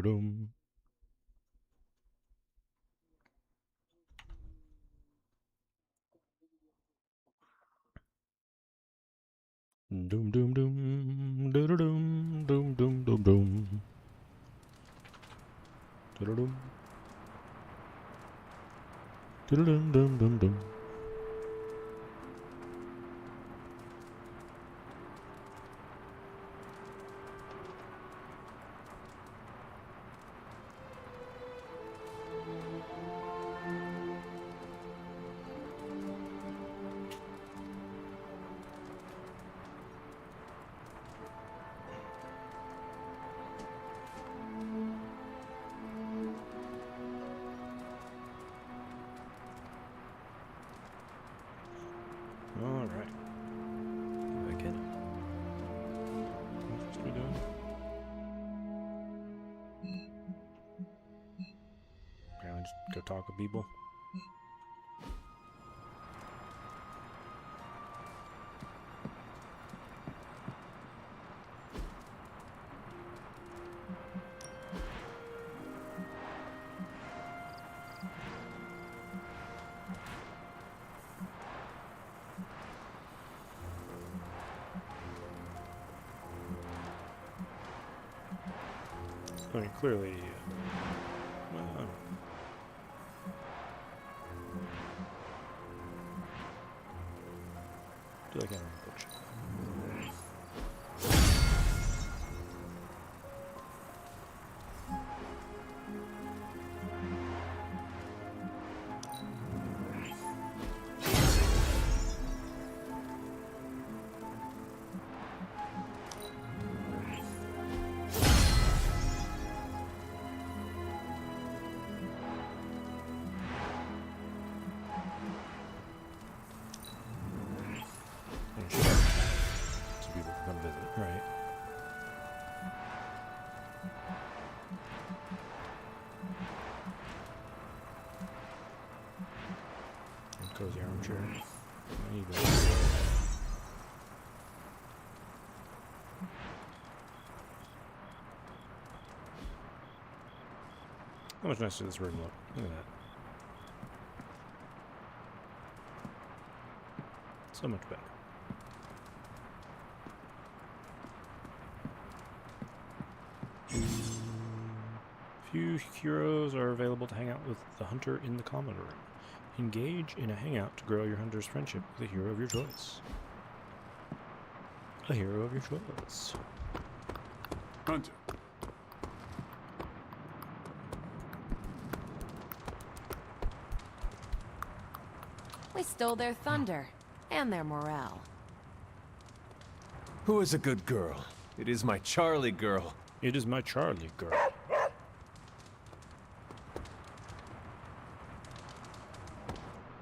Dum. Doom doom doom doom doom doom doom doom doom. Doom doom doom doom doom. All right. Again. What's we doing? Apparently, just go talk with people. I mean, clearly. Well, I feel like I'm butcher. So people can come visit, right? Cozy armchair. How much nicer this room look? Look at that. So much better. Few heroes are available to hang out with the hunter in the common room. Engage in a hangout to grow your hunter's friendship with a hero of your choice. A hero of your choice. Hunter. We stole their thunder and their morale. Who is a good girl? It is my Charlie girl. It is my Charlie girl.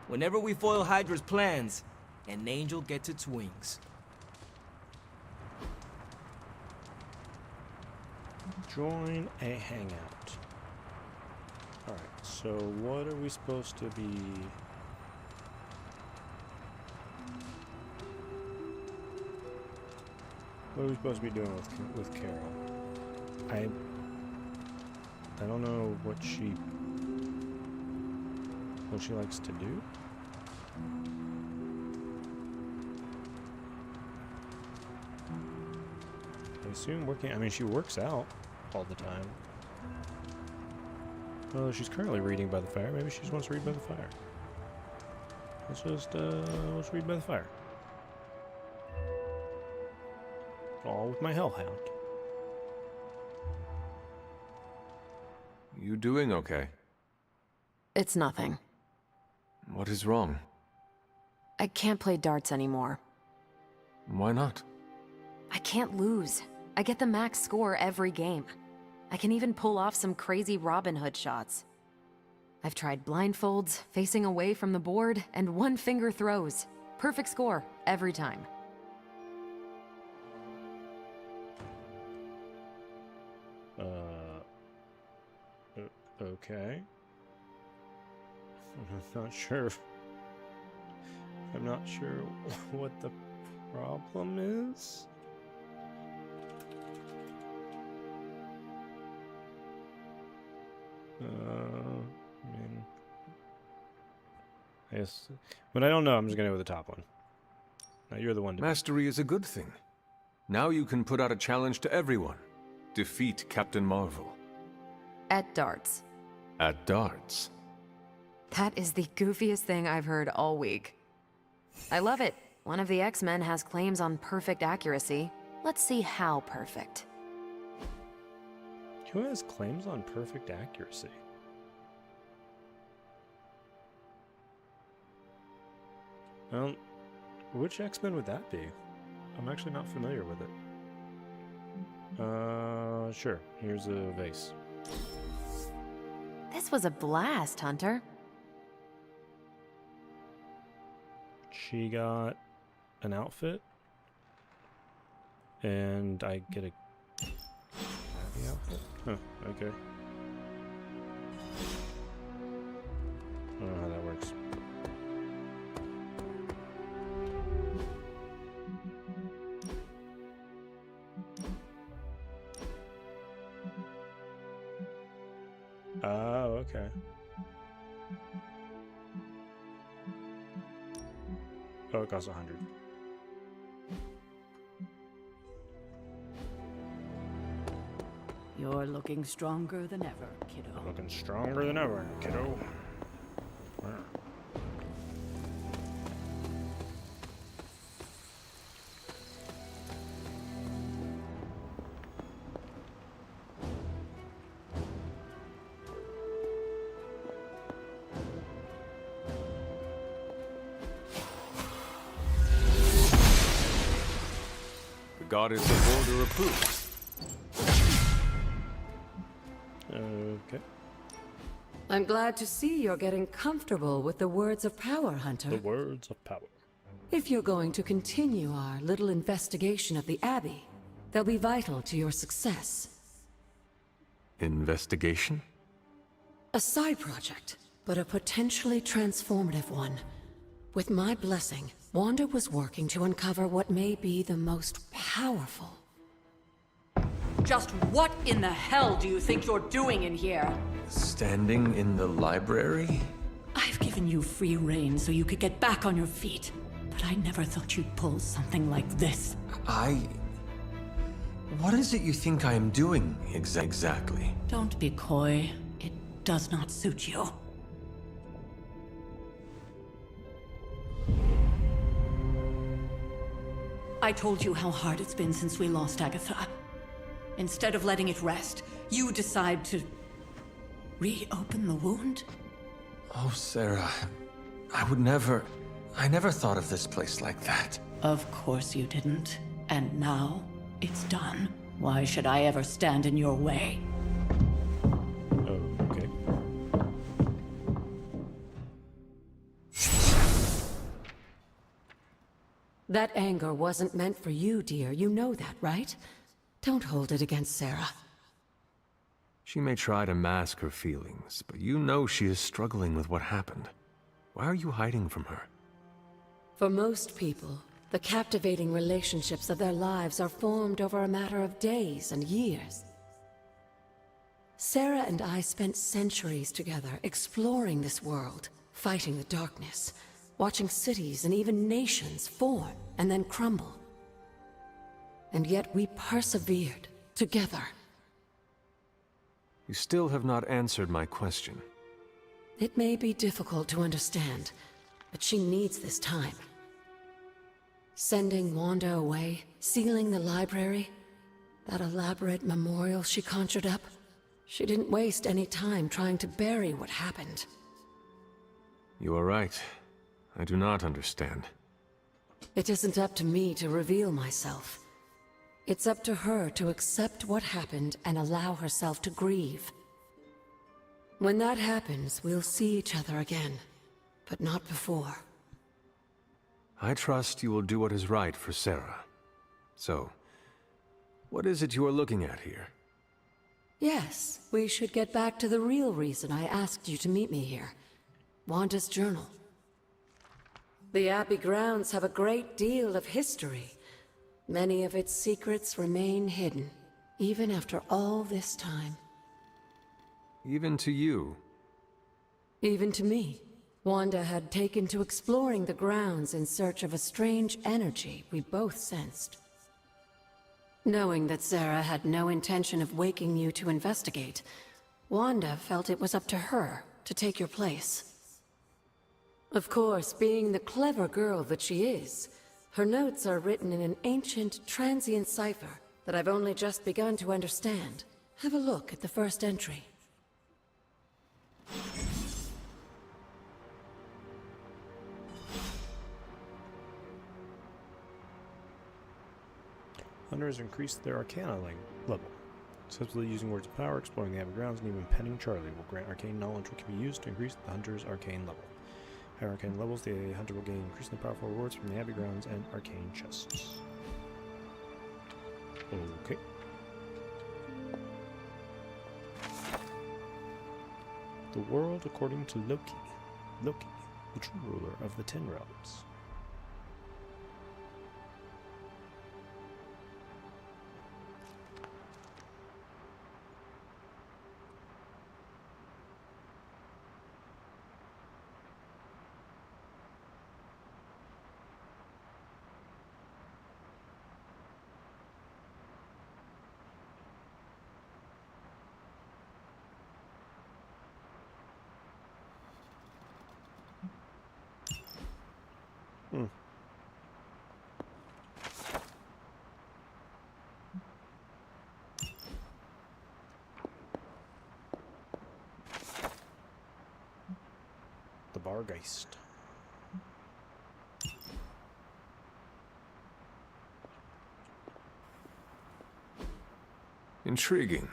Whenever we foil Hydra's plans, an angel gets its wings. Join a hangout. Alright, so what are we supposed to be... What are we supposed to be doing with Carol? I don't know what she likes to do. I assume working. I mean, she works out all the time. Well, she's currently reading by the fire. Maybe she just wants to read by the fire. Let's read by the fire. All with my hellhound. You doing okay? It's nothing. What is wrong? I can't play darts anymore. Why not? I can't lose. I get the max score every game. I can even pull off some crazy Robin Hood shots. I've tried blindfolds, facing away from the board, and one-finger throws. Perfect score, every time. Okay. I'm not sure what the problem is. I mean, I guess, but I don't know. I'm just gonna go with the top one. Now you're the one to. Mastery is a good thing. Now you can put out a challenge to everyone. Defeat Captain Marvel. At darts. At darts. That is the goofiest thing I've heard all week. I love it. One of the X-Men has claims on perfect accuracy. Let's see how perfect. Who has claims on perfect accuracy? Which X-Men would that be? I'm actually not familiar with it. Sure. Here's a vase. This was a blast, Hunter. She got an outfit, and I get a Abby outfit. Huh. Okay. I don't know how that works. Oh, okay. Oh, it costs 100. You're looking stronger than ever, kiddo. Looking stronger than ever, kiddo. The goddess of order approves. Okay. I'm glad to see you're getting comfortable with the words of power, Hunter. The words of power. If you're going to continue our little investigation of the Abbey, they'll be vital to your success. Investigation? A side project, but a potentially transformative one. With my blessing, Wanda was working to uncover what may be the most powerful. Just what in the hell do you think you're doing in here? Standing in the library? I've given you free rein so you could get back on your feet, but I never thought you'd pull something like this. What is it you think I am doing exactly? Don't be coy. It does not suit you. I told you how hard it's been since we lost Agatha. Instead of letting it rest, you decide to reopen the wound? Oh, Sarah. I never thought of this place like that. Of course you didn't. And now, it's done. Why should I ever stand in your way? Okay. That anger wasn't meant for you, dear. You know that, right? Don't hold it against Sarah. She may try to mask her feelings, but you know she is struggling with what happened. Why are you hiding from her? For most people, the captivating relationships of their lives are formed over a matter of days and years. Sarah and I spent centuries together exploring this world, fighting the darkness, watching cities and even nations form and then crumble. And yet we persevered, together. You still have not answered my question. It may be difficult to understand, but she needs this time. Sending Wanda away, sealing the library, that elaborate memorial she conjured up, she didn't waste any time trying to bury what happened. You are right. I do not understand. It isn't up to me to reveal myself. It's up to her to accept what happened and allow herself to grieve. When that happens, we'll see each other again, but not before. I trust you will do what is right for Sarah. So, what is it you are looking at here? Yes, we should get back to the real reason I asked you to meet me here. Wanda's journal. The Abbey grounds have a great deal of history. Many of its secrets remain hidden, even after all this time. Even to you. Even to me. Wanda had taken to exploring the grounds in search of a strange energy we both sensed. Knowing that Sarah had no intention of waking you to investigate, Wanda felt it was up to her to take your place. Of course, being the clever girl that she is, her notes are written in an ancient, transient cipher that I've only just begun to understand. Have a look at the first entry. Hunters increase their Arcana level. Successfully using words of power, exploring the Abbey grounds, and even penning Charlie will grant arcane knowledge which can be used to increase the hunter's arcane level. Higher arcane levels, the hunter will gain increasingly powerful rewards from the Abbey grounds and arcane chests. Okay. The world according to Loki. Loki, the true ruler of the Ten Realms. The Bargeist. Intriguing.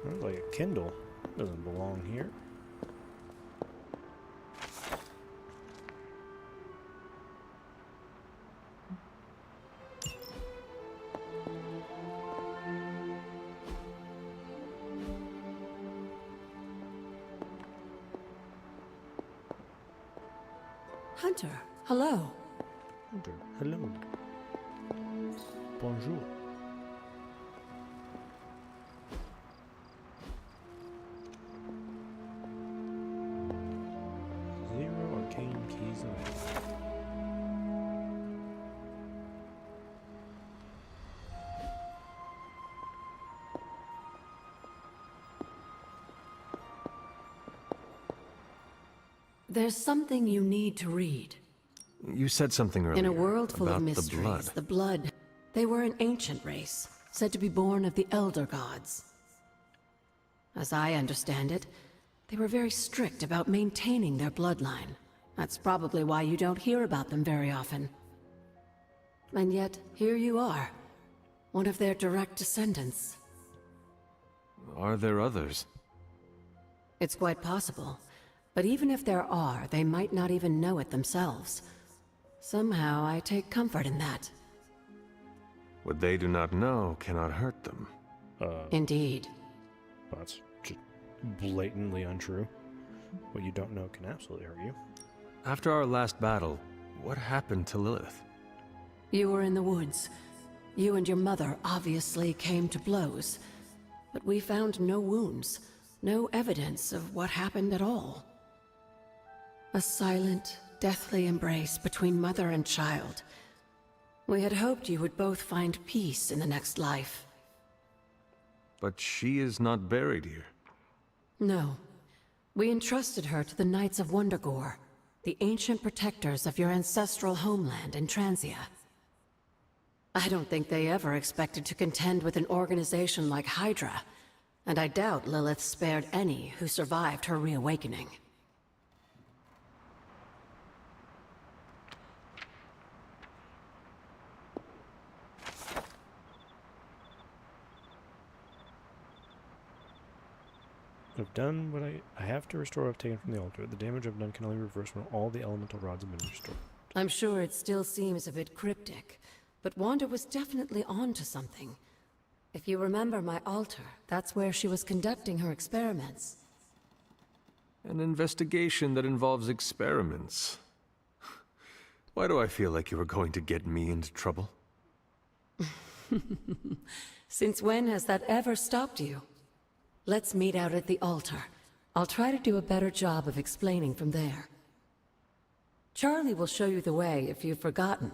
Sounds like a Kindle. Doesn't belong here. Hunter, hello. Hunter, hello. Bonjour. Zero arcane keys available. There's something you need to read. You said something earlier In a world full about of mysteries, the blood. they were an ancient race, said to be born of the Elder Gods. As I understand it, they were very strict about maintaining their bloodline. That's probably why you don't hear about them very often. And yet, here you are, one of their direct descendants. Are there others? It's quite possible. But even if there are, they might not even know it themselves. Somehow, I take comfort in that. What they do not know cannot hurt them. Indeed. That's just blatantly untrue. What you don't know can absolutely hurt you. After our last battle, what happened to Lilith? You were in the woods. You and your mother obviously came to blows. But we found no wounds, no evidence of what happened at all. A silent, deathly embrace between mother and child. We had hoped you would both find peace in the next life. But she is not buried here. No. We entrusted her to the Knights of Wundagore, the ancient protectors of your ancestral homeland in Transia. I don't think they ever expected to contend with an organization like Hydra, and I doubt Lilith spared any who survived her reawakening. I've done what I have to restore what I've taken from the altar. The damage I've done can only reverse when all the elemental rods have been restored. I'm sure it still seems a bit cryptic, but Wanda was definitely onto something. If you remember my altar, that's where she was conducting her experiments. An investigation that involves experiments. Why do I feel like you were going to get me into trouble? Since when has that ever stopped you? Let's meet out at the altar. I'll try to do a better job of explaining from there. Charlie will show you the way if you've forgotten.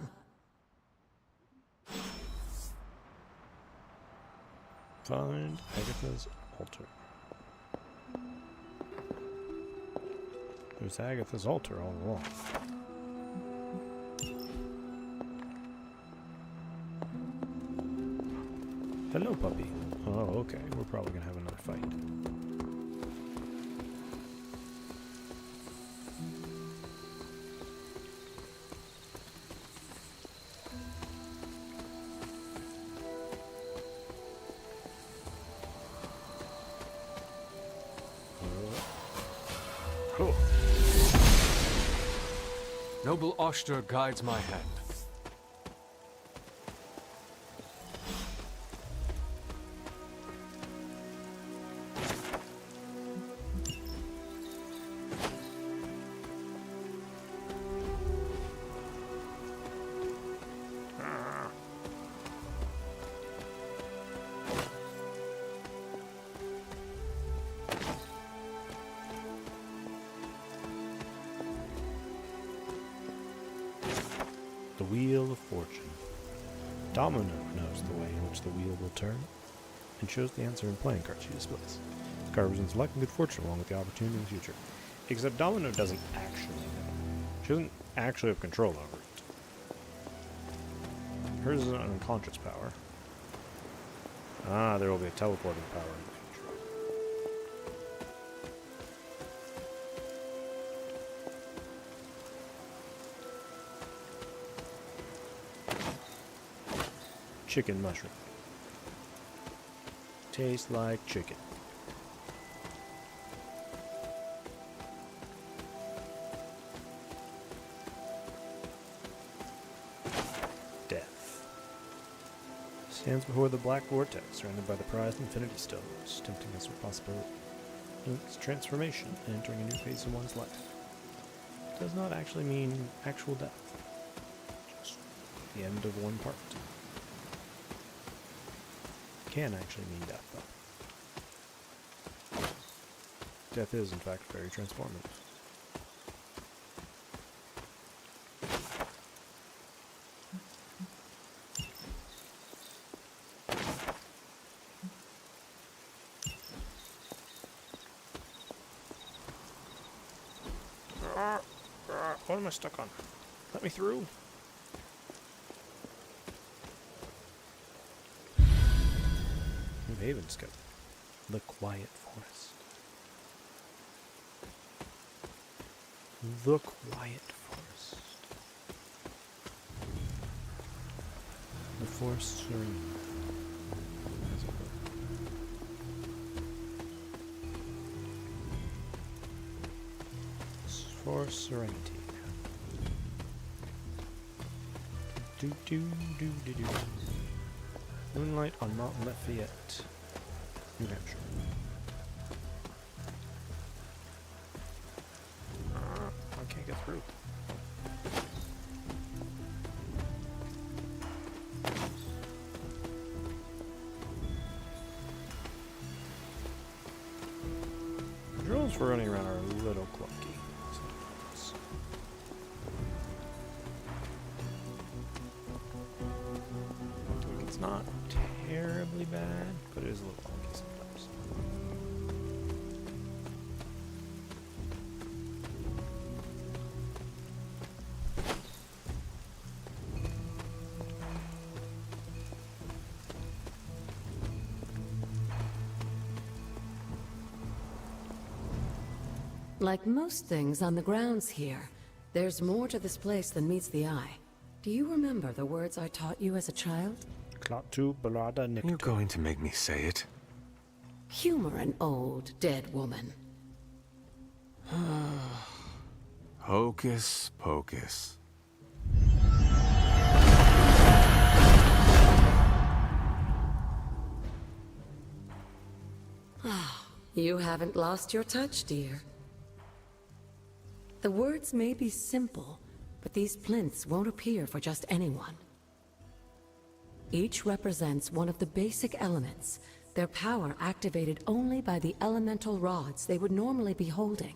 Find Agatha's altar. There's Agatha's altar all along. Hello, puppy. Oh, okay. We're probably gonna have another fight. Cool. Noble Oster guides my hand. The Wheel of Fortune. Domino knows the way in which the wheel will turn, and shows the answer in playing cards she displays. The card represents luck and good fortune along with the opportunity in the future. Except Domino doesn't actually know. She doesn't actually have control over it. Hers is an unconscious power. Ah, there will be a teleporting power in the future. Chicken mushroom. Tastes like chicken. Death. Stands before the black vortex, surrounded by the prized infinity stones, tempting us with possibility. Links transformation and entering a new phase in one's life. Does not actually mean actual death. Just the end of one part. Can actually mean death, though. Death is, in fact, very transformative. What am I stuck on? Let me through. New Haven Scout. The Quiet Forest. The Quiet Forest. The Forest Serene. Forest Serenity. Do do do do do. Moonlight on Mount Lafayette, New Hampshire. I can't get through. The drones for running around are a little clunky sometimes. It's not terribly bad, but it is a little clunky sometimes. Like most things on the grounds here, there's more to this place than meets the eye. Do you remember the words I taught you as a child? Klaatu Barada Nikto. You're going to make me say it. Humor an old, dead woman. Hocus pocus. You haven't lost your touch, dear. The words may be simple, but these plinths won't appear for just anyone. Each represents one of the basic elements, their power activated only by the elemental rods they would normally be holding.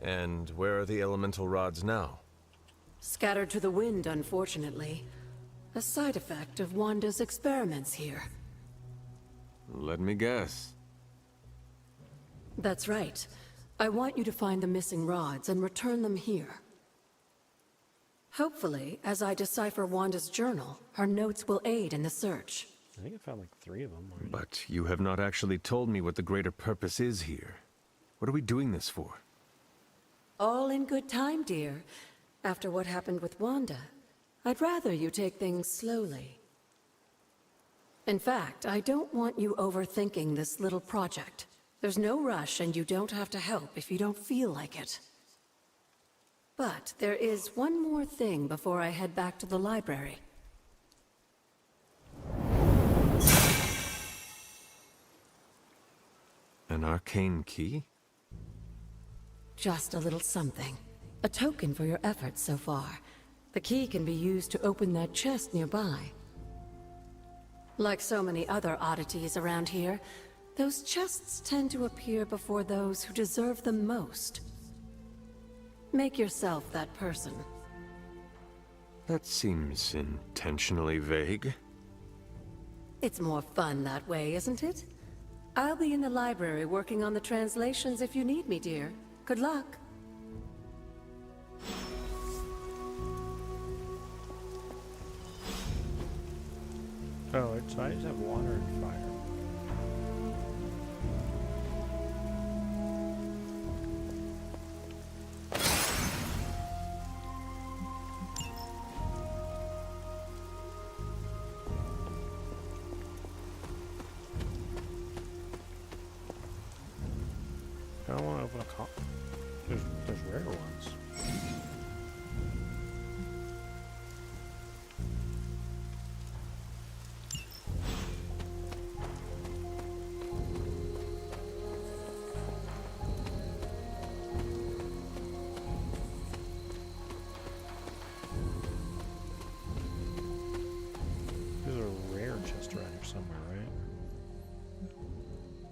And where are the elemental rods now? Scattered to the wind, unfortunately. A side effect of Wanda's experiments here. Let me guess. That's right. I want you to find the missing rods and return them here. Hopefully, as I decipher Wanda's journal, her notes will aid in the search. I think I found like 3 of them already. But you have not actually told me what the greater purpose is here. What are we doing this for? All in good time, dear. After what happened with Wanda, I'd rather you take things slowly. In fact, I don't want you overthinking this little project. There's no rush, and you don't have to help if you don't feel like it. But there is one more thing before I head back to the library. An arcane key? Just a little something. A token for your efforts so far. The key can be used to open that chest nearby. Like so many other oddities around here, those chests tend to appear before those who deserve them most. Make yourself that person. That seems intentionally vague. It's more fun that way, isn't it? I'll be in the library working on the translations if you need me, dear. Good luck. Oh, it's, I just have water and fire. I don't want to open a cop. There's rare ones. There's a rare chest around here somewhere, right?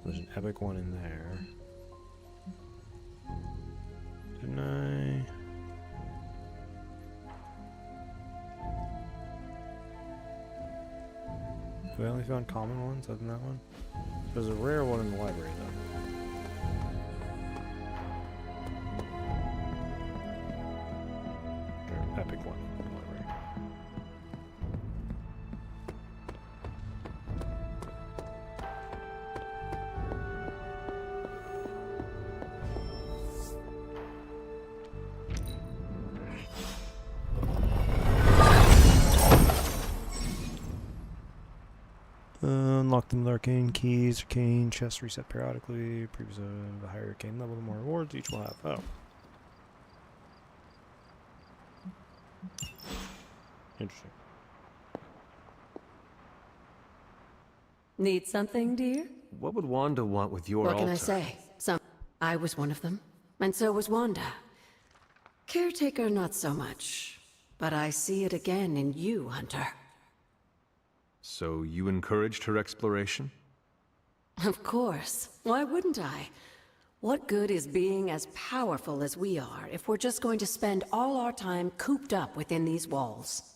There's an epic one in there. Didn't I? Have I only found common ones other than that one? There's a rare one in the library though. Or epic one in the library. Unlock them with arcane keys. Arcane chests reset periodically. Previous the higher arcane level, the more rewards each will have. Oh. Interesting. Need something, dear? What would Wanda want with your What altar? can I say? I was one of them, and so was Wanda. Caretaker, not so much. But I see it again in you, Hunter. So you encouraged her exploration? Of course. Why wouldn't I? What good is being as powerful as we are if we're just going to spend all our time cooped up within these walls?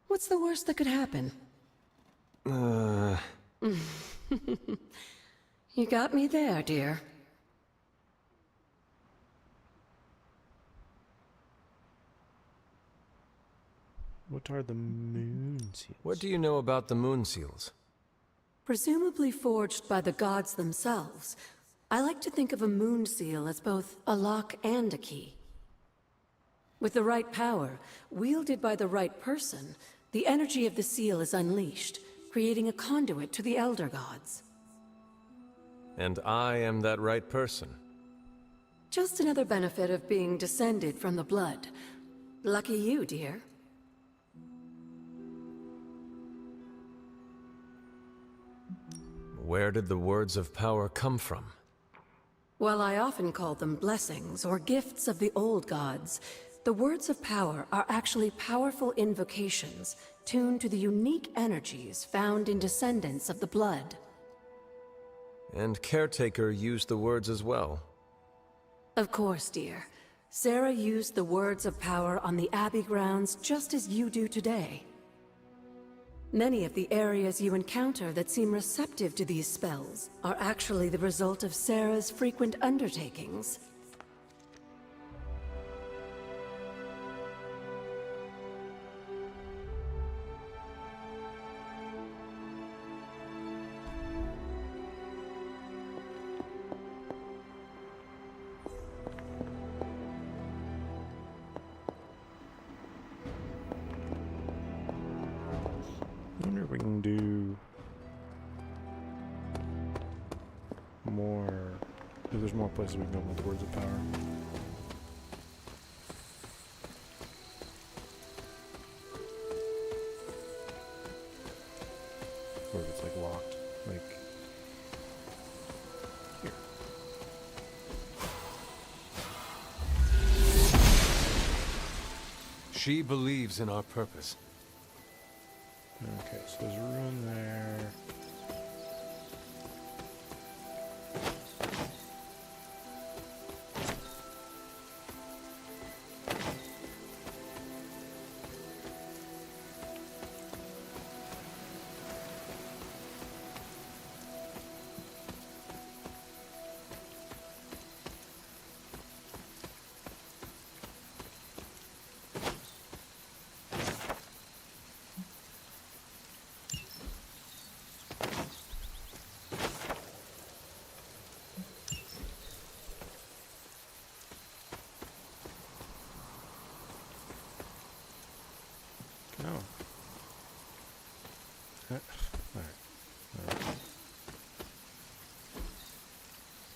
What's the worst that could happen? You got me there, dear. What are the moon seals? What do you know about the moon seals? Presumably forged by the gods themselves, I like to think of a moon seal as both a lock and a key. With the right power, wielded by the right person, the energy of the seal is unleashed, creating a conduit to the Elder Gods. And I am that right person. Just another benefit of being descended from the blood. Lucky you, dear. Where did the words of power come from? While I often call them blessings or gifts of the old gods, the words of power are actually powerful invocations tuned to the unique energies found in descendants of the blood. And Caretaker used the words as well. Of course, dear. Sarah used the words of power on the Abbey grounds just as you do today. Many of the areas you encounter that seem receptive to these spells are actually the result of Sarah's frequent undertakings. I wonder if we can do more. If there's more places we can go with the words of power. Or if it's like locked. Like here. She believes in our purpose. Okay, so there's a room there. No. Alright.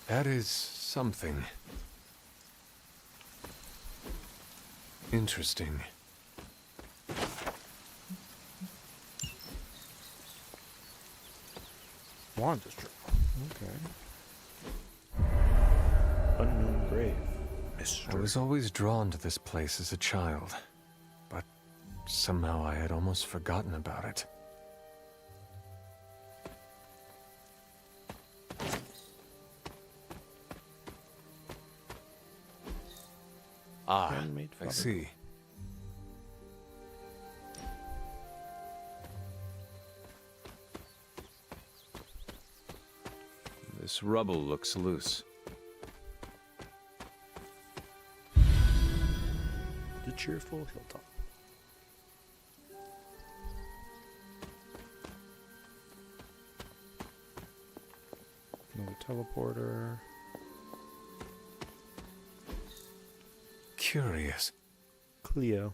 That is something. Interesting. Wand District. Okay. Unknown grave. I Mystery. was always drawn to this place as a child, but somehow I had almost forgotten about it. Ah, Handmade I father. see. This rubble looks loose. The cheerful hilltop. Another teleporter. Curious. Cleo.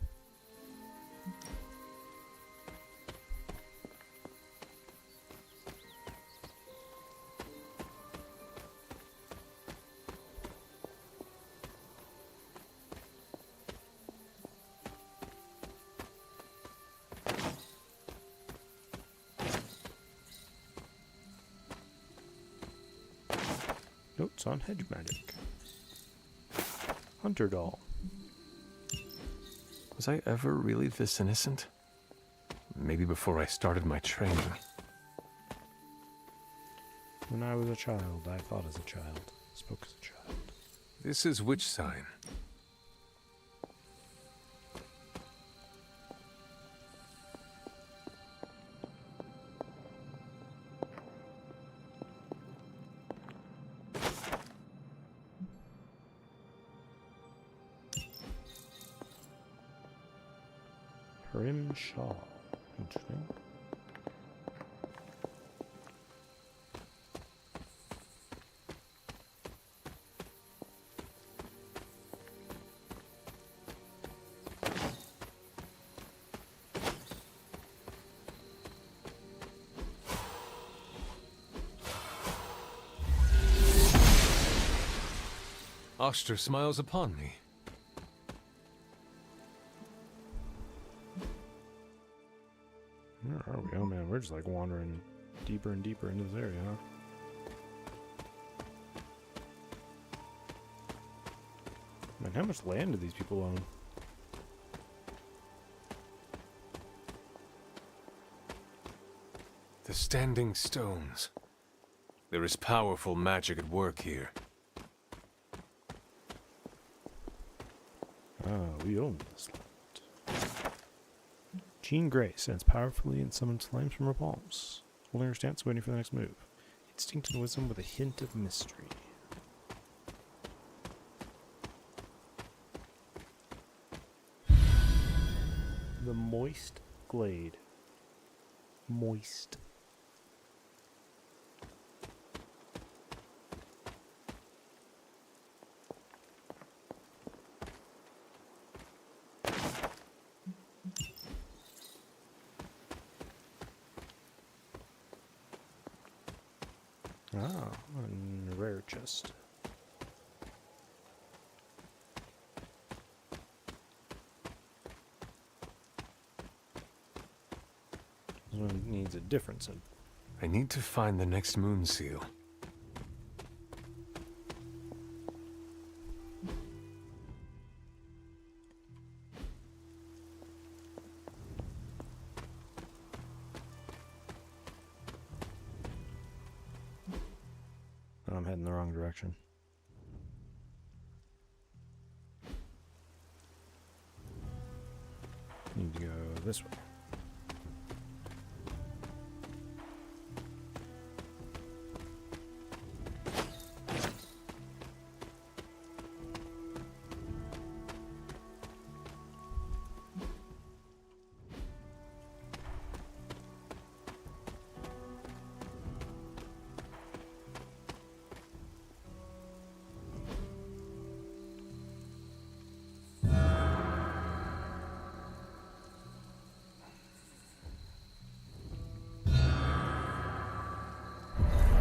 Notes on hedge magic. Hunter doll. Was I ever really this innocent? Maybe before I started my training. When I was a child, I thought as a child, spoke as a child. This is which sign? Hrim Shaw. Interesting. Oster smiles upon me. Where are we? Oh man, we're just like wandering deeper and deeper into this area, huh? How much land do these people own? The Standing Stones. There is powerful magic at work here. Ah, we own this land. Jean Grey sends powerfully and summons flames from her palms, holding her stance, waiting for the next move. Instinct and wisdom with a hint of mystery. The Moist Glade. Moist. Ah, a rare chest. This one needs a difference in. I need to find the next moon seal. I'm heading the wrong direction. Need to go this way.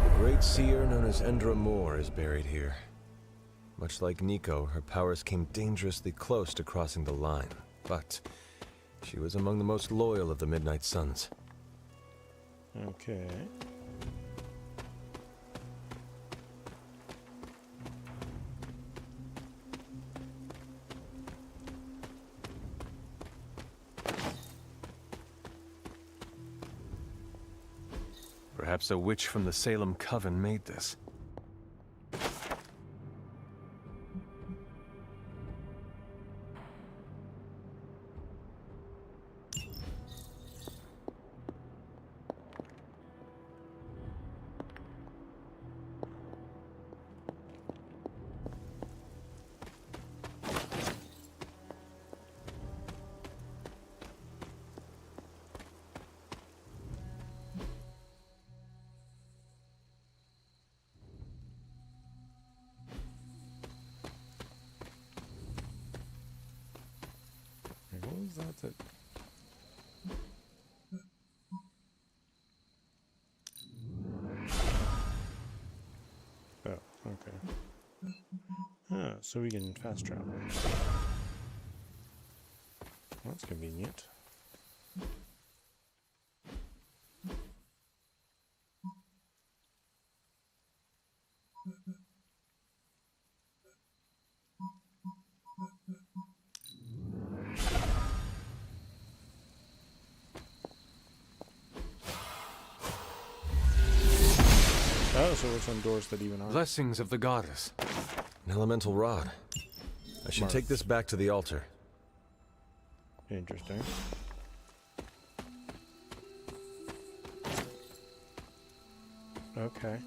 The great seer known as Endra Moore is buried here. Much like Nico, her powers came dangerously close to crossing the line, but she was among the most loyal of the Midnight Suns. Okay. Perhaps a witch from the Salem Coven made this. What was that? Oh, okay. Ah, so we can fast travel. That's convenient. Oh, so we're some doors that even are. Blessings of the goddess. An elemental rod. I should take this back to the altar. Interesting. Okay.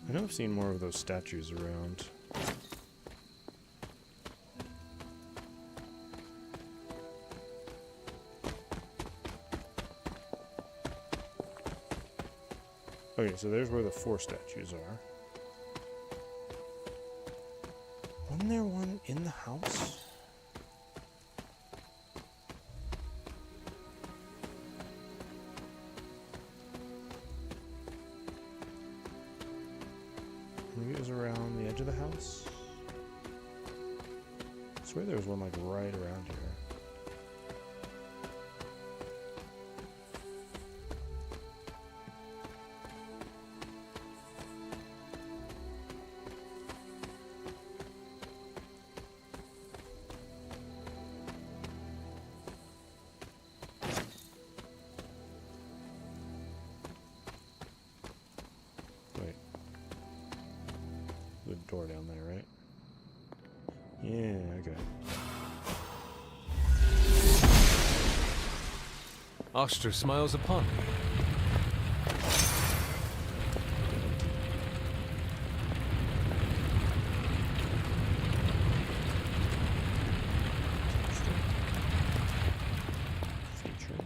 I know I've seen more of those statues around. Okay, so there's where the 4 statues are. Wasn't there one in the house? Maybe it was around the edge of the house? I swear there was one like right around here. door down there, right? Yeah, okay. Oster smiles upon me. Feature.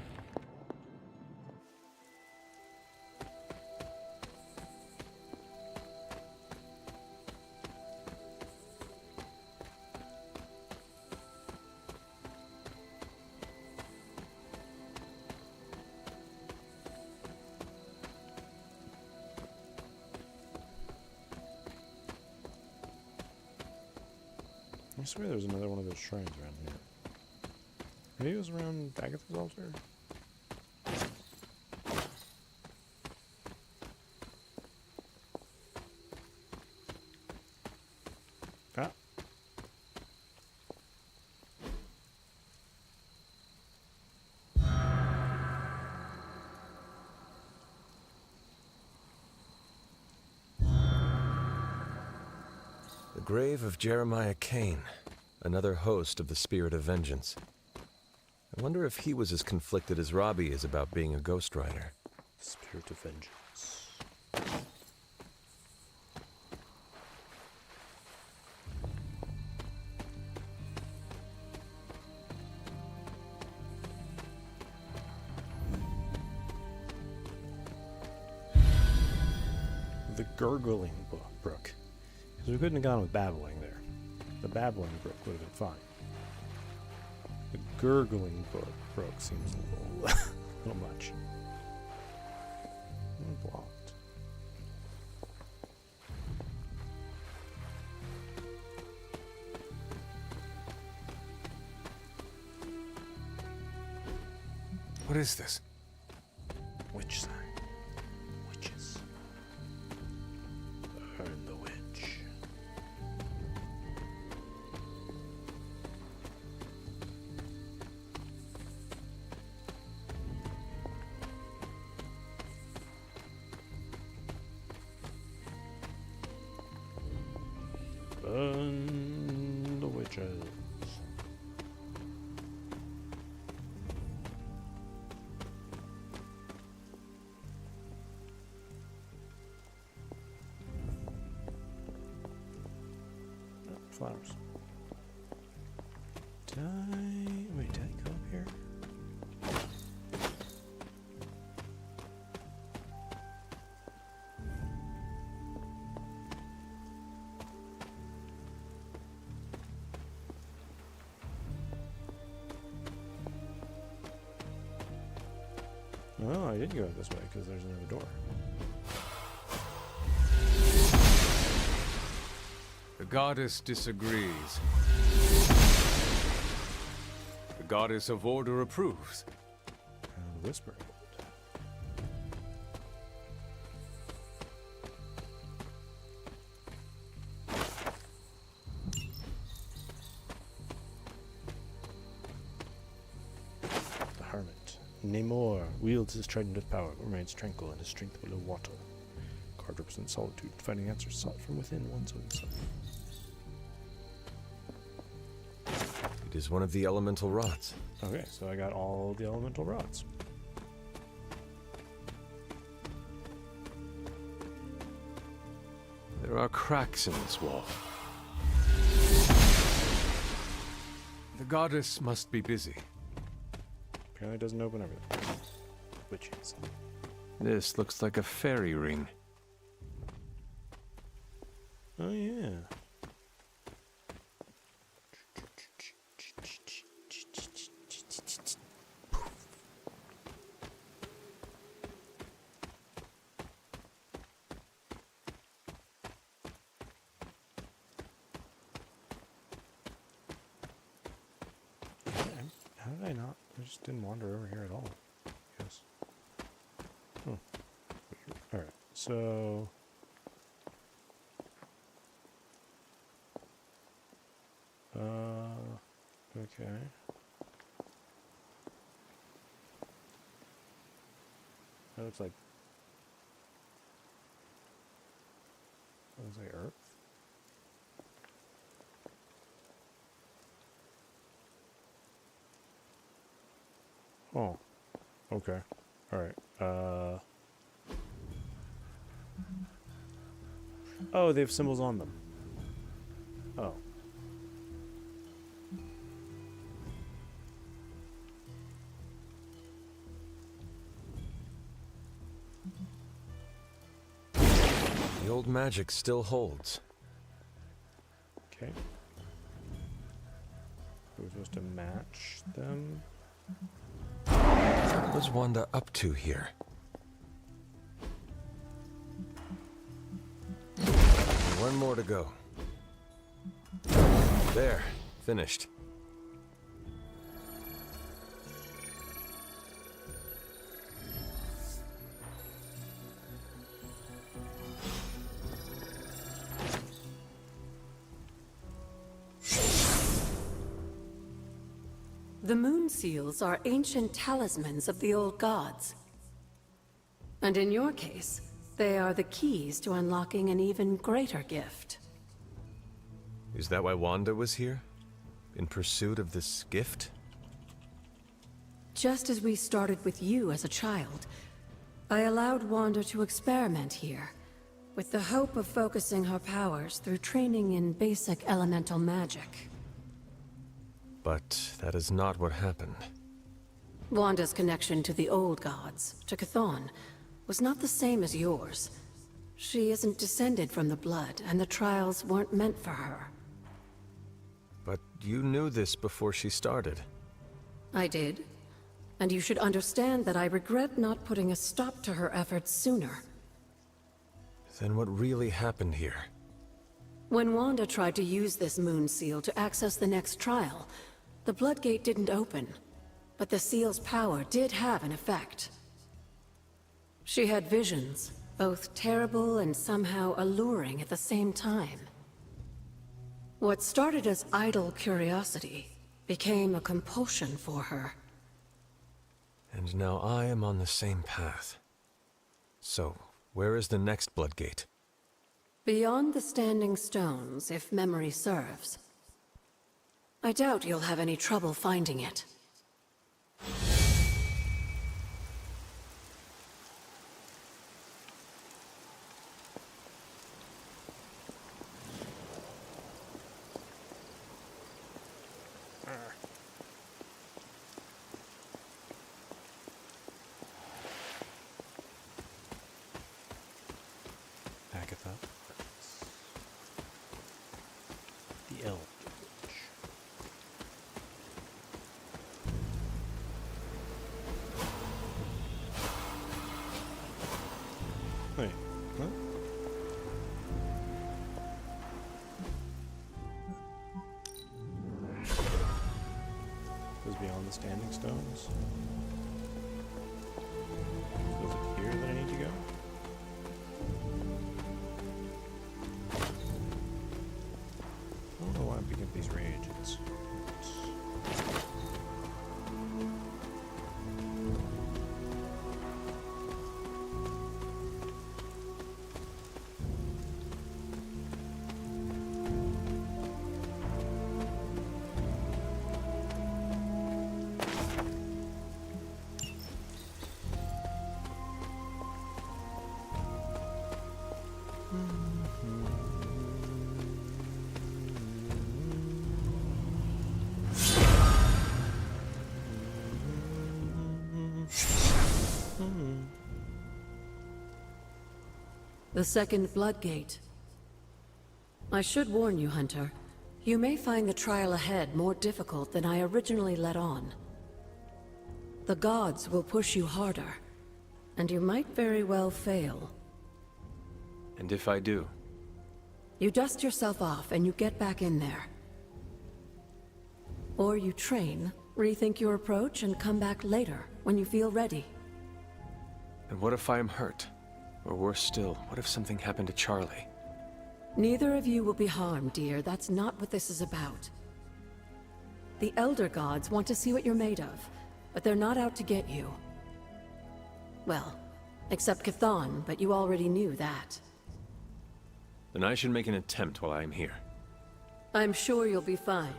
I swear there's another one of those shrines around here. Maybe it was around Agatha's altar? Ah. The grave of Jeremiah Kane, another host of the Spirit of Vengeance. I wonder if he was as conflicted as Robbie is about being a Ghost Rider. Spirit of Vengeance. The Gurgling Brook. Because we couldn't have gone with babbling there. The babbling brook would have been fine. The gurgling brook seems a little, little much. Blocked. What is this? Witch sign. Witches. Burn the witch. Burn the witches. Oh, flowers. Wait, did I go up here? Oh, I did go this way because there's another door. The goddess disagrees. The goddess of order approves. The Whispering. The Hermit. Namor wields his trident of power, but remains tranquil and his strength below water. Card represents solitude, finding answers sought from within one's own self. It is one of the elemental rods. Okay, so I got all the elemental rods. There are cracks in this wall. The goddess must be busy. Apparently it doesn't open everything. Witches. This looks like a fairy ring. Oh yeah. How did I not? I just didn't wander over here at all. Yes. Hmm. Alright, so... okay. That looks like Earth. Oh. Okay. Alright. Oh, they have symbols on them. Oh. The old magic still holds. Okay. We're supposed to match them. What was Wanda up to here? One more to go. There, finished. The moon seals are ancient talismans of the old gods. And in your case, they are the keys to unlocking an even greater gift. Is that why Wanda was here? In pursuit of this gift? Just as we started with you as a child, I allowed Wanda to experiment here, with the hope of focusing her powers through training in basic elemental magic. But that is not what happened. Wanda's connection to the old gods, to Chthon, was not the same as yours. She isn't descended from the blood, and the trials weren't meant for her. But you knew this before she started. I did. And you should understand that I regret not putting a stop to her efforts sooner. Then what really happened here? When Wanda tried to use this moon seal to access the next trial, the Bloodgate didn't open, but the seal's power did have an effect. She had visions, both terrible and somehow alluring at the same time. What started as idle curiosity became a compulsion for her. And now I am on the same path. So, where is the next Bloodgate? Beyond the Standing Stones, if memory serves. I doubt you'll have any trouble finding it. Agatha. The Eldritch. Wait, what? Goes beyond the Standing Stones. Was it here that I need to go? I don't know why I'm picking up these reagents. The second Bloodgate. I should warn you, Hunter. You may find the trial ahead more difficult than I originally let on. The gods will push you harder, and you might very well fail. And if I do? You dust yourself off and you get back in there. Or you train, rethink your approach, and come back later, when you feel ready. And what if I am hurt? Or worse still, what if something happened to Charlie? Neither of you will be harmed, dear. That's not what this is about. The Elder Gods want to see what you're made of, but they're not out to get you. Well, except Chthon, but you already knew that. Then I should make an attempt while I am here. I'm sure you'll be fine.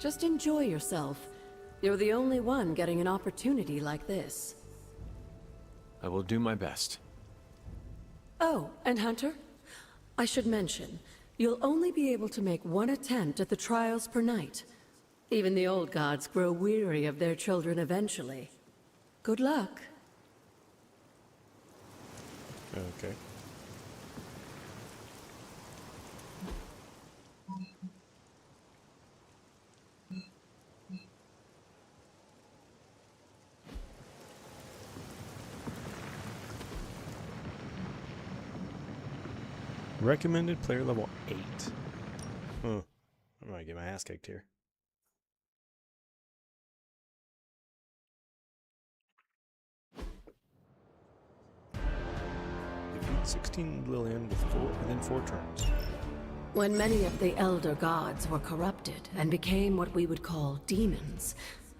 Just enjoy yourself. You're the only one getting an opportunity like this. I will do my best. Oh, and Hunter? I should mention, you'll only be able to make one attempt at the trials per night. Even the old gods grow weary of their children eventually. Good luck. Okay. Recommended player level 8. Huh. I might get my ass kicked here. Defeat 16 Lillian within 4 turns. When many of the Elder Gods were corrupted and became what we would call demons,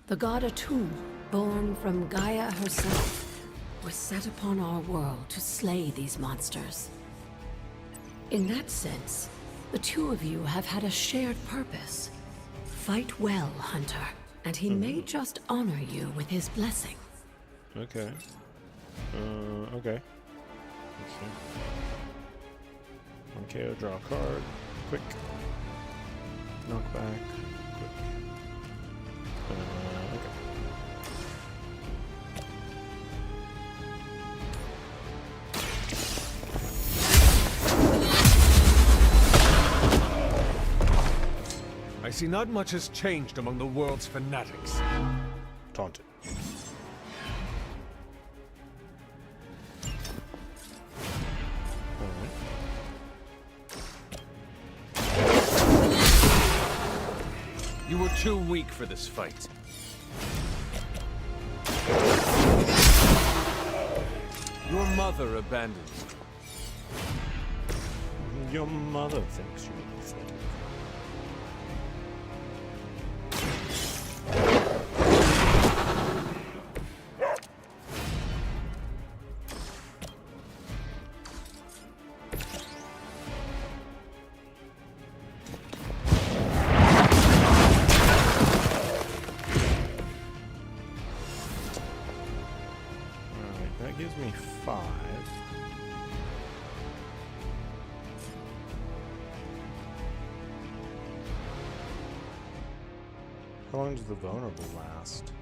the god Atum, born from Gaia herself, was set upon our world to slay these monsters. In that sense, the two of you have had a shared purpose. Fight well, Hunter, and he may just honor you with his blessing. Okay. Okay. Let's see. One KO, draw a card. Quick. Knockback. Quick. Okay. I see not much has changed among the world's fanatics. Taunted. You were too weak for this fight. Your mother abandoned you. Your mother thinks you're pathetic. That gives me 5. How long does the vulnerable last?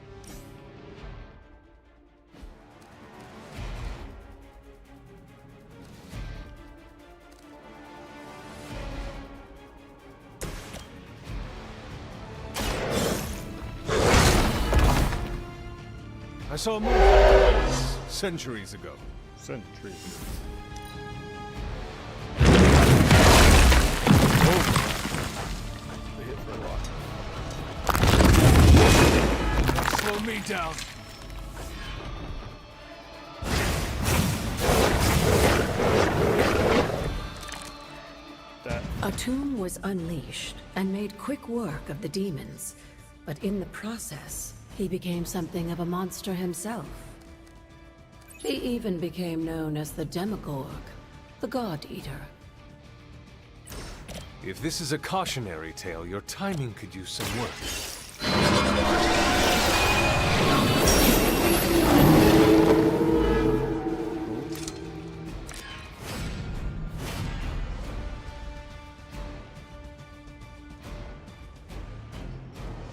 I saw a movie like this centuries ago. Centuries. They hit for a lot. Slow me down. Atum was unleashed and made quick work of the demons, but in the process, he became something of a monster himself. He even became known as the Demogorg, the God Eater. If this is a cautionary tale, your timing could use some work.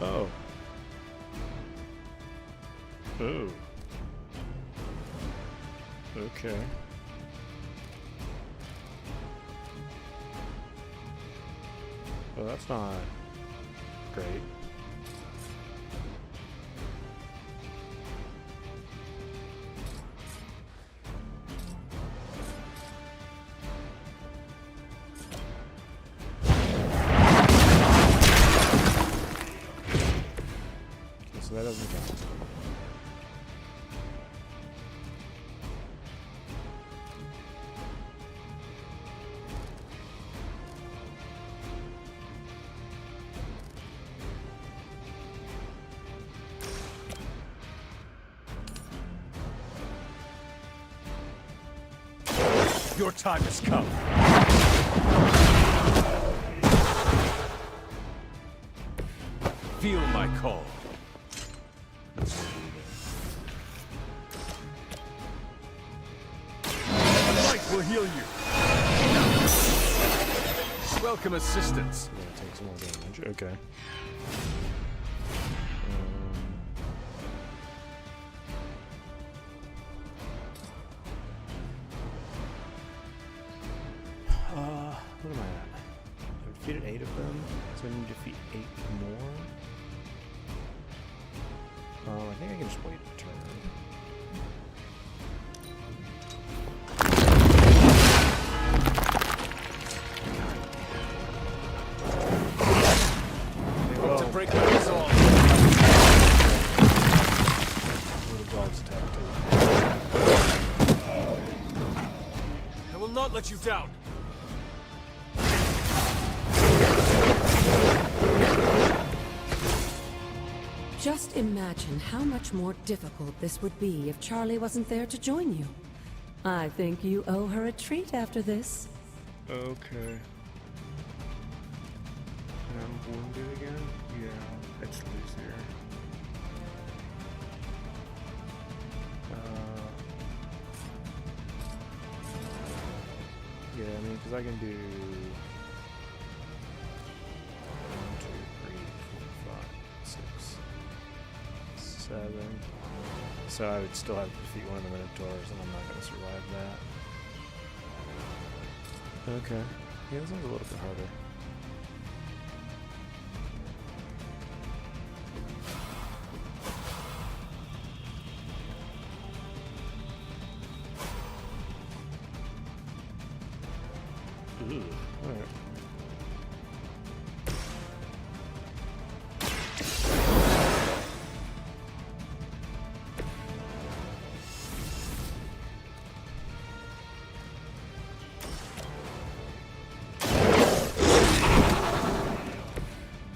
Oh. Oh. Okay. Well, that's not great. Okay, so that doesn't count. Your time has come. Feel my call. Light will heal you. Welcome assistance. We're gonna take some more damage. Okay. What am I at? I've defeated 8 of them, so I need to defeat 8 more. I think I can just wait a turn. They hope to break my resolve. Little dog's attack I will not let you down. Just imagine how much more difficult this would be if Charlie wasn't there to join you. I think you owe her a treat after this. Okay. And I'm wounded again? Yeah, let's lose here. Yeah, I mean, because I can do 1, 2, 3, 4, 5, 6, 7. So I would still have to defeat one of the Minotaurs, and I'm not going to survive that. Okay. Yeah, this one's a little bit harder. Ooh, alright.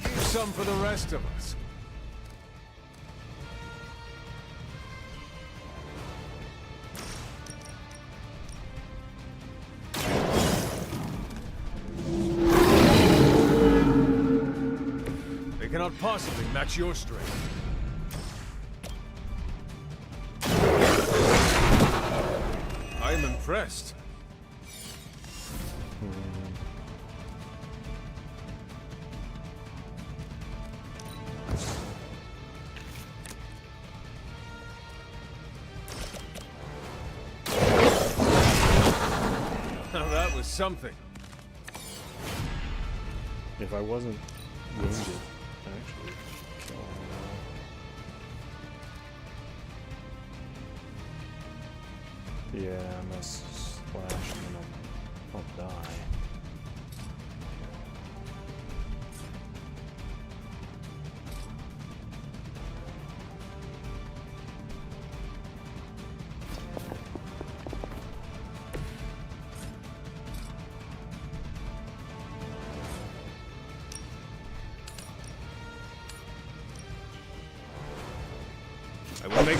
Keep some for the rest of us. They cannot possibly match your strength. I am impressed. Now that was something. If I wasn't wounded, I'd actually kill him now. Yeah, I must splash and then I'll die. I will make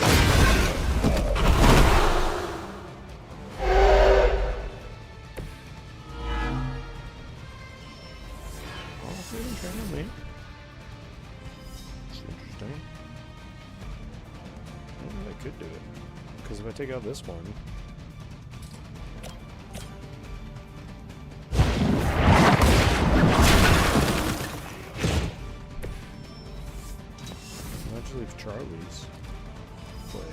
Oh, they didn't train on me. That's interesting. I could do it. Because if I take out this one... I'll actually leave Charlie's place.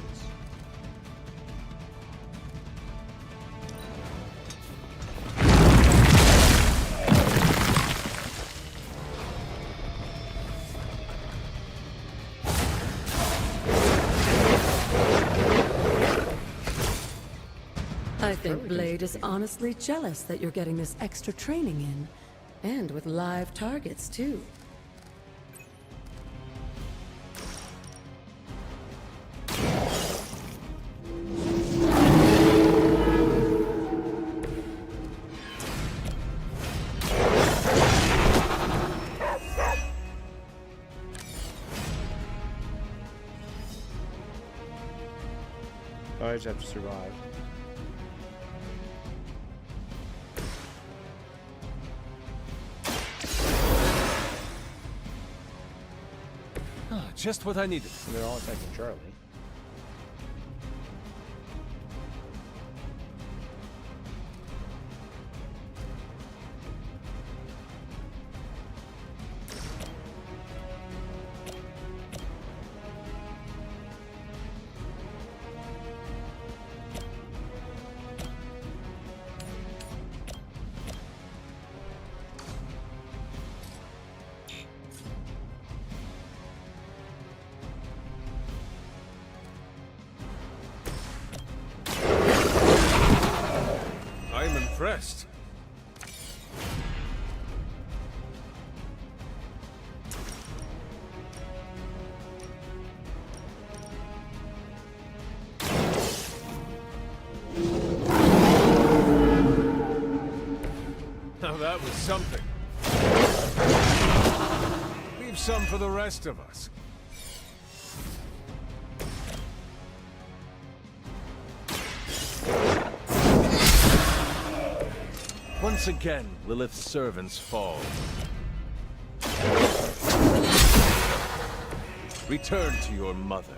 I think Blade is honestly jealous that you're getting this extra training in. And with live targets, too. Oh, I just have to survive. Ah, just what I needed. And they're all attacking Charlie. I'm impressed. Now that was something. Leave some for the rest of us. Once again, Lilith's servants fall. Return to your mother.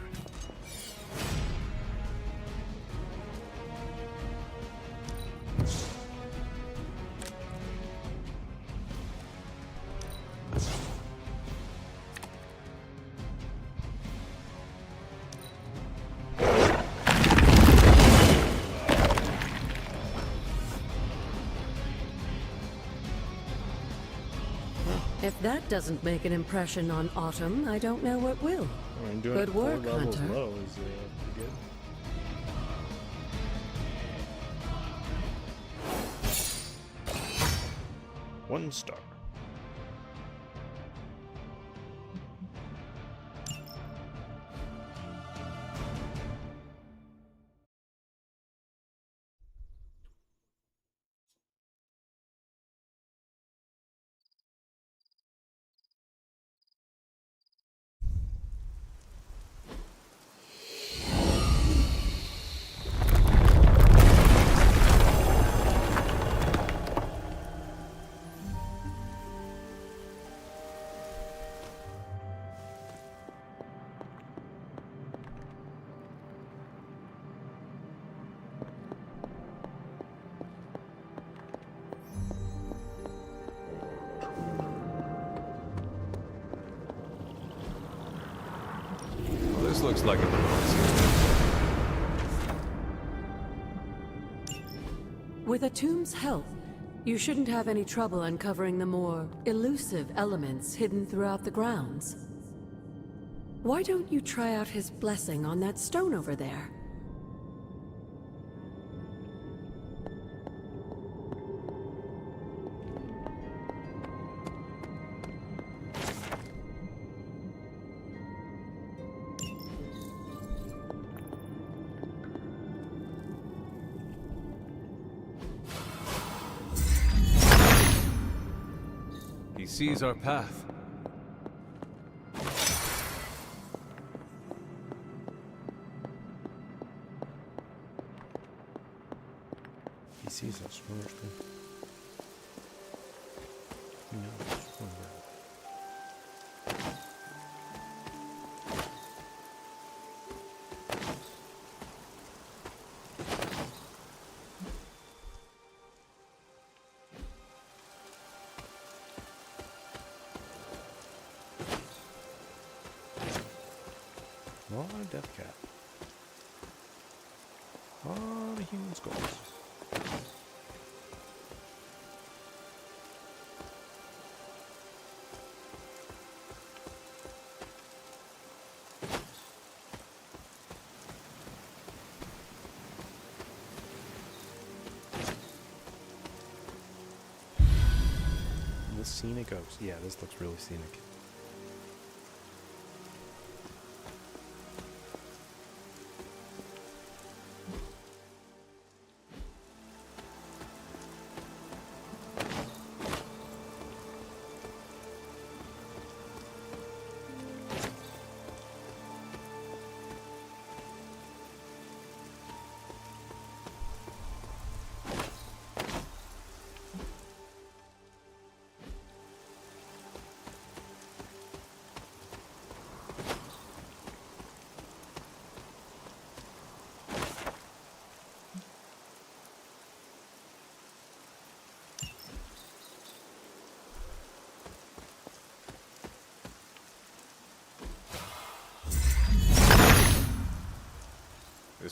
If that doesn't make an impression on Autumn, I don't know what will. I mean, doing Good it 4 work, levels Hunter. low is pretty good. One star. Well, this looks like it belongs. With a tomb's help, you shouldn't have any trouble uncovering the more elusive elements hidden throughout the grounds. Why don't you try out his blessing on that stone over there? He sees our path. He sees us. Where's the... He knows. A lot of death cat. A lot of human skulls. The scenic oaks. Yeah, this looks really scenic.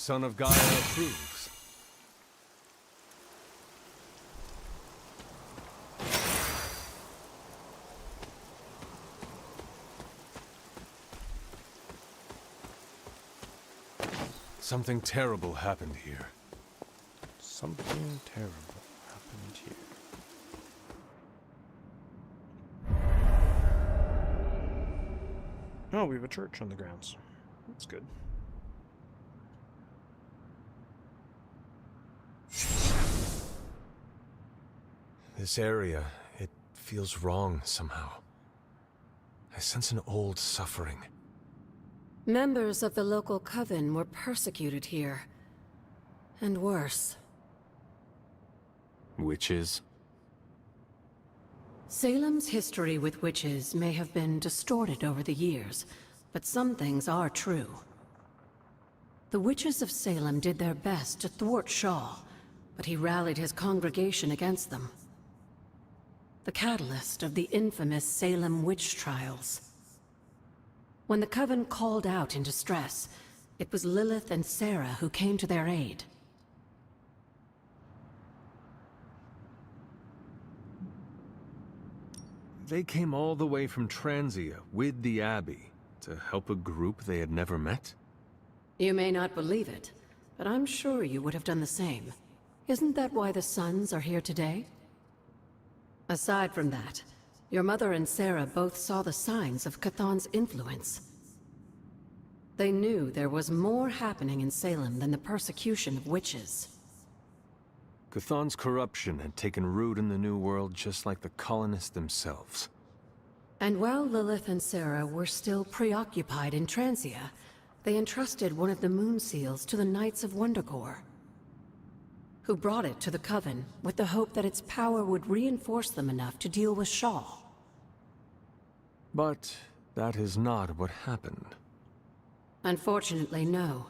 son of Gaia approves. Something terrible happened here. Something terrible happened here. Oh, we have a church on the grounds. That's good. This area, it feels wrong somehow. I sense an old suffering. Members of the local coven were persecuted here. And worse. Witches? Salem's history with witches may have been distorted over the years, but some things are true. The witches of Salem did their best to thwart Shaw, but he rallied his congregation against them. The catalyst of the infamous Salem witch trials. When the Coven called out in distress, it was Lilith and Sarah who came to their aid. They came all the way from Transia with the Abbey to help a group they had never met? You may not believe it, but I'm sure you would have done the same. Isn't that why the Sons are here today? Aside from that, your mother and Sarah both saw the signs of Chthon's influence. They knew there was more happening in Salem than the persecution of witches. Chthon's corruption had taken root in the New World just like the colonists themselves. And while Lilith and Sarah were still preoccupied in Transia, they entrusted one of the Moon Seals to the Knights of Wundagore, who brought it to the Coven with the hope that its power would reinforce them enough to deal with Shaw. But that is not what happened. Unfortunately, no.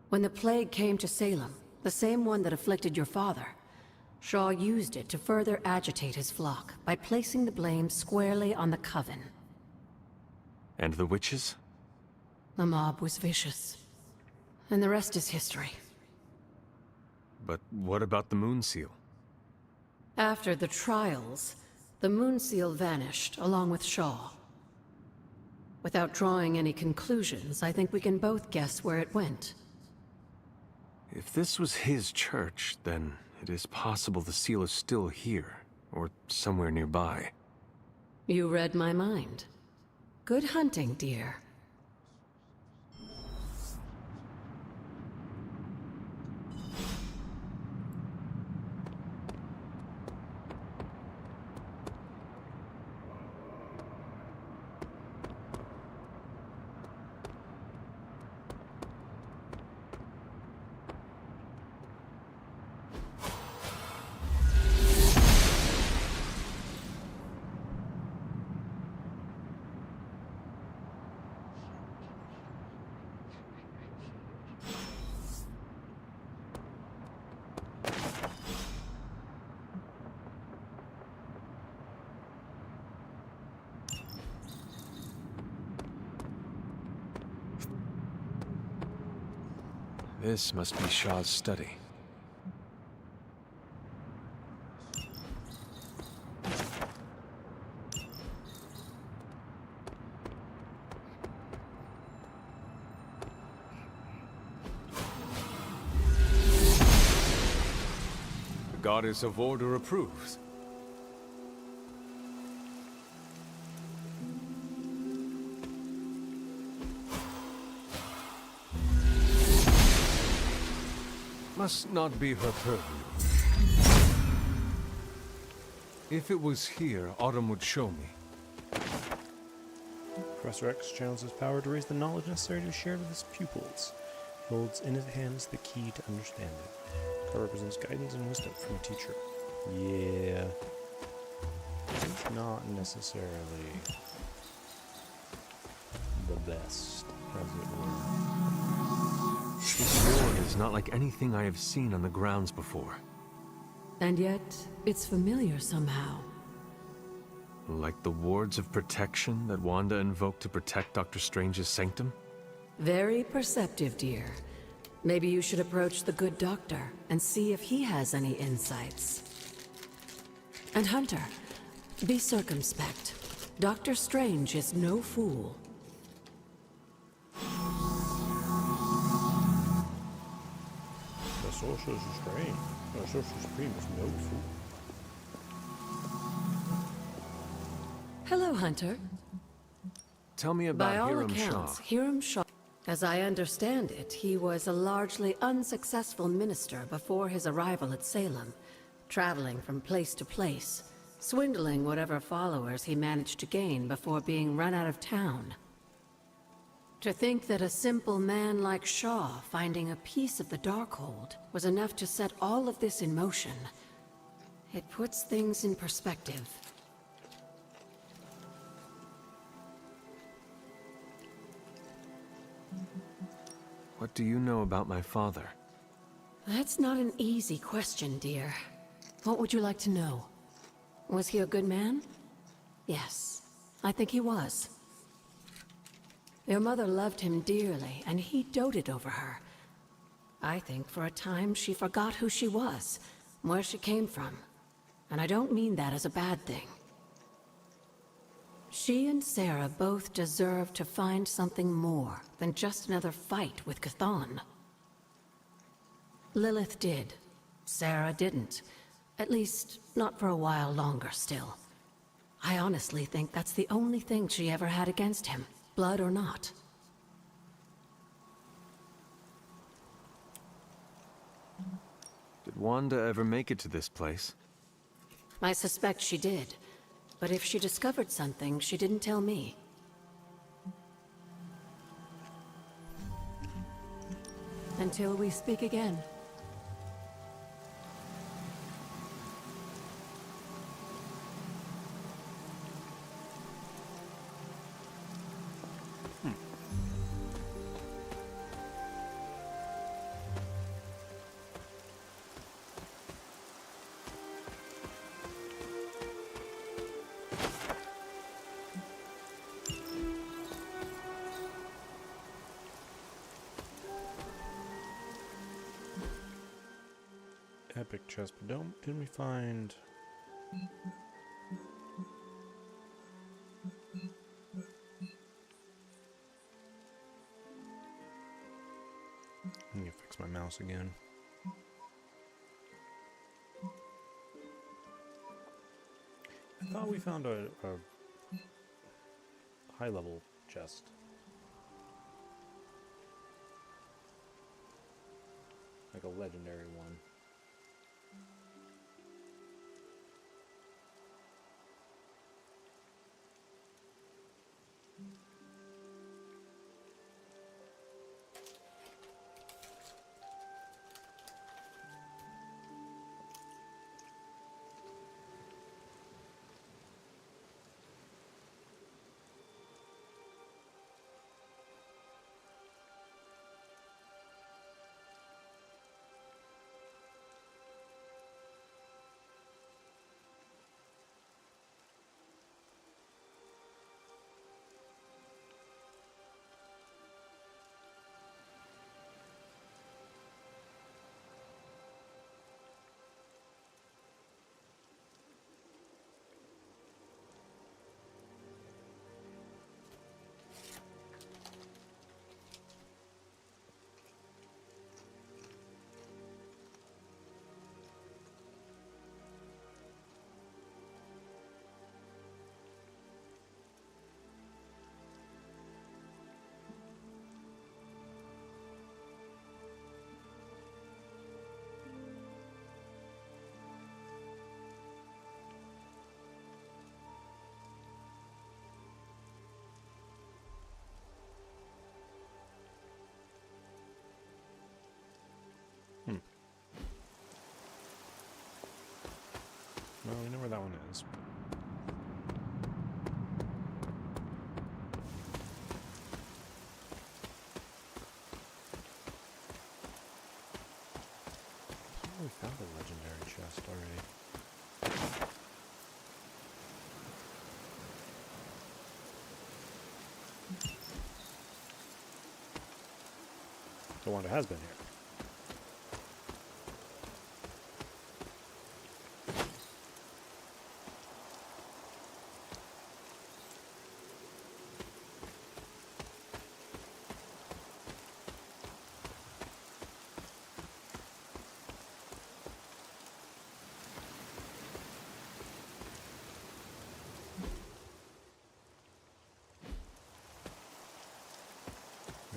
When the plague came to Salem, the same one that afflicted your father, Shaw used it to further agitate his flock by placing the blame squarely on the Coven. And the witches? The mob was vicious. And the rest is history. But what about the Moon Seal? After the trials, the Moon Seal vanished along with Shaw. Without drawing any conclusions, I think we can both guess where it went. If this was his church, then it is possible the seal is still here, or somewhere nearby. You read my mind. Good hunting, dear. This must be Shaw's study. The Goddess of Order approves. Must not be her purview. If it was here, Autumn would show me. Professor X channels his power to raise the knowledge necessary to share with his pupils. He holds in his hands the key to understanding. The card represents guidance and wisdom from a teacher. Yeah. It's not necessarily the best, as it were. This sword is not like anything I have seen on the grounds before. And yet, it's familiar somehow. Like the wards of protection that Wanda invoked to protect Dr. Strange's sanctum? Very perceptive, dear. Maybe you should approach the good doctor and see if he has any insights. And Hunter, be circumspect. Doctor Strange is no fool. The Sorcerer Supreme. The Sorcerer Supreme is no fool. Hello, Hunter. Tell me By about all Hiram Shaw. accounts, Hiram Shaw. As I understand it, he was a largely unsuccessful minister before his arrival at Salem, traveling from place to place, swindling whatever followers he managed to gain before being run out of town. To think that a simple man like Shaw finding a piece of the Darkhold was enough to set all of this in motion, it puts things in perspective. What do you know about my father? That's not an easy question, dear. What would you like to know? Was he a good man? Yes, I think he was. Your mother loved him dearly, and he doted over her. I think for a time she forgot who she was, where she came from. And I don't mean that as a bad thing. She and Sarah both deserve to find something more than just another fight with Chthon. Lilith did. Sarah didn't. At least, not for a while longer still. I honestly think that's the only thing she ever had against him, blood or not. Did Wanda ever make it to this place? I suspect she did. But if she discovered something, she didn't tell me. Until we speak again. Epic chest, but didn't we find... I need to fix my mouse again. I thought we found a high-level chest. Like a legendary one. No, we know where that one is. We found a legendary chest already. The one that has been here.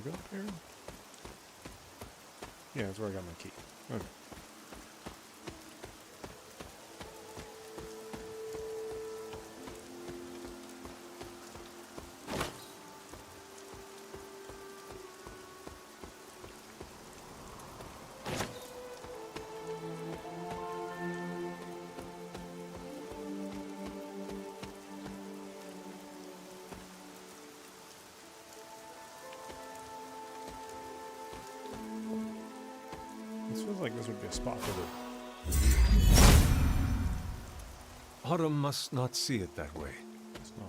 go up here? Yeah, that's where I got my key. Okay. This feels like this would be a spot for the... Autumn must not see it that way. It's not.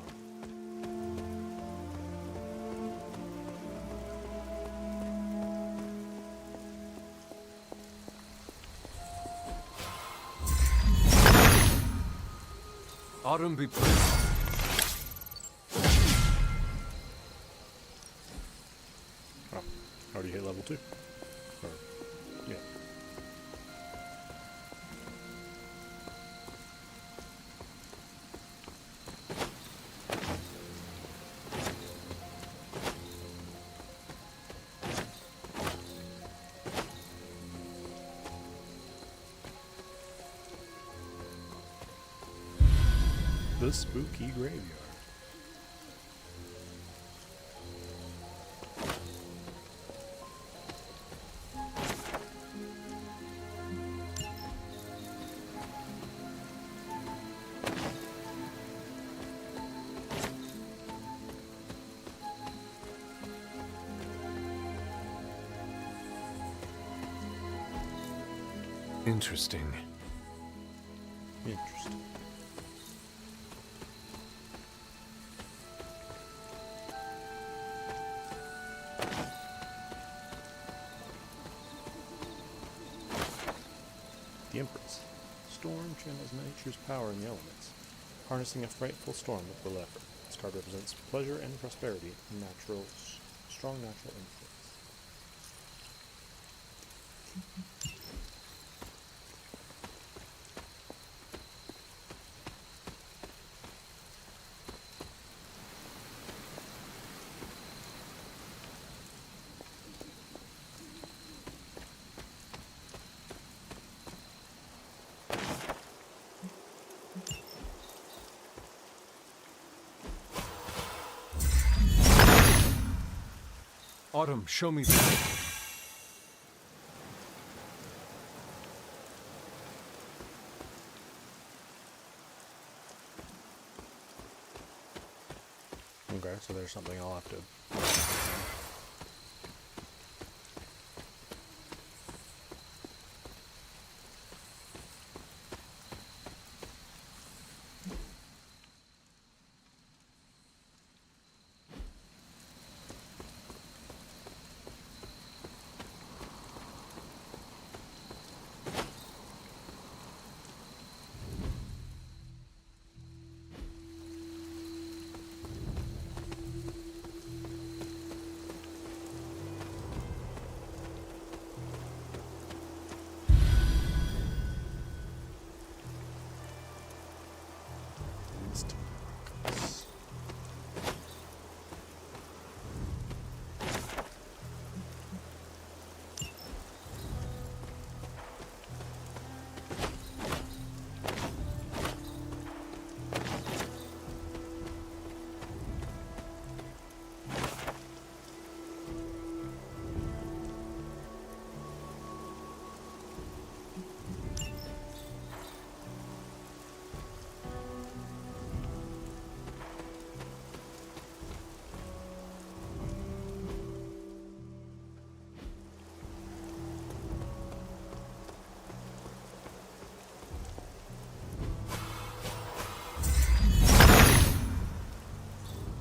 Autumn be praised. Oh, already hit level 2. Or, yeah. The spooky graveyard. Interesting. Interesting. The Empress. Storm channels nature's power in the elements, harnessing a frightful storm with will effort. This card represents pleasure and prosperity, strong natural influence. Autumn, show me that. Okay, so there's something I'll have to...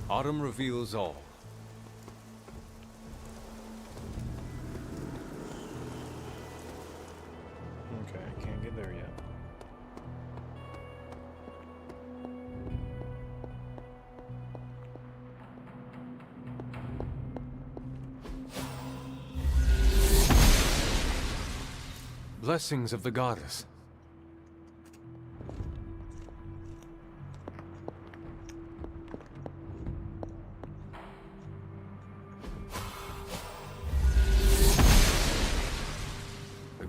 Autumn reveals all. Okay, I can't get there yet. Blessings of the goddess.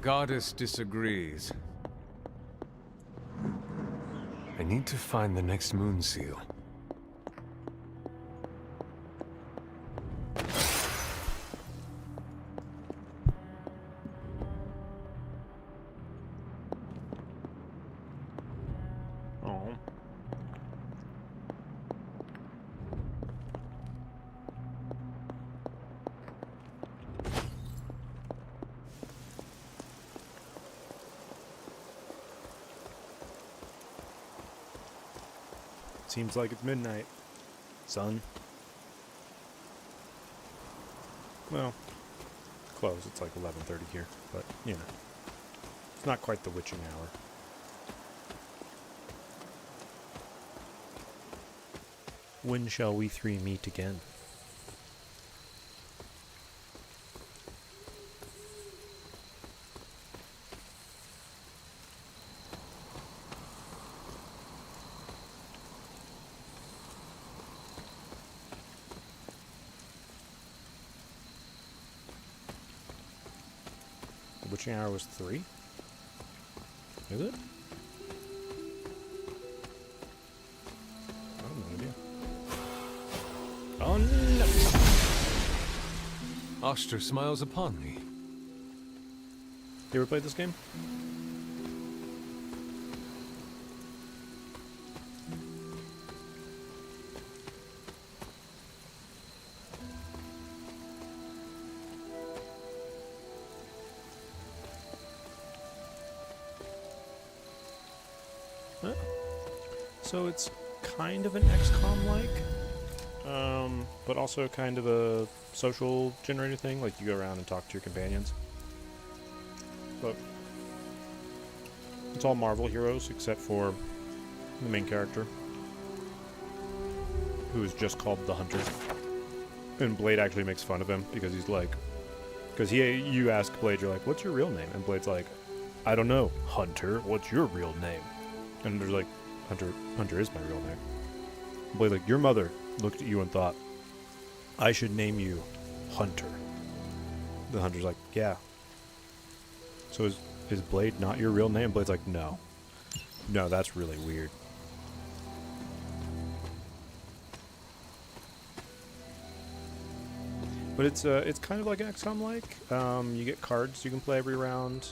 goddess disagrees. I need to find the next moon seal. Oh. Seems like it's midnight. Sun. Well, close. It's like 11:30 here, but you know, it's not quite the witching hour. When shall we three meet again? The witching hour was 3? Is it? I have no idea. Oh no! Oster smiles upon me. You ever played this game? Huh? So it's kind of an XCOM-like, but also kind of a social generator thing, like you go around and talk to your companions. But it's all Marvel heroes except for the main character, who is just called the Hunter. And Blade actually makes fun of him because he's like, you ask Blade, you're like, what's your real name? And Blade's like, I don't know, Hunter, what's your real name? And there's like, Hunter is my real name. Blade like, your mother looked at you and thought, I should name you Hunter. The Hunter's like, yeah. So is Blade not your real name? Blade's like, no. No, that's really weird. But it's kind of like XCOM-like. You get cards you can play every round,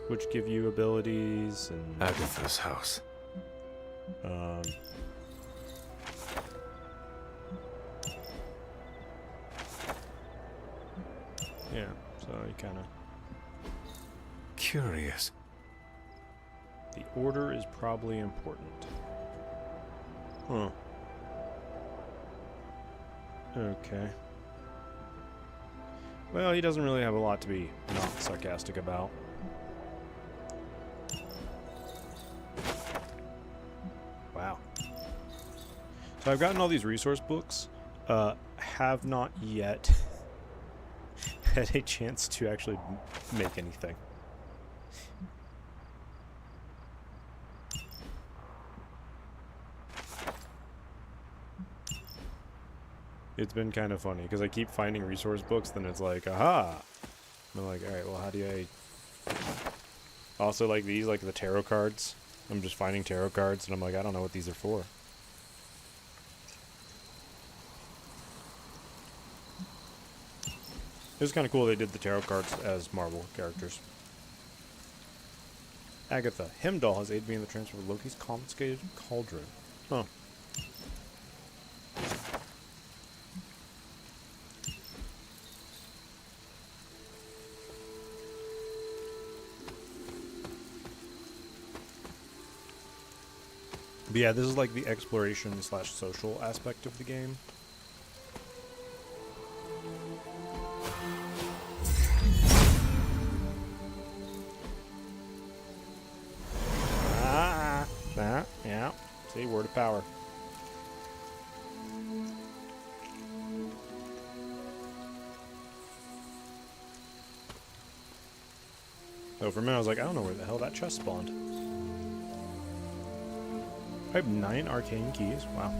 which give you abilities and Agatha's house. Yeah, so you kind of... Curious. The order is probably important. Huh. Okay. Well, he doesn't really have a lot to be not sarcastic about. Wow. So I've gotten all these resource books. Have not yet had a chance to actually make anything. It's been kind of funny because I keep finding resource books, then it's like, aha! And I'm like, alright, well, how do I... Also, like these, like the tarot cards. I'm just finding tarot cards, and I'm like, I don't know what these are for. It was kind of cool they did the tarot cards as Marvel characters. Agatha. Heimdall has aided me in the transfer of Loki's confiscated cauldron. Huh. But yeah, this is like the exploration / social aspect of the game. Yeah. See, word of power. So for a minute I was like, I don't know where the hell that chest spawned. I have 9 arcane keys. Wow.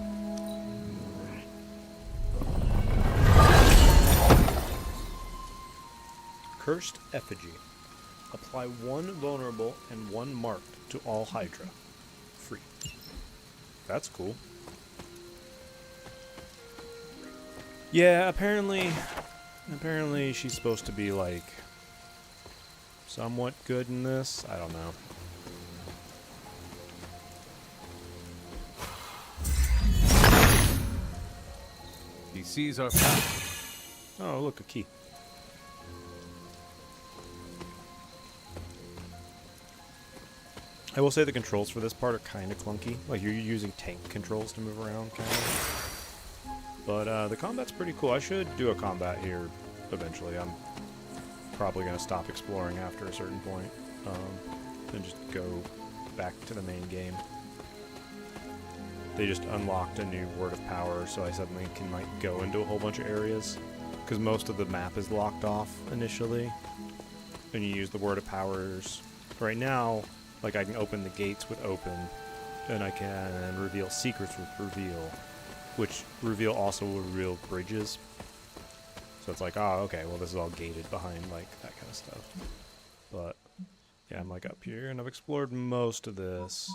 Cursed effigy. Apply 1 vulnerable and 1 marked to all Hydra. Free. That's cool. Yeah, apparently she's supposed to be like somewhat good in this. I don't know. He sees our path. Oh, look, a key. I will say the controls for this part are kind of clunky. Like, you're using tank controls to move around, kind of. But the combat's pretty cool. I should do a combat here eventually. I'm probably going to stop exploring after a certain point. And just go back to the main game. They just unlocked a new Word of Power, so I suddenly can like go into a whole bunch of areas. Because most of the map is locked off initially. And you use the Word of Powers. Right now, like I can open the gates with open, and I can reveal secrets with reveal, which reveal also will reveal bridges. So it's like, oh, okay, well this is all gated behind like that kind of stuff. But yeah, I'm like up here, and I've explored most of this.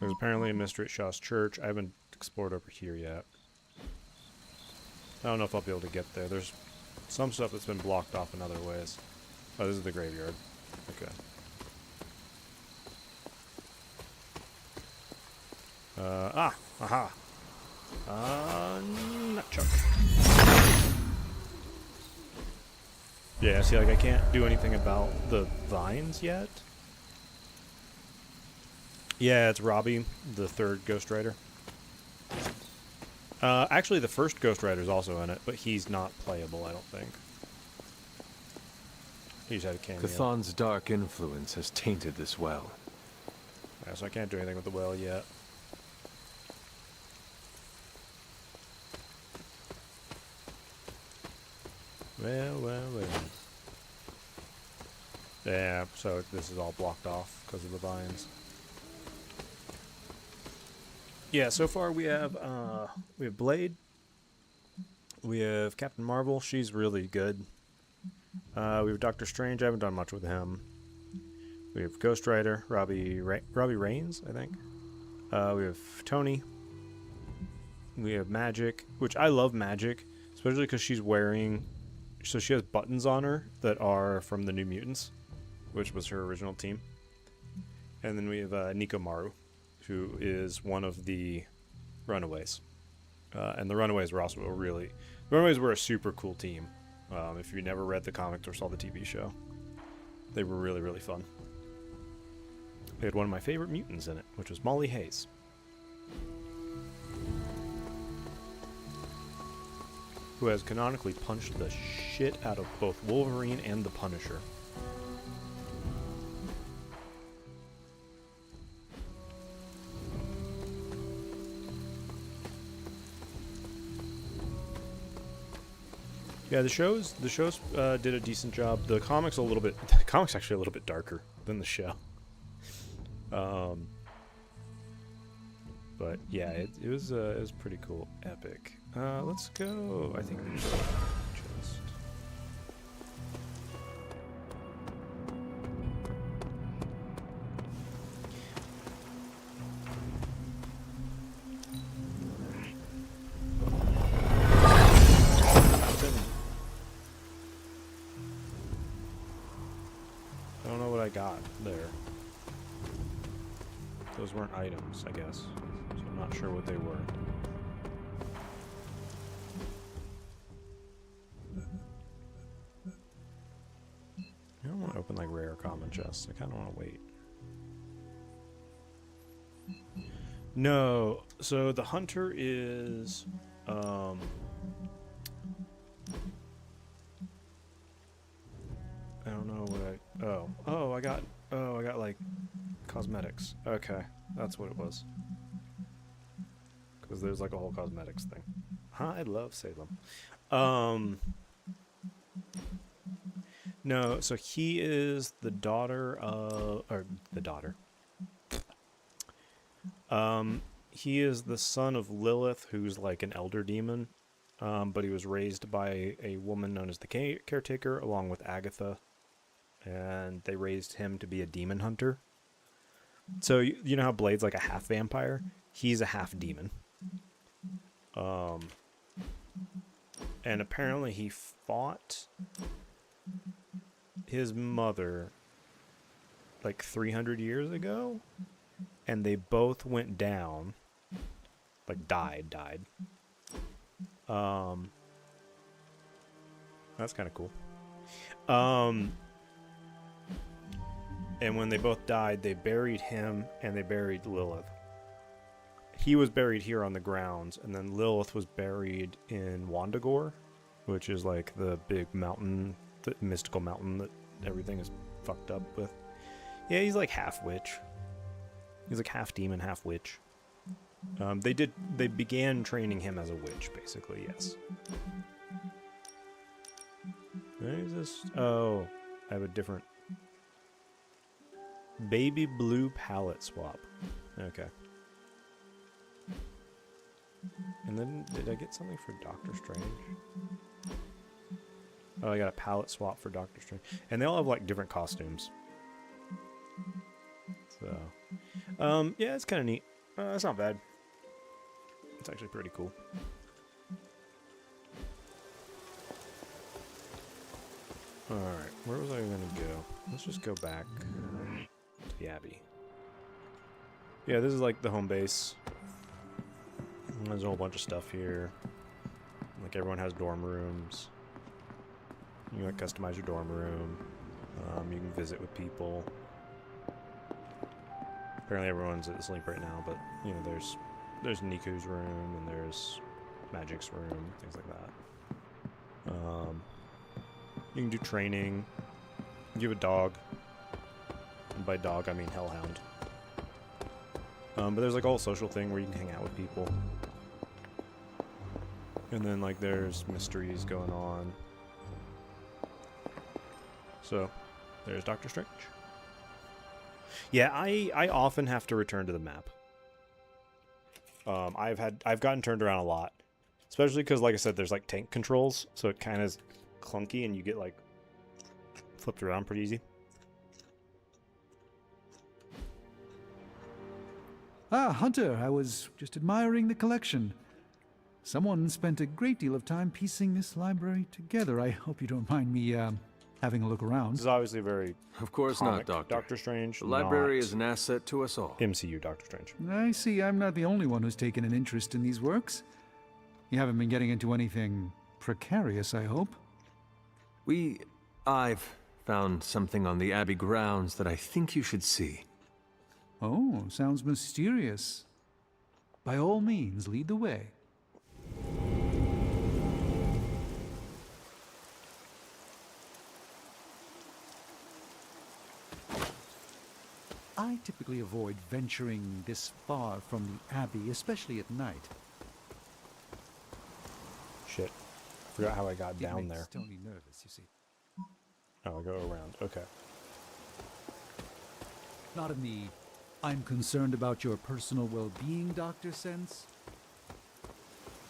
There's apparently a mystery at Shaw's Church. I haven't explored over here yet. I don't know if I'll be able to get there. There's some stuff that's been blocked off in other ways. Oh, this is the graveyard. Okay. Aha. Nutchuck. Yeah, see, like, I can't do anything about the vines yet. Yeah, it's Robbie, the 3rd Ghost Rider. Actually, the first Ghost Rider's also in it, but he's not playable, I don't think. He just had a cameo. Chthon's dark influence has tainted this well. Yeah, so I can't do anything with the well yet. Well. Yeah, so this is all blocked off because of the vines. Yeah, so far we have Blade. We have Captain Marvel. She's really good. We have Doctor Strange. I haven't done much with him. We have Ghost Rider, Robbie Rains, I think. We have Tony. We have Magic, which I love Magic, especially because she's wearing... So she has buttons on her that are from the New Mutants, which was her original team. And then we have Nico Maru, who is one of the Runaways. And the Runaways were also the Runaways were a super cool team. If you never read the comics or saw the TV show, they were really, really fun. They had one of my favorite mutants in it, which was Molly Hayes. Who has canonically punched the shit out of both Wolverine and the Punisher. Yeah, the shows did a decent job. The comics actually a little bit darker than the show. But yeah, it was pretty cool, epic. Let's go. I think we just. I don't know what I got there. Those weren't items, I guess. So I'm not sure what they were. I don't want to open like rare common chests. I kind of want to wait. No, so the hunter is I don't know what I got like cosmetics. Okay, that's what it was. Because there's like a whole cosmetics thing. I love Salem. No, so he is the daughter of, or the daughter. He is the son of Lilith, who's like an elder demon. But he was raised by a woman known as the Caretaker, along with Agatha. and they raised him to be a demon hunter. So you know how Blade's like a half vampire? He's a half demon. And apparently he fought his mother like 300 years ago, and they both went down, like died. That's kind of cool. And when they both died, they buried him and they buried Lilith. He was buried here on the grounds, and then Lilith was buried in Wandagore, which is like the big mountain, the mystical mountain that everything is fucked up with. Yeah, he's like half witch. He's like half demon, half witch. They began training him as a witch, basically, yes. Where is this? Oh, I have a different baby blue palette swap. Okay. And then, did I get something for Doctor Strange? Oh, I got a palette swap for Doctor Strange. And they all have, like, different costumes. So, yeah, it's kind of neat. It's not bad. It's actually pretty cool. Alright, where was I going to go? Let's just go back to the Abbey. Yeah, this is like the home base. There's a whole bunch of stuff here. Like, everyone has dorm rooms. You can customize your dorm room. You can visit with people. Apparently everyone's asleep right now, but, you know, there's Niku's room, and there's Magic's room, things like that. You can do training. You have a dog. And by dog, I mean hellhound. But there's like a whole social thing where you can hang out with people. And then like there's mysteries going on. So, there's Doctor Strange. Yeah, I often have to return to the map. I've gotten turned around a lot. Especially because, like I said, there's like tank controls, so it kind of is clunky and you get like flipped around pretty easy. Ah, Hunter, I was just admiring the collection. Someone spent a great deal of time piecing this library together. I hope you don't mind me having a look around. This is obviously very Of course comic not, Doctor. Doctor Strange. The library not is an asset to us all. MCU Doctor Strange. I see I'm not the only one who's taken an interest in these works. You haven't been getting into anything precarious, I hope? I've found something on the Abbey grounds that I think you should see. Oh, sounds mysterious. By all means, lead the way. I typically avoid venturing this far from the Abbey, especially at night. Shit. Forgot how I got down there. Tony nervous, you see. Oh, I go around. Okay. Not in the I'm concerned about your personal well-being, Doctor sense.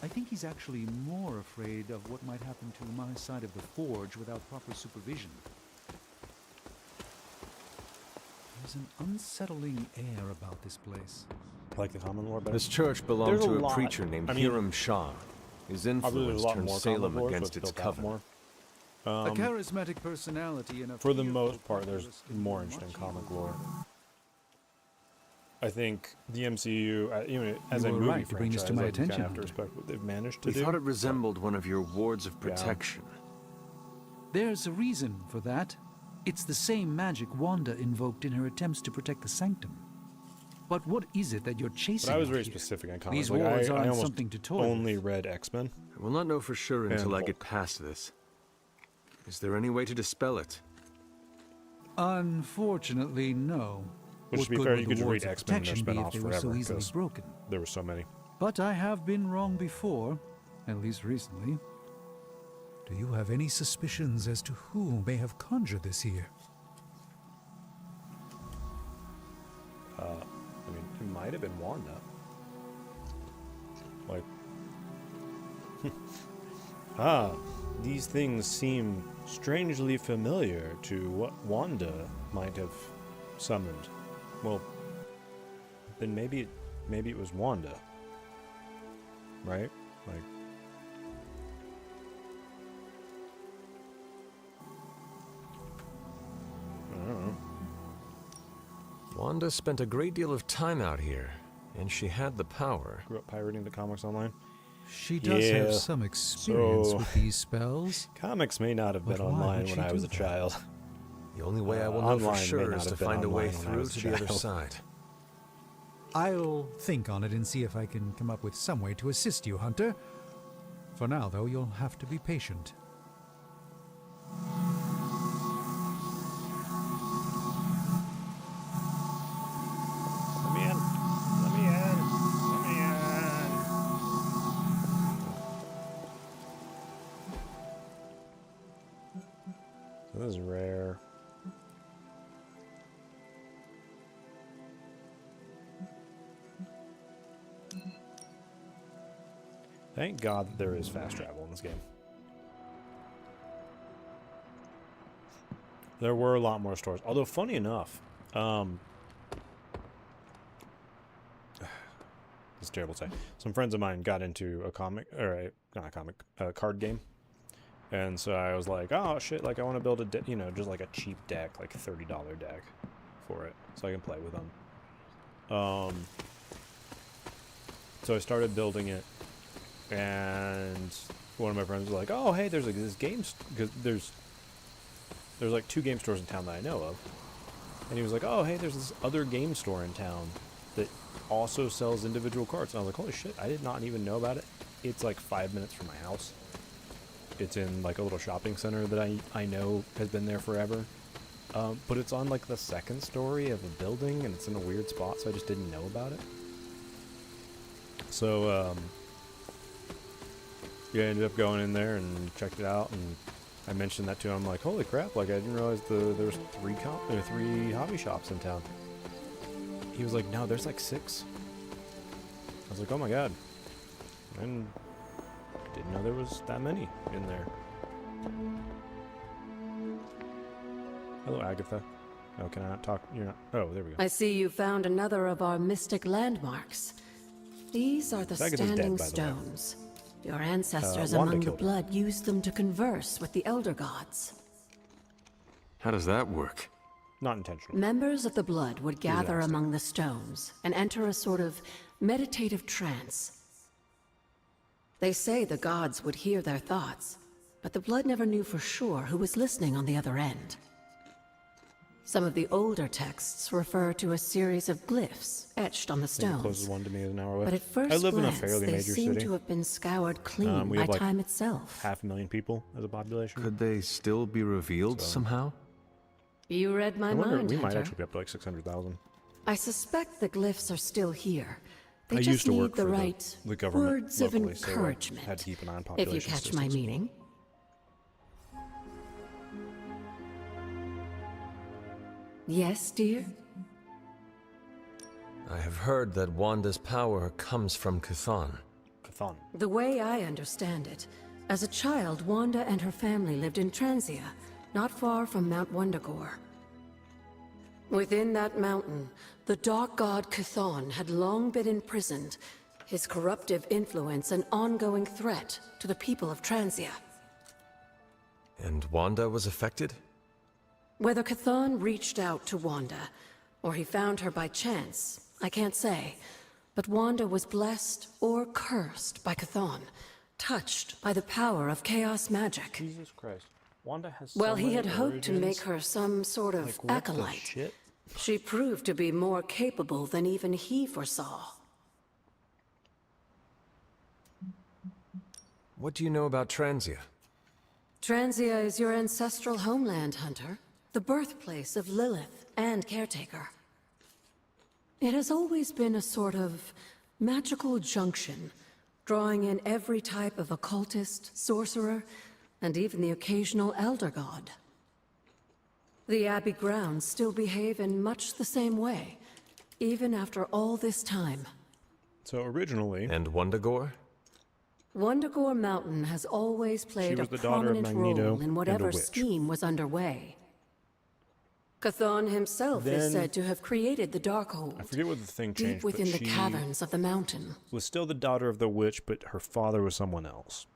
I think he's actually more afraid of what might happen to my side of the forge without proper supervision. There's an unsettling air about this place. Like the common lore better. This church belonged There's to a lot. preacher named I mean, Hiram Shah. His obviously there's influence a lot turned more Salem common lore, against so its built out covenant. more. A charismatic personality and a For the fearful most part, there's populace is more much interesting easier comic to lore. follow. I think the MCU, even as You a were movie right to bring this franchise, to my like, you kinda attention, have to Hunter. respect what they've managed to We do. thought it resembled one of your wards of Yeah. protection. There's a reason for that. It's the same magic Wanda invoked in her attempts to protect the Sanctum. But what is it that you're chasing? But I was out very here? specific on comics. These Like, wards I aren't almost something to toy only with. read X-Men. I will not know for sure until And I get Hulk. past this. Is there any way to dispel it? Unfortunately, no. Which, What to be good fair, would you the could just wards read of X-Men and their protection be if spin-offs they were forever, so easily 'cause broken? There were so many. But I have been wrong before, at least recently. Do you have any suspicions as to who may have conjured this here? I mean, it might have been Wanda. Like, these things seem strangely familiar to what Wanda might have summoned. Well, then maybe it was Wanda, right? Like, I don't know. Wanda spent a great deal of time out here, and she had the power. Grew up pirating the comics online. She does Yeah, have some experience so- with these spells. Comics may not have been But why online would when she I was do a that? child. The only way I will know Online for may sure not is to have been find a way online when I through was a to the other child. side. I'll think on it and see if I can come up with some way to assist you, Hunter. For now, though, you'll have to be patient. Let me in. Let me in. Let me in. So this is rare. Thank God that there is fast travel in this game. There were a lot more stores. Although, funny enough, it's terrible to say. Some friends of mine got into a comic, or not a comic, a card game. And so I was like, oh shit, like I want to build a, just like a cheap deck, like a $30 deck for it, so I can play with them. So I started building it, and one of my friends was like, oh hey, there's like this game, because there's like 2 game stores in town that I know of. And he was like, oh hey, there's this other game store in town that also sells individual cards. And I was like, holy shit, I did not even know about it. It's like 5 minutes from my house. It's in like a little shopping center that I know has been there forever. But it's on like the 2nd story of a building, and it's in a weird spot, so I just didn't know about it. So, yeah, I ended up going in there and checked it out, and I mentioned that to him. I'm like, holy crap, like I didn't realize there's 3 hobby shops in town. He was like, no, there's like 6. I was like, oh my god. And didn't know there was that many in there. Hello, Agatha. Oh, can I not talk? You're not. Oh, there we go. I see you found another of our mystic landmarks. These are the Agatha's dead, standing by the way. stones. Your ancestors Wanda among the killed her. blood used them to converse with the elder gods. How does that work? Not intentional. Members of the blood would gather accident. among the stones and enter a sort of meditative trance. They say the gods would hear their thoughts, but the blood never knew for sure who was listening on the other end. Some of the older texts refer to a series of glyphs etched on the I think the stones. closest one to me is an hour away. But at first I live in a glance, fairly they major seem city. to have been scoured clean We by have like time itself. 500,000 people as a population. Could they still be revealed somehow? You read my I wonder, mind, we might Hunter. actually be up to like 600,000. I suspect the glyphs are still here. They I just used to need work the for right the government words of locally, so I encouragement. had to keep an eye on If population you catch my statistics. meaning. Yes, dear? I have heard that Wanda's power comes from Chthon. Chthon. The way I understand it, as a child, Wanda and her family lived in Transia, not far from Mount Wundagore. Within that mountain, the dark god Chthon had long been imprisoned, his corruptive influence an ongoing threat to the people of Transia. And Wanda was affected? Whether Chthon reached out to Wanda, or he found her by chance, I can't say. But Wanda was blessed or cursed by Chthon, touched by the power of chaos magic. Jesus Christ. Wanda has Well, so he many had hoped to make origins. her some sort of Like, what the acolyte. shit? She proved to be more capable than even he foresaw. What do you know about Transia? Transia is your ancestral homeland, Hunter. The birthplace of Lilith and Caretaker. It has always been a sort of magical junction, drawing in every type of occultist, sorcerer, and even the occasional elder god. The Abbey grounds still behave in much the same way, even after all this time. So originally, And Wundagore? Wundagore Mountain has always played a was the daughter of prominent Magneto role in and a whatever witch. scheme was underway. Chthon himself is Then- said to have created the Darkhold, I forget what the thing deep changed, within but the she caverns of the mountain. was still the daughter of the witch, but her father was someone else.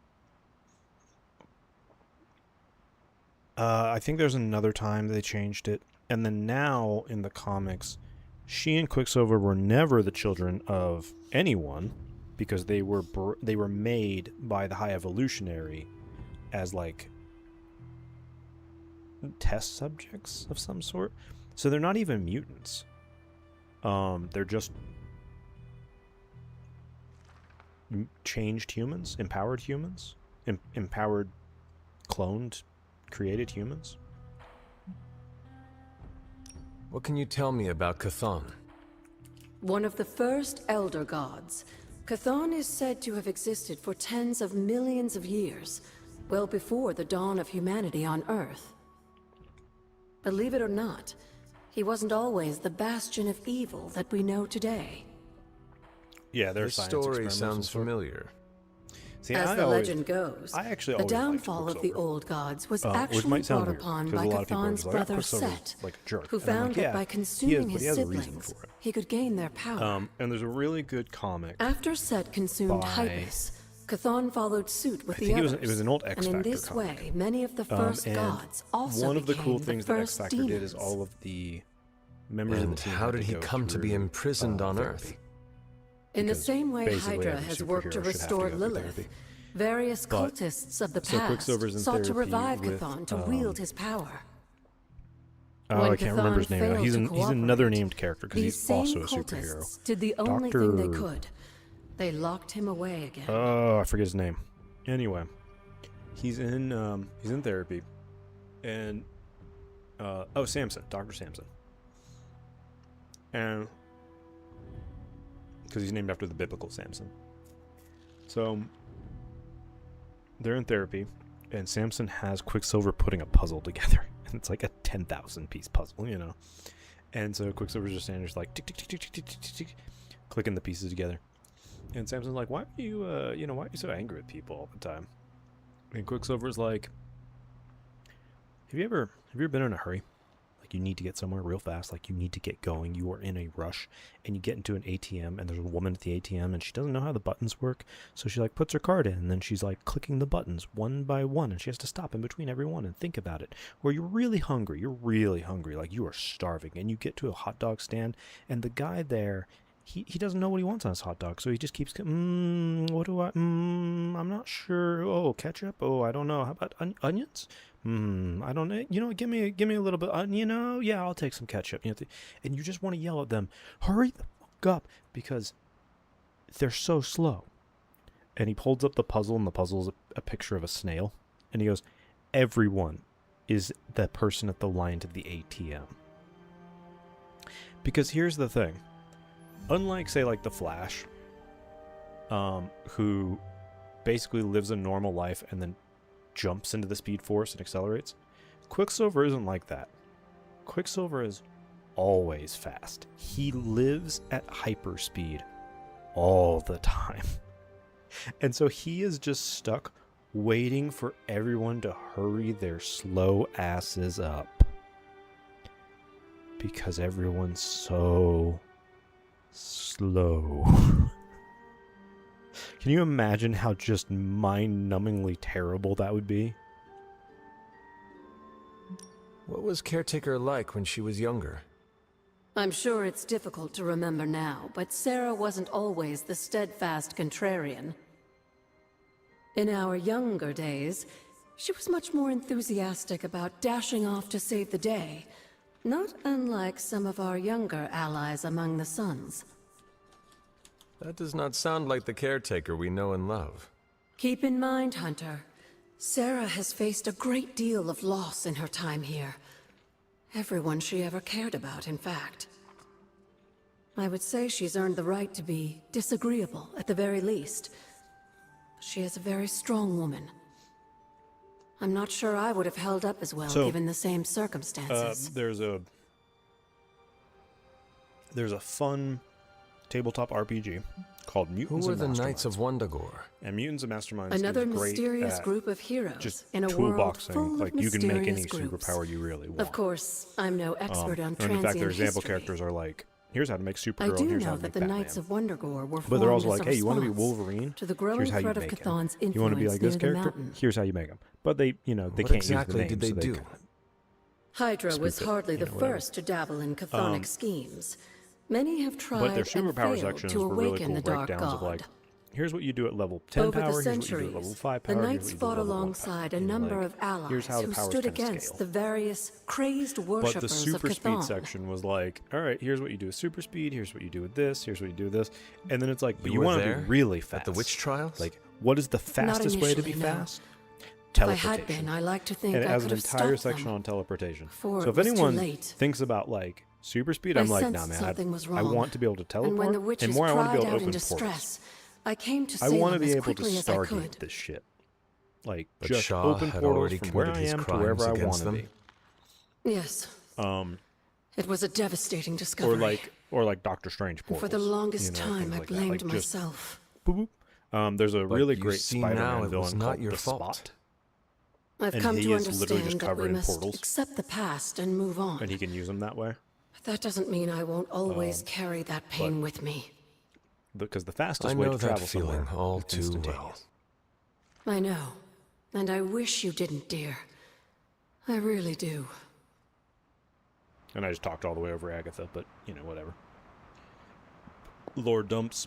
I think there's another time they changed it, and then now in the comics, she and Quicksilver were never the children of anyone, because they were made by the High Evolutionary as like test subjects of some sort. So they're not even mutants. They're just changed humans, empowered humans, empowered, cloned, created humans. What can you tell me about Chthon? One of the first Elder Gods, Chthon is said to have existed for tens of millions of years, well before the dawn of humanity on Earth. Believe it or not, he wasn't always the bastion of evil that we know today. Yeah, their This science story experiments and sounds stuff. familiar. See, As I the always- legend goes, I actually the always liked downfall of the Quicksilver. old gods was Which actually might sound brought weird, upon 'cause by a lot of people are Chthon's just like, "Oh, brother Quicksilver's Set, like a jerk." who And I'm found like, that yeah, by he is, consuming but his he has a reason siblings, for it. he could gain their power. And there's a really good comic. After Set consumed by- Hypus, Chthon followed suit with I the think others. it was an old X and in Factor this comic. way, many of the first And gods also one of the cool became things the that X first Factor demons. did is all of the members of And the team how had did to he go come to be through, imprisoned on therapy. Earth? In the because same way basically Hydra every has worked to superhero should have to restore go through Lilith, therapy. various But- cultists of the so past Quicksilver's in sought to therapy revive with, Chthon to wield his power. Oh, When I can't remember his Chthon name now. failed He's to he's another cooperate, named character because These he's same also a superhero. cultists did the only thing they Dr. could. They locked him away again. Oh, I forget his name. Anyway, he's in therapy, and Samson, Dr. Samson, and because he's named after the biblical Samson. So they're in therapy, and Samson has Quicksilver putting a puzzle together, and it's like a 10,000 piece puzzle, you know. And so Quicksilver's just standing, just like tick tick tick tick tick tick tick, tick, clicking the pieces together. And Samson's like, why are you, why are you so angry with people all the time? And Quicksilver's like, have you ever been in a hurry? Like you need to get somewhere real fast, like you need to get going, you are in a rush, and you get into an ATM, and there's a woman at the ATM, and she doesn't know how the buttons work, so she like puts her card in, and then she's like clicking the buttons one by one, and she has to stop in between every one and think about it. Or you're really hungry, like you are starving, and you get to a hot dog stand, and the guy there, he doesn't know what he wants on his hot dog, so he just keeps, what do I, I'm not sure. Oh, ketchup? Oh, I don't know. How about onions? I don't know. You know, give me a little bit. Yeah, I'll take some ketchup. And you just want to yell at them, hurry the fuck up, because they're so slow. And he holds up the puzzle, and the puzzle is a picture of a snail. And he goes, everyone is the person at the line to the ATM. Because here's the thing. Unlike, say, like the Flash, who basically lives a normal life and then jumps into the Speed Force and accelerates, Quicksilver isn't like that. Quicksilver is always fast. He lives at hyperspeed all the time. And so he is just stuck waiting for everyone to hurry their slow asses up. Because everyone's so slow. Can you imagine how just mind-numbingly terrible that would be? What was Caretaker like when she was younger? I'm sure it's difficult to remember now, but Sarah wasn't always the steadfast contrarian. In our younger days, she was much more enthusiastic about dashing off to save the day, not unlike some of our younger allies among the Suns. That does not sound like the Caretaker we know and love. Keep in mind, Hunter, Sarah has faced a great deal of loss in her time here. Everyone she ever cared about, in fact. I would say she's earned the right to be disagreeable, at the very least. She is a very strong woman. I'm not sure I would have held up as well, given the same circumstances. There's a fun tabletop RPG called Who Mutants were and the Knights of Masterminds. Wundagore? And Mutants and Masterminds Another is great mysterious at group of heroes just in a world toolboxing. full Like of you can make any mysterious groups. superpower you really want. Of course, I'm no expert on and transient in fact, their example history. characters are like, here's how to make I Supergirl, do here's how know to that make the Batman. Knights of Wundagore were But they're also formed like, as hey, a you want to be response Wolverine? to the Here's growing how you threat of make him. Chthon's You want to be influence like this near the character? mountain. Here's how you make him. But they, they What can't exactly use the did name, they so do? can- Hydra was Spook it, hardly the whatever. first to dabble in chthonic schemes. Many have tried But their and superpower failed sections to were really awaken cool the Dark breakdowns God. of like, here's what you do at level 10 Over power, the here's what you do centuries, at level 5 the power, here's Knights what you do fought at level 1 alongside power. a number Like, of allies here's how the who powers stood kinda against scale. the various crazed But worshippers the super of speed Chthon. section was like, all right, here's what you do with super speed, here's what you do with this, here's what you do with this. And then it's like, but You you were want to there be really fast. At the witch trials? Like, what is the fastest way to be initially, no. fast? If I Teleportation. had been, I like to think And it I has could an have entire stopped section them. on teleportation. Before So it if was too anyone late. thinks about like super speed, I I'm like, sensed nah, man, something was I wrong. want to be able to teleport, And when the witches more I want to be cried able to out open in portals. distress, I came to I see want to them be as able to quickly as I could. Stargate this shit. Like, But just Shaw open had portals already from where committed I his am to crimes wherever I want against to them? be. Yes, it was a devastating Or discovery. like Doctor Strange And portals. for the longest you know, time, things I like that. blamed Like, just myself. boop, boop. There's a But really you great see Spider-Man now it villain was not called your the fault. Spot, I've and come he to is literally understand just that covered we in must portals. accept the past and move on. and he can use them that way. But that doesn't mean I won't always carry that pain with me. Because the fastest I way know to that travel feeling somewhere all is too well. instantaneous. I know. And I wish you didn't, dear. I really do. And I just talked all the way over Agatha, but, whatever. Lord dumps.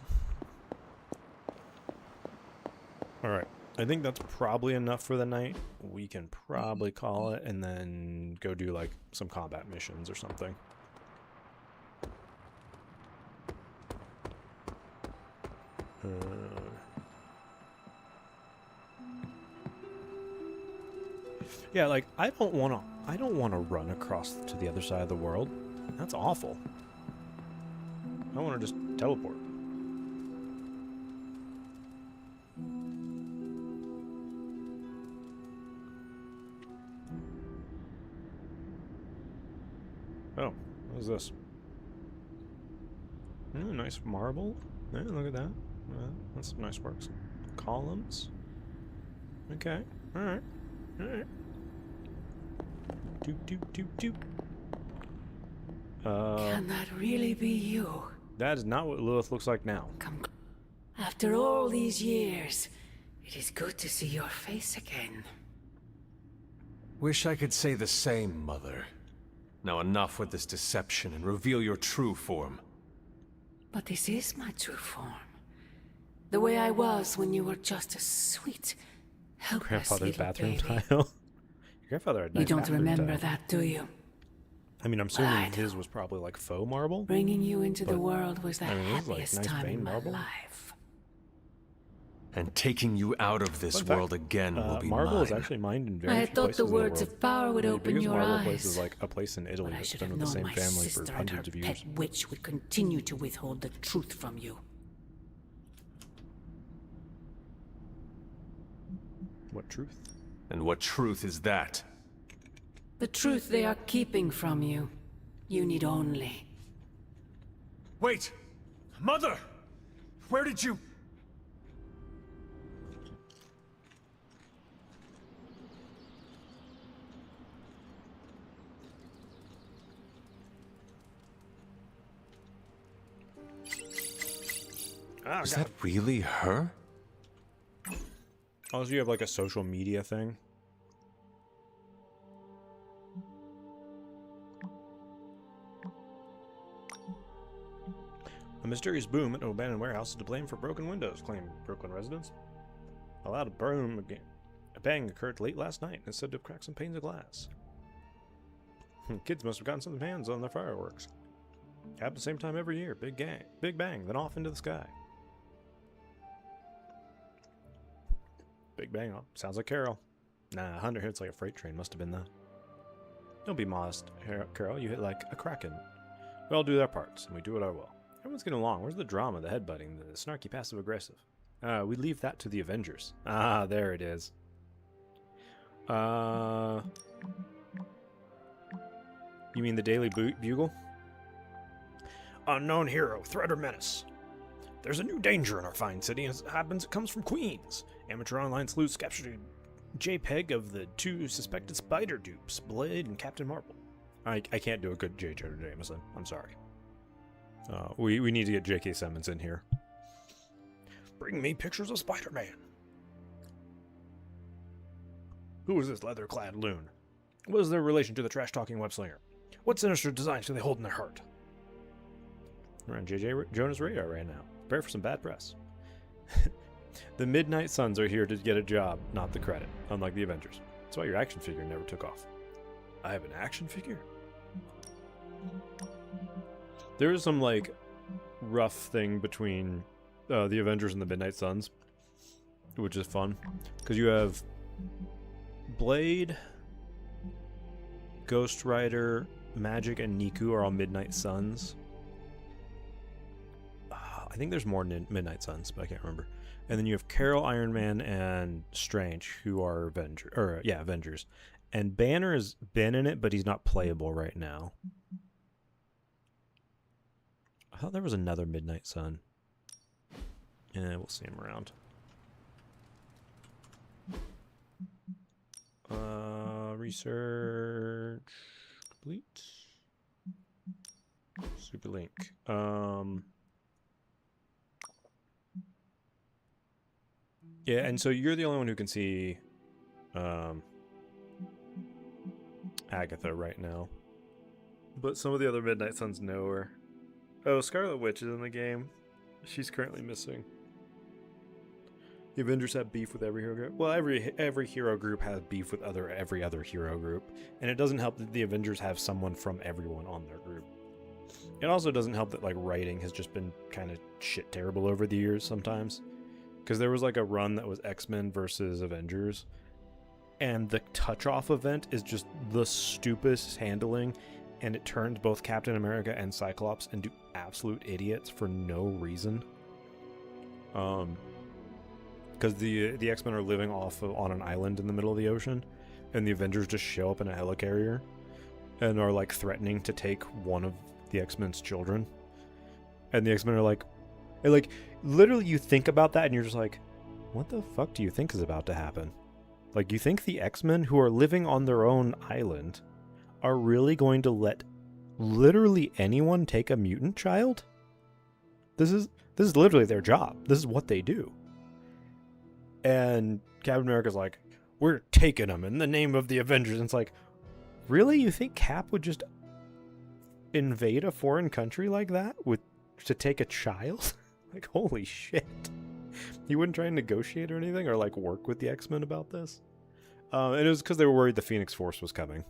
Alright. I think that's probably enough for the night. We can probably call it and then go do, like, some combat missions or something. Yeah, like, I don't want to run across to the other side of the world. That's awful. I want to just teleport. Oh, what is this? Nice marble. Yeah, look at that. That's some nice works. Columns. Okay. Alright. Alright. Doop. Can that really be you? That is not what Lilith looks like now. Come. After all these years, it is good to see your face again. Wish I could say the same, Mother. Now enough with this deception and reveal your true form. But this is my true form. The way I was when you were just a sweet, helpless Grandfather's little bathroom baby. tile. Your grandfather had You nice don't bathroom remember tile. that, do you? I mean, I'm assuming I his was probably like faux marble. Bringing you into the But, world was the I mean, it was, like, happiest nice time in vein my marble. life. And taking you out of this Fun fact, world again will be marble mine. is actually mined in very I few had thought places the in words world. of power would The open biggest your marble place is eyes. like a place in Italy But I that's should been have with the known same my family for sister and her hundreds of years. pet witch would continue to withhold the truth from you. What truth? And what truth is that? The truth they are keeping from you. You need only. Wait! Mother! Where did you... Ah, Is God. that really her? Also, you have like a social media thing. A mysterious boom at an abandoned warehouse is to blame for broken windows, claim Brooklyn residents. A loud boom again. A bang occurred late last night and is said to have cracked some panes of glass. Kids must have gotten some hands on their fireworks. Happens the same time every year. Big bang, then off into the sky. Big bang. Oh, sounds like Carol. Nah, 100 hits like a freight train. Must have been that. Don't be modest, Carol. You hit like a kraken. We all do our parts, and we do it our will. Everyone's getting along. Where's the drama, the headbutting, the snarky passive-aggressive? We leave that to the Avengers. Ah, there it is. You mean the Daily Bugle? Unknown hero, threat or menace. There's a new danger in our fine city, and as it happens, it comes from Queens. Amateur online sleuths captured a JPEG of the 2 suspected spider dupes, Blade and Captain Marvel. I can't do a good J. Jonah Jameson. I'm sorry. We need to get J.K. Simmons in here. Bring me pictures of Spider-Man. Who is this leather-clad loon? What is their relation to the trash-talking web-slinger? What sinister designs do they hold in their heart? We're on J.J. Jonah's radar right now. Prepare for some bad press. The Midnight Suns are here to get a job, not the credit, unlike the Avengers. That's why your action figure never took off. I have an action figure? There is some, like, rough thing between the Avengers and the Midnight Suns, which is fun. Because you have Blade, Ghost Rider, Magic, and Niku are all Midnight Suns. I think there's more Midnight Suns, but I can't remember. And then you have Carol, Iron Man, and Strange, who are Avengers. And Banner has been in it, but he's not playable right now. I thought there was another Midnight Sun. Yeah, we'll see him around. Research complete. Super Link. Yeah, and so you're the only one who can see Agatha right now. But some of the other Midnight Suns know her. Oh, Scarlet Witch is in the game. She's currently missing. The Avengers have beef with every hero group. Well, every hero group has beef with every other hero group. And it doesn't help that the Avengers have someone from everyone on their group. It also doesn't help that, like, writing has just been kind of shit terrible over the years sometimes. Because there was, like, a run that was X-Men versus Avengers. And the touch-off event is just the stupidest handling. And it turns both Captain America and Cyclops into absolute idiots for no reason. Because the X-Men are living on an island in the middle of the ocean. And the Avengers just show up in a helicarrier. And are, like, threatening to take one of the X-Men's children. And the X-Men are like, literally you think about that and you're just like, what the fuck do you think is about to happen? Like, you think the X-Men, who are living on their own island, are really going to let literally anyone take a mutant child? This is literally their job. This is what they do. And Captain America's like, we're taking them in the name of the Avengers. And it's like, really? You think Cap would just invade a foreign country like that to take a child? Like, holy shit. He wouldn't try and negotiate or anything, or like work with the X-Men about this. And it was because they were worried the Phoenix Force was coming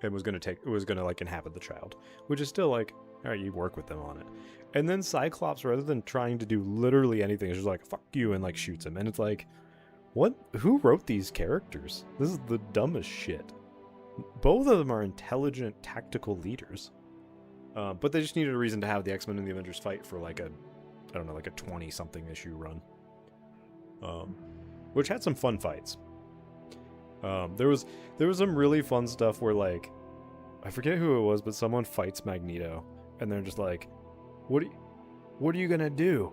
and was gonna like inhabit the child, which is still like, all right, you work with them on it. And then Cyclops, rather than trying to do literally anything, is just like, fuck you, and like shoots him. And it's like, what? Who wrote these characters? This is the dumbest shit. Both of them are intelligent, tactical leaders. But they just needed a reason to have the X-Men and the Avengers fight for like a 20-something issue run. Which had some fun fights. There was some really fun stuff where, like, I forget who it was, but someone fights Magneto, and they're just like, what are you gonna do?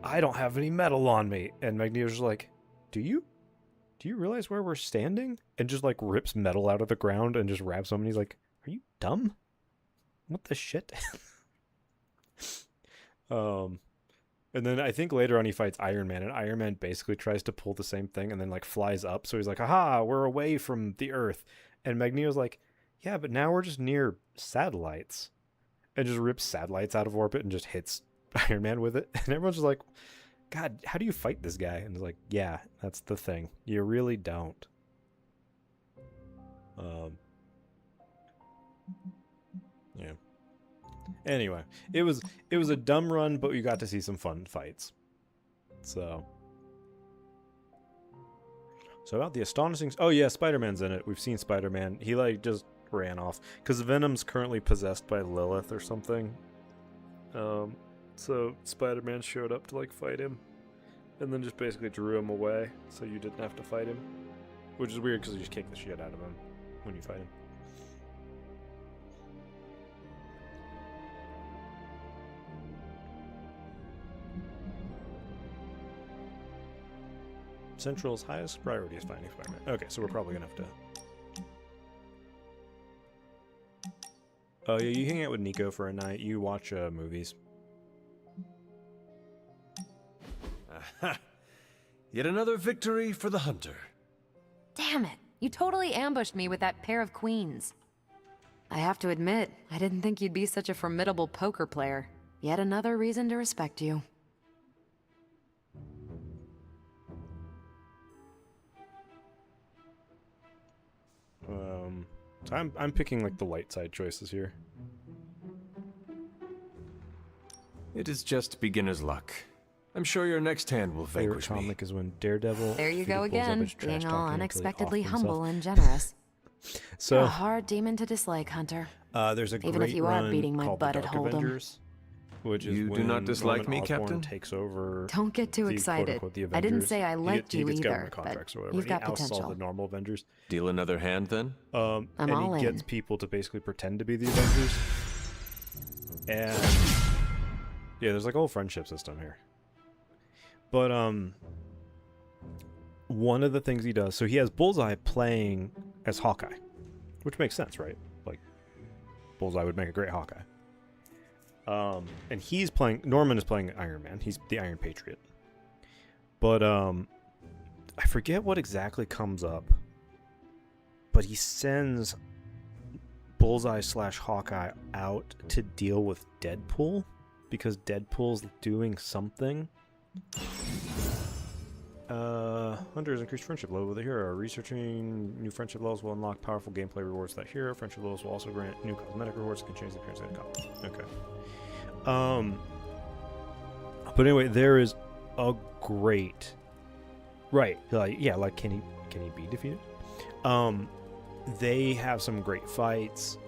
I don't have any metal on me. And Magneto's just like, do you realize where we're standing? And just like rips metal out of the ground and just wraps him, and he's like, are you dumb? What the shit? And then I think later on he fights Iron Man, and Iron Man basically tries to pull the same thing and then like flies up. So he's like, aha, we're away from the Earth. And Magneto's like, yeah, but now we're just near satellites. And just rips satellites out of orbit and just hits Iron Man with it. And everyone's just like, God, how do you fight this guy? And it's like, yeah, that's the thing. You really don't. Yeah. Anyway, it was a dumb run, but we got to see some fun fights. So about the astonishing... Oh yeah, Spider-Man's in it. We've seen Spider-Man. He like just ran off because Venom's currently possessed by Lilith or something. So Spider-Man showed up to like fight him, and then just basically drew him away, so you didn't have to fight him, which is weird because you just kick the shit out of him when you fight him. Central's highest priority is finding Spider-Man. Okay, so we're probably gonna have to. Oh yeah, you hang out with Nico for a night. You watch movies. Aha! Yet another victory for the hunter. Damn it! You totally ambushed me with that pair of queens. I have to admit, I didn't think you'd be such a formidable poker player. Yet another reason to respect you. So I'm picking like the light side choices here. It is just beginner's luck. I'm sure your next hand will Favorite vanquish me. comic is when Daredevil. There you defeated go Bullseye again, by just trash being all talking until he unexpectedly offed himself. humble and generous. So You're a hard demon to dislike, Hunter. there's a Even if great you are run beating my called butt the at Dark Hold'em. Avengers, which is You do when not dislike Norman me, Osborn Captain? takes over. Don't get too the excited. quote-unquote, the I didn't Avengers. say I liked he you gets either, government but contracts or whatever. you've and he got outs all potential. the normal Avengers. Deal another hand, then? I'm And all he gets in. people to basically pretend to be the Avengers. And yeah, there's like a whole friendship system here. But one of the things he does, so he has Bullseye playing as Hawkeye, which makes sense, right? Like Bullseye would make a great Hawkeye. And he's playing, Norman is playing Iron Man. He's the Iron Patriot. But I forget what exactly comes up. But he sends Bullseye / Hawkeye out to deal with Deadpool because Deadpool's doing something. Hunter has increased friendship level with the hero. Researching new friendship levels will unlock powerful gameplay rewards to that hero. Friendship levels will also grant new cosmetic rewards that can change the appearance of the comic. Okay. But anyway, there is a great, right? Like can he be defeated? They have some great fights.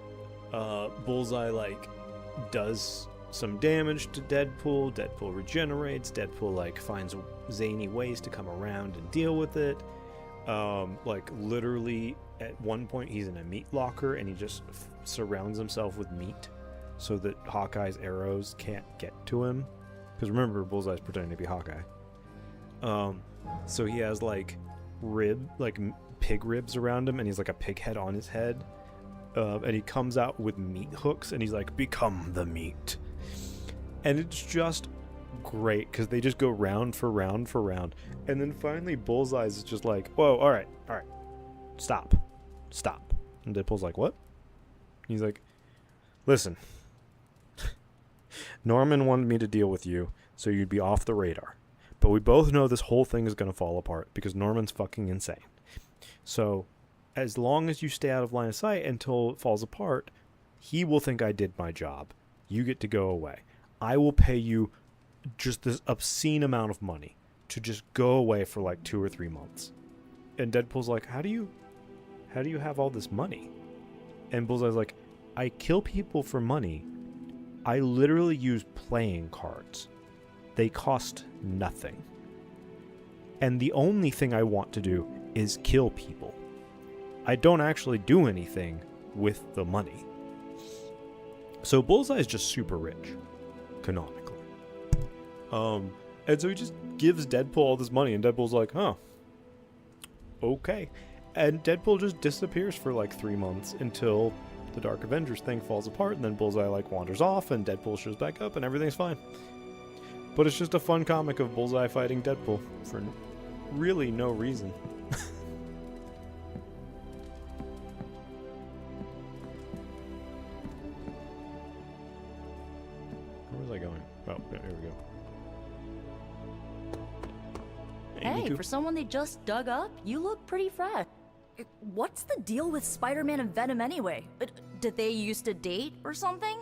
Bullseye like does some damage to Deadpool. Deadpool regenerates. Deadpool like finds zany ways to come around and deal with it. Like literally at one point he's in a meat locker and he just surrounds himself with meat so that Hawkeye's arrows can't get to him. Because remember, Bullseye's pretending to be Hawkeye. So he has like pig ribs around him and he's like a pig head on his head. And he comes out with meat hooks and he's like, become the meat. And it's just great because they just go round for round for round. And then finally Bullseye's is just like, whoa, all right, stop. And Deadpool's like, what? And he's like, listen, Norman wanted me to deal with you so you'd be off the radar. But we both know this whole thing is going to fall apart because Norman's fucking insane. So as long as you stay out of line of sight until it falls apart, he will think I did my job. You get to go away. I will pay you just this obscene amount of money to just go away for like 2 or 3 months. And Deadpool's like, how do you have all this money? And Bullseye's like, I kill people for money. I literally use playing cards. They cost nothing. And the only thing I want to do is kill people. I don't actually do anything with the money. So Bullseye is just super rich, canonically. And so he just gives Deadpool all this money, and Deadpool's like, huh, okay. And Deadpool just disappears for like 3 months until the Dark Avengers thing falls apart, and then Bullseye like wanders off, and Deadpool shows back up, and everything's fine. But it's just a fun comic of Bullseye fighting Deadpool for really no reason. Where was I going? Oh, there we go. Hey, Niku. for someone they just dug up, you look pretty fresh. What's the deal with Spider-Man and Venom anyway? Did they used to date or something?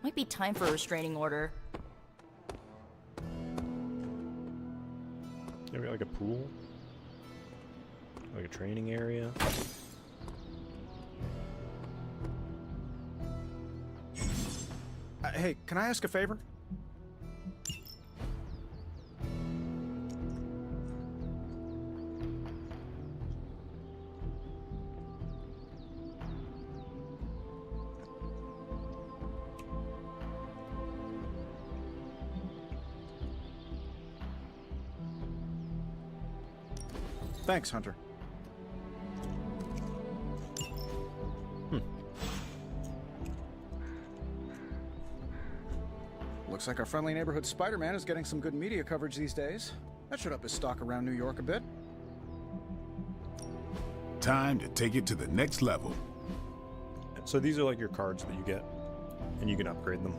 Might be time for a restraining order. Yeah, we got like a pool, like a training area. Hey, can I ask a favor? Thanks, Hunter. Looks like our friendly neighborhood Spider-Man is getting some good media coverage these days. That should up his stock around New York a bit. Time to take it to the next level. So these are like your cards that you get, and you can upgrade them.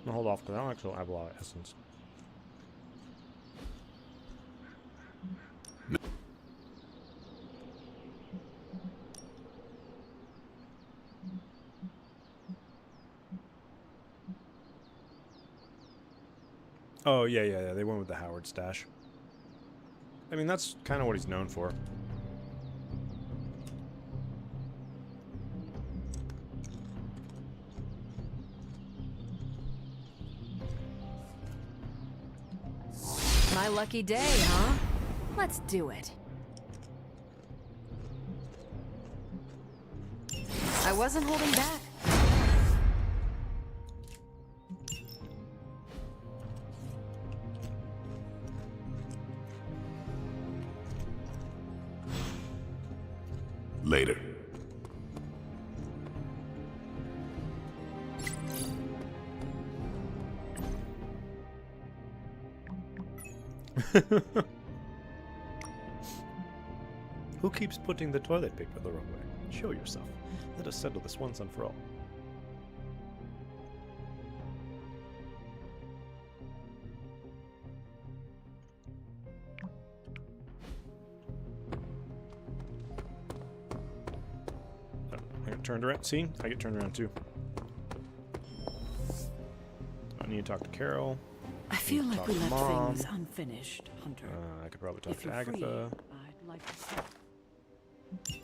I'll hold off because I don't actually have a lot of essence. Oh, yeah. They went with the Howard stash. I mean, that's kind of what he's known for. My lucky day, huh? Let's do it. I wasn't holding back. Later. Who keeps putting the toilet paper the wrong way? Show yourself. Let us settle this once and for all. I get turned around. See? I get turned around too. I need to talk to Carol. I feel like we left Mom. things unfinished, Hunter. I could probably talk If to you're free, Agatha. I'd like to see.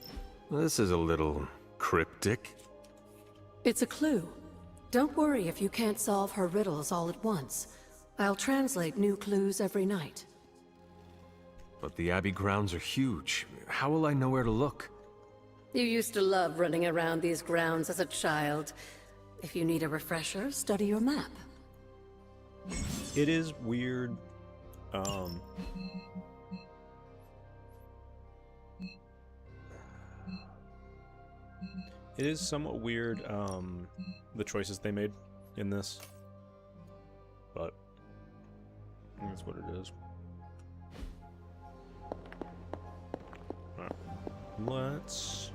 Well, this is a little cryptic. It's a clue. Don't worry if you can't solve her riddles all at once. I'll translate new clues every night. But the Abbey grounds are huge. How will I know where to look? You used to love running around these grounds as a child. If you need a refresher, study your map. It is weird. It is somewhat weird, the choices they made in this. But that's what it is. Alright. Let's...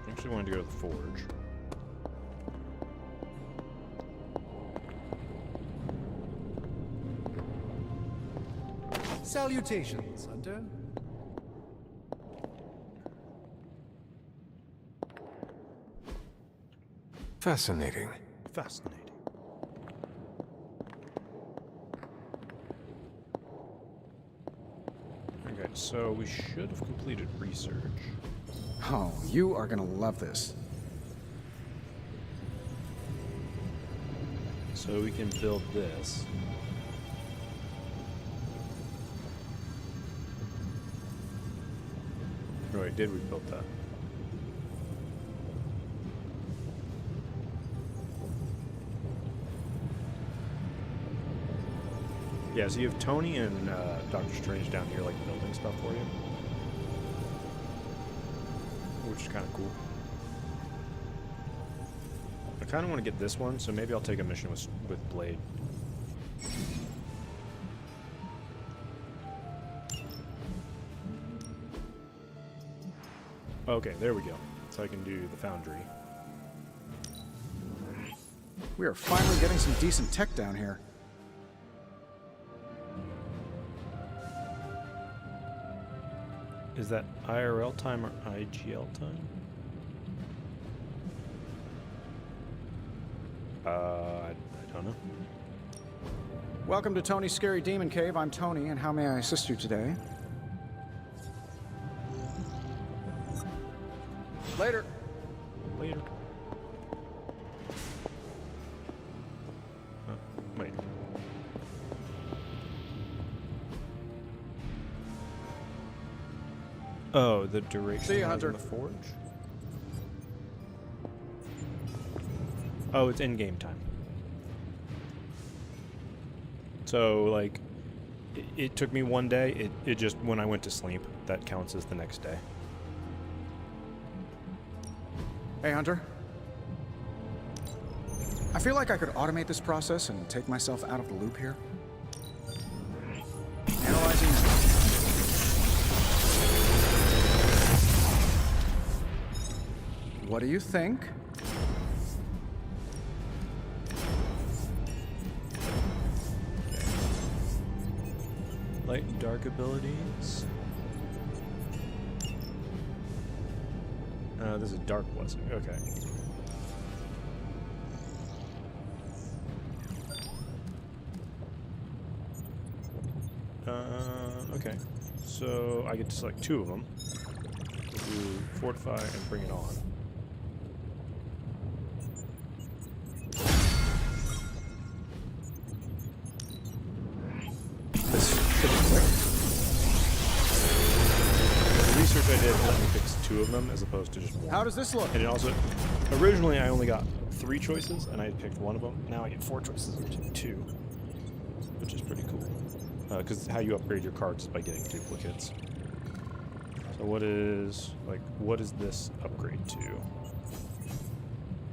I actually wanted to go to the forge. Salutations, Hunter. Fascinating. Fascinating. Okay, so we should have completed research. Oh, you are gonna love this. So we can build this. Oh wait, did we build that? Yeah, so you have Tony and Doctor Strange down here, like, building stuff for you. Which is kind of cool. I kind of want to get this one, so maybe I'll take a mission with Blade. Okay, there we go. So I can do the Foundry. We are finally getting some decent tech down here. Is that IRL time or IGL time? I don't know. Welcome to Tony's Scary Demon Cave. I'm Tony, and how may I assist you today? Later. Later. Wait. Oh, the duration See you, in Hunter. the forge? Oh, it's in-game time. So, like, it took me one day. It just, when I went to sleep, that counts as the next day. Hey, Hunter. I feel like I could automate this process and take myself out of the loop here. Analyzing now. What do you think? Light and dark abilities. This is Dark Blessing. Okay. Okay. So I get to select 2 of them. Do Fortify and Bring It On. Research I did let me fix 2 of them as opposed to just 1. How does this look? And it also, originally I only got 3 choices and I picked 1 of them. Now I get 4 choices instead of 2, which is pretty cool. Because how you upgrade your cards is by getting duplicates. So what is this upgrade to?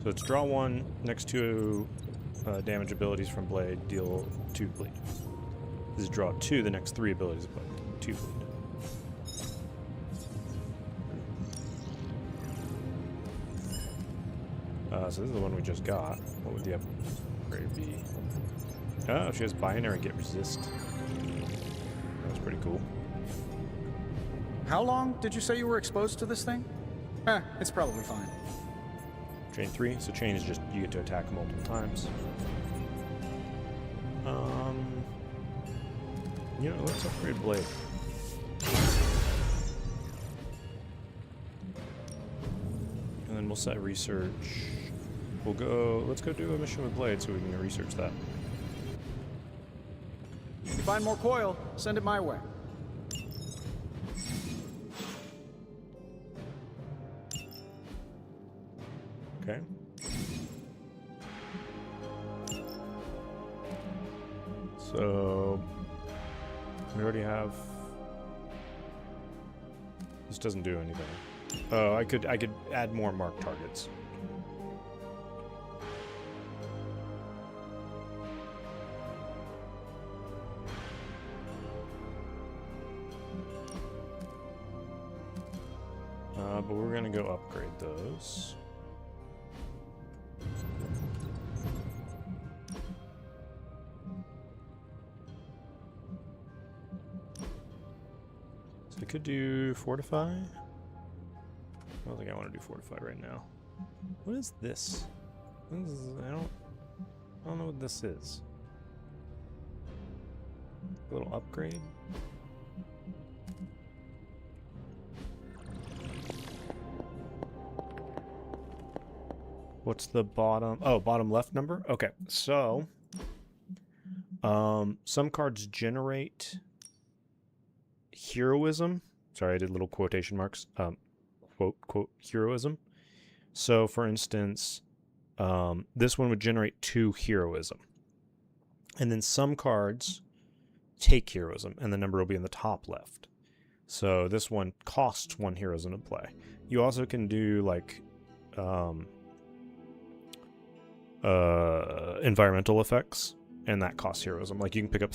So it's draw 1, next 2 damage abilities from blade, deal 2 bleed. This is draw 2, the next 3 abilities of blade, 2 bleed. So this is the one we just got. What would the upgrade be? Oh, she has binary get resist. That was pretty cool. How long did you say you were exposed to this thing? It's probably fine. Chain 3, so chain is just you get to attack multiple times. You know, let's upgrade blade. And then we'll set research. We'll go, let's go do a mission with blade so we can research that. If you find more coil, send it my way. Okay. So we already have. This doesn't do anything. Oh, I could add more marked targets. But we're gonna go upgrade those. So I could do Fortify. I don't think I want to do Fortify right now. What is this? I don't know what this is. A little upgrade. What's the bottom? Oh, bottom left number? Okay, so some cards generate heroism. Sorry, I did little quotation marks. Quote, heroism. So, for instance, this one would generate 2 heroism. And then some cards take heroism, and the number will be in the top left. So this one costs 1 heroism to play. You also can do, like, environmental effects, and that costs heroism. Like, you can pick up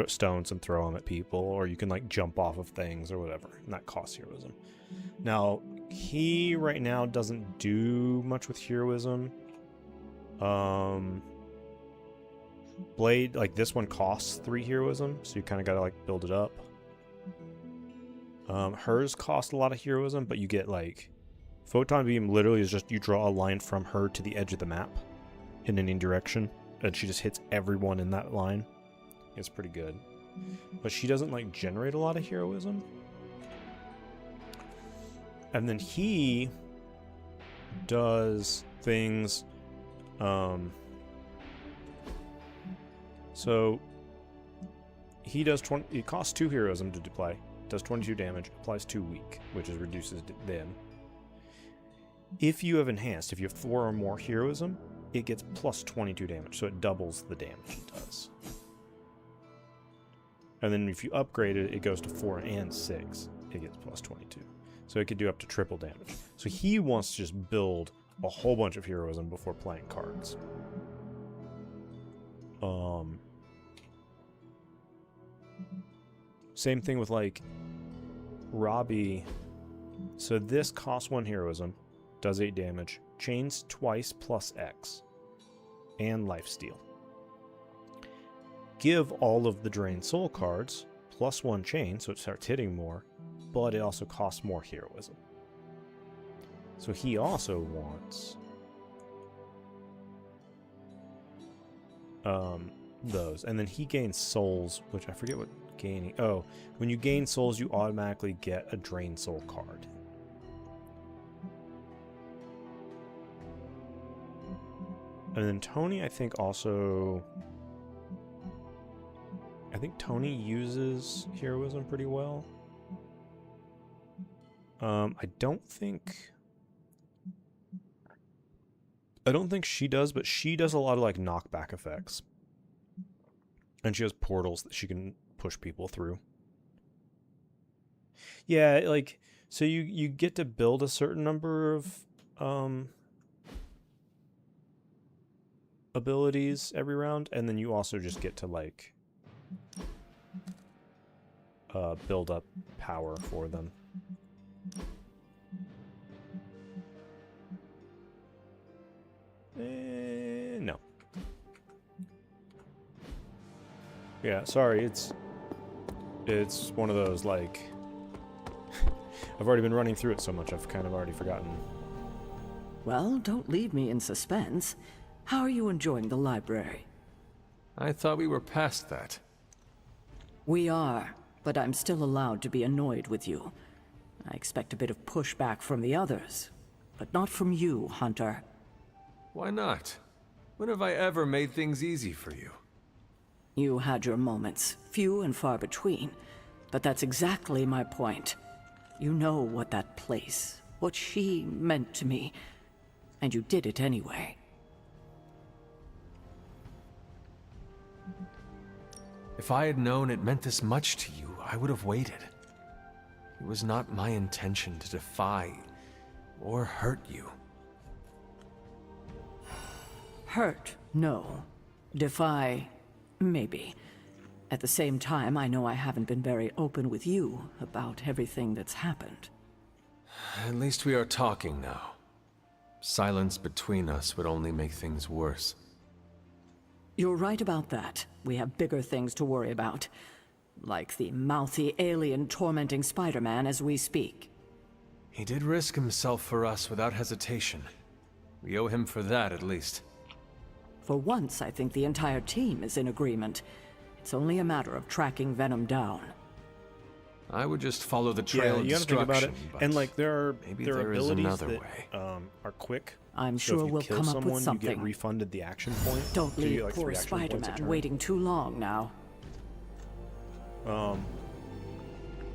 stones and throw them at people, or you can, like, jump off of things or whatever, and that costs heroism. Now, he right now doesn't do much with heroism. Blade, like, this one costs 3 heroism, so you kind of gotta, like, build it up. Hers costs a lot of heroism, but you get, like, Photon Beam literally is just you draw a line from her to the edge of the map in any direction, and she just hits everyone in that line. It's pretty good. But she doesn't, like, generate a lot of heroism. And then he does things, so he does it costs 2 heroism to play, does 22 damage, applies 2 weak, which reduces them. If you have enhanced, if you have 4 or more heroism, it gets plus 22 damage, so it doubles the damage it does. And then if you upgrade it, it goes to 4 and 6. It gets plus 22. So it could do up to triple damage. So he wants to just build a whole bunch of heroism before playing cards. Same thing with like Robbie. So this costs 1 heroism, does 8 damage, chains twice plus X, and lifesteal. Give all of the drained soul cards plus 1 chain, so it starts hitting more, but it also costs more heroism. So he also wants those, and then he gains souls, which I forget what gaining. Oh, when you gain souls, you automatically get a drained soul card. And then Tony, I think also. I think Tony uses heroism pretty well. I don't think she does, but she does a lot of like knockback effects. And she has portals that she can push people through. Yeah, like so you get to build a certain number of abilities every round, and then you also just get to like build up power for them. No. Yeah, sorry, it's one of those, like, I've already been running through it so much, I've kind of already forgotten. Well, don't leave me in suspense. How are you enjoying the library? I thought we were past that. We are, but I'm still allowed to be annoyed with you. I expect a bit of pushback from the others, but not from you, Hunter. Why not? When have I ever made things easy for you? You had your moments, few and far between, but that's exactly my point. You know what that place, what she meant to me, and you did it anyway. If I had known it meant this much to you, I would have waited. It was not my intention to defy or hurt you. Hurt, no. Defy, maybe. At the same time, I know I haven't been very open with you about everything that's happened. At least we are talking now. Silence between us would only make things worse. You're right about that. We have bigger things to worry about. Like the mouthy alien tormenting Spider-Man as we speak. He did risk himself for us without hesitation. We owe him for that, at least. For once, I think the entire team is in agreement. It's only a matter of tracking Venom down. I would just follow the trail of you gotta think about it. destruction, but And like there are is abilities another that way. Are quick. I'm So sure if you we'll kill come up someone, with something. You get refunded the action point. Don't So you leave get, like, poor 3 action points a Spider-Man turn. waiting too long now.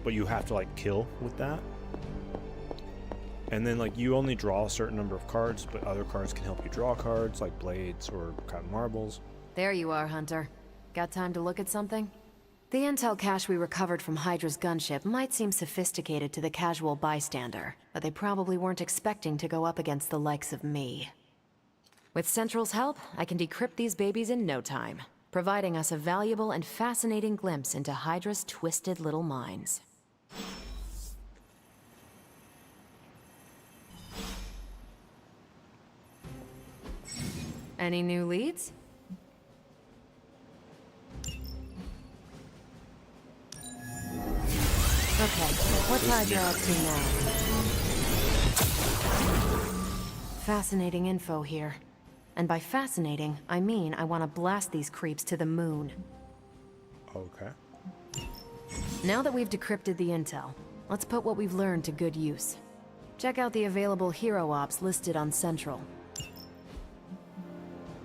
But you have to like kill with that. And then like you only draw a certain number of cards, but other cards can help you draw cards, like blades or cotton marbles. There you are, Hunter. Got time to look at something? The intel cache we recovered from Hydra's gunship might seem sophisticated to the casual bystander, but they probably weren't expecting to go up against the likes of me. With Central's help, I can decrypt these babies in no time, providing us a valuable and fascinating glimpse into Hydra's twisted little minds. Any new leads? Okay, what's Hydra up to now? Fascinating info here. And by fascinating, I mean I want to blast these creeps to the moon. Okay. Now that we've decrypted the intel, let's put what we've learned to good use. Check out the available hero ops listed on Central.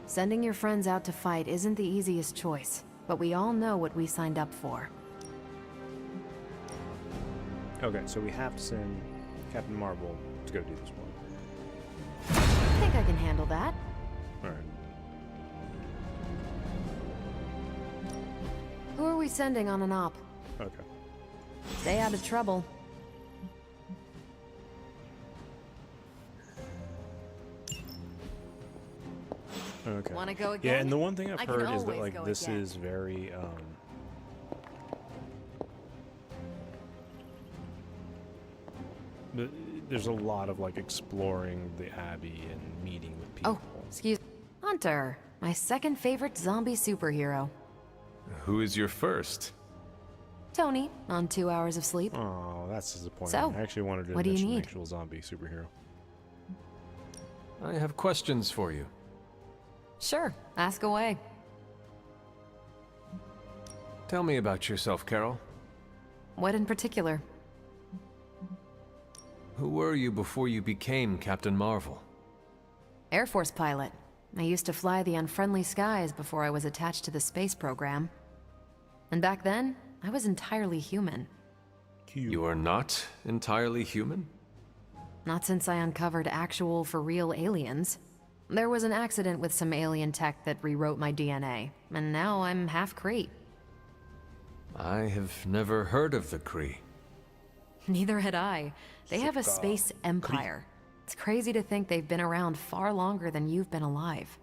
Sending your friends out to fight isn't the easiest choice, but we all know what we signed up for. Okay, so we have to send Captain Marvel to go do this one. I think I can handle that. Alright. Who are we sending on an op? Okay. Stay out of trouble. Okay. Wanna go again? Yeah, and the one thing I've I can heard is that always like go this again. is very there's a lot of like exploring the Abbey and meeting with people. Oh, excuse Hunter, my second favorite zombie superhero. Who is your first? Tony, on 2 hours of sleep. Oh, that's disappointing. So, I actually wanted to what do you mention an need? actual zombie superhero. I have questions for you. Sure, ask away. Tell me about yourself, Carol. What in particular? Who were you before you became Captain Marvel? Air Force pilot. I used to fly the unfriendly skies before I was attached to the space program. And back then, I was entirely human. You are not entirely human? Not since I uncovered actual, for real aliens. There was an accident with some alien tech that rewrote my DNA, and now I'm half Kree. I have never heard of the Kree. Neither had I. They have a space empire. It's crazy to think they've been around far longer than you've been alive.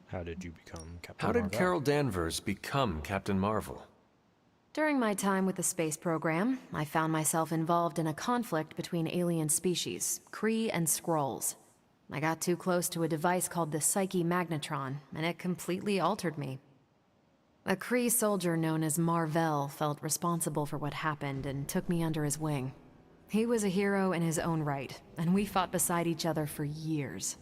How did you become Captain How did Marvel? Carol Danvers become Captain Marvel? During my time with the space program, I found myself involved in a conflict between alien species, Kree and Skrulls. I got too close to a device called the Psyche Magnetron, and it completely altered me. A Kree soldier known as Mar-Vell felt responsible for what happened and took me under his wing. He was a hero in his own right, and we fought beside each other for years.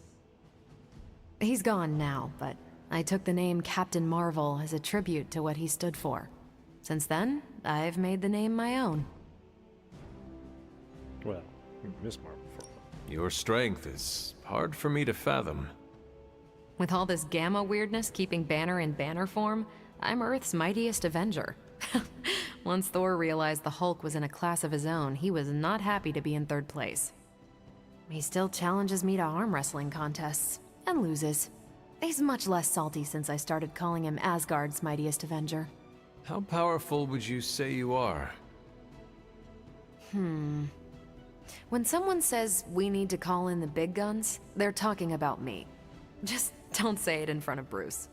He's gone now, but I took the name Captain Marvel as a tribute to what he stood for. Since then, I've made the name my own. Well, Miss Marvel for Your strength is hard for me to fathom. With all this gamma weirdness keeping Banner in banner form, I'm Earth's mightiest Avenger. Once Thor realized the Hulk was in a class of his own, he was not happy to be in third place. He still challenges me to arm wrestling contests, and loses. He's much less salty since I started calling him Asgard's mightiest Avenger. How powerful would you say you are? When someone says we need to call in the big guns, they're talking about me. Just don't say it in front of Bruce.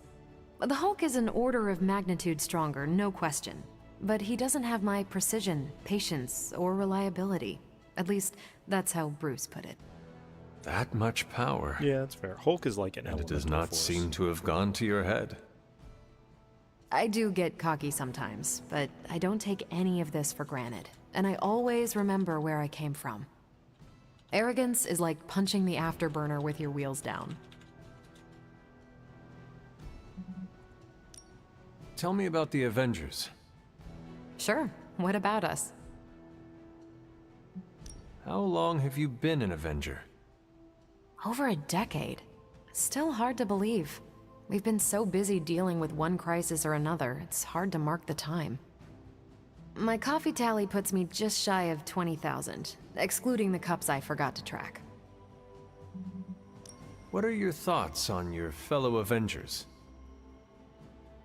The Hulk is an order of magnitude stronger, no question. But he doesn't have my precision, patience, or reliability. At least, that's how Bruce put it. That much power. Yeah, that's fair. Hulk is like an And it does elemental not force. seem to have gone to your head. I do get cocky sometimes, but I don't take any of this for granted. And I always remember where I came from. Arrogance is like punching the afterburner with your wheels down. Tell me about the Avengers. Sure, what about us? How long have you been an Avenger? Over a decade. Still hard to believe. We've been so busy dealing with one crisis or another, it's hard to mark the time. My coffee tally puts me just shy of 20,000, excluding the cups I forgot to track. What are your thoughts on your fellow Avengers?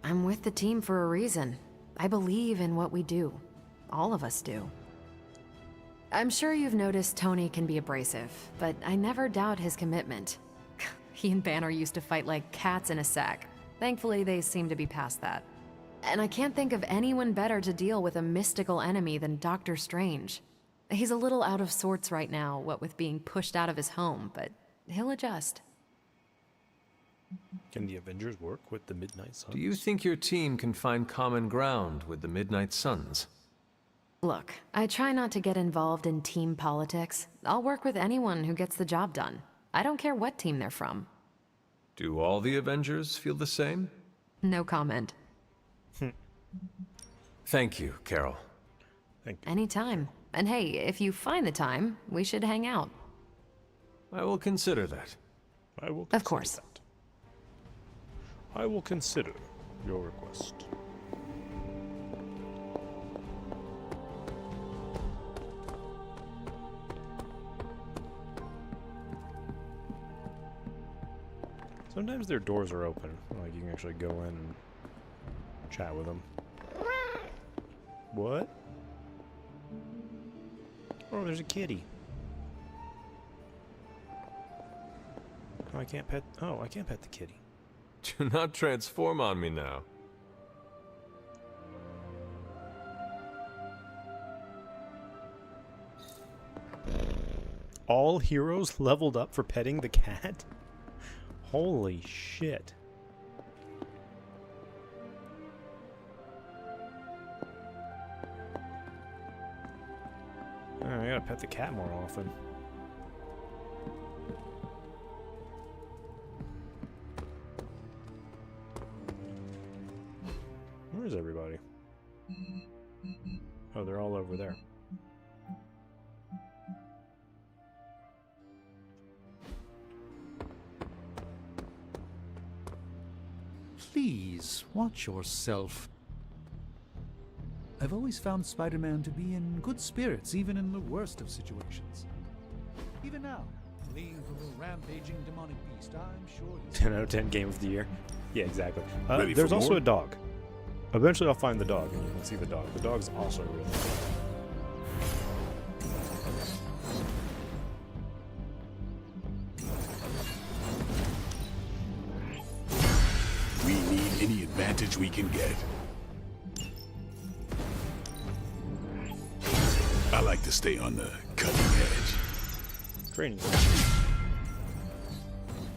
I'm with the team for a reason. I believe in what we do. All of us do. I'm sure you've noticed Tony can be abrasive, but I never doubt his commitment. He and Banner used to fight like cats in a sack. Thankfully, they seem to be past that. And I can't think of anyone better to deal with a mystical enemy than Doctor Strange. He's a little out of sorts right now, what with being pushed out of his home, but he'll adjust. Can the Avengers work with the Midnight Suns? Do you think your team can find common ground with the Midnight Suns? Look, I try not to get involved in team politics. I'll work with anyone who gets the job done. I don't care what team they're from. Do all the Avengers feel the same? No comment. Thank you, Carol. Thank you. Anytime. And hey, if you find the time, we should hang out. I will consider that. I will Of course. that. I will consider your request. Sometimes their doors are open. Like, you can actually go in and chat with them. What? Oh, there's a kitty. Oh, I can't pet... Oh, I can't pet the kitty. Do not transform on me now. All heroes leveled up for petting the cat? Holy shit. Oh, I gotta pet the cat more often. Where's everybody? Oh, they're all over there. Please, watch yourself. I've always found Spider-Man to be in good spirits, even in the worst of situations. Even now, fleeing from a rampaging demonic beast, I'm sure he's... 10 out of 10 game of the year. Yeah, exactly. Ready There's for also more? a dog. Eventually I'll find the dog and you can see the dog. The dog's also really cool. We need any advantage we can get. I like to stay on the cutting edge. Training.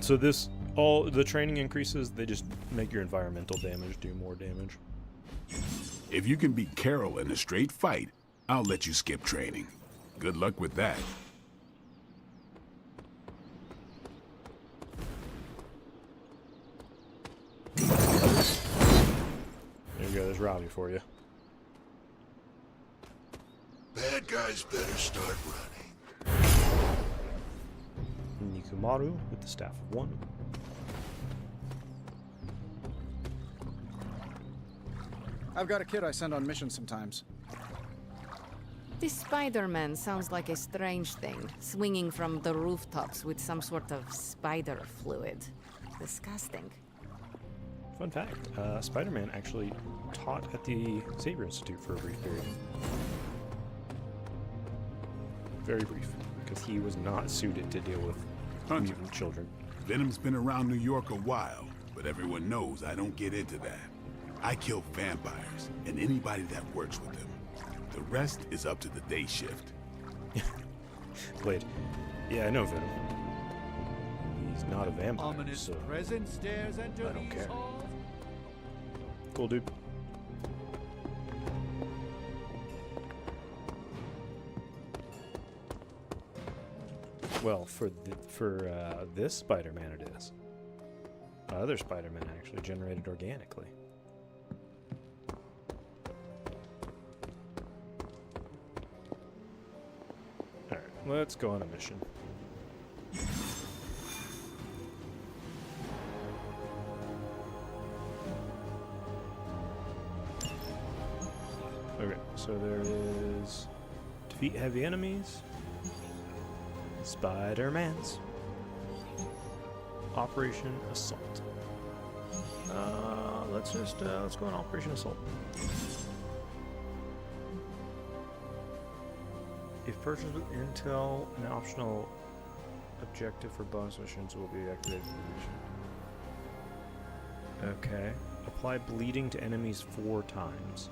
So this, all the training increases, they just make your environmental damage do more damage. If you can beat Carol in a straight fight, I'll let you skip training. Good luck with that. There you go, there's Robbie for you. Bad guys better start running. Nikumaru with the Staff of One. I've got a kid I send on missions sometimes. This Spider-Man sounds like a strange thing, swinging from the rooftops with some sort of spider fluid. Disgusting. Fun fact, Spider-Man actually taught at the Xavier Institute for a brief period. Very brief, because he was not suited to deal with mutant children. Venom's been around New York a while, but everyone knows I don't get into that. I kill vampires and anybody that works with them. The rest is up to the day shift. Blade. Yeah, I know Venom. He's not a vampire, Ominous so presence dares enter I don't these care. halls. Cool, dude. Well, for this Spider-Man it is. Other Spider-Man actually generated organically. Alright, let's go on a mission. Okay, so there is defeat heavy enemies, Spider-Man's, Operation Assault. Let's go on Operation Assault. If purchased with intel, an optional objective for bonus missions will be activated for the mission. Okay. Apply bleeding to enemies 4 times.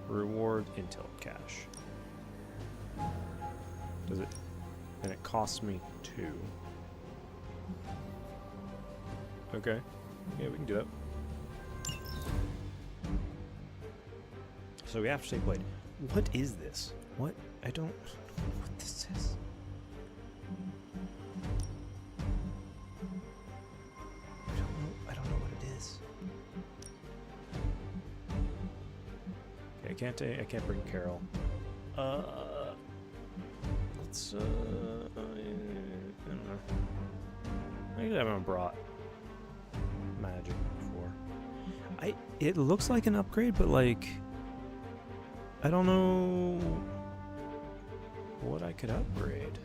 Reward intel cash. Does it? And it costs me 2. Okay. Yeah, we can do that. So we have to say Blade. What is this? What? I don't know what this is. I don't know what it is. Okay, I can't bring Carol. Let's I don't know. I haven't brought magic before. It looks like an upgrade, but like I don't know what I could upgrade.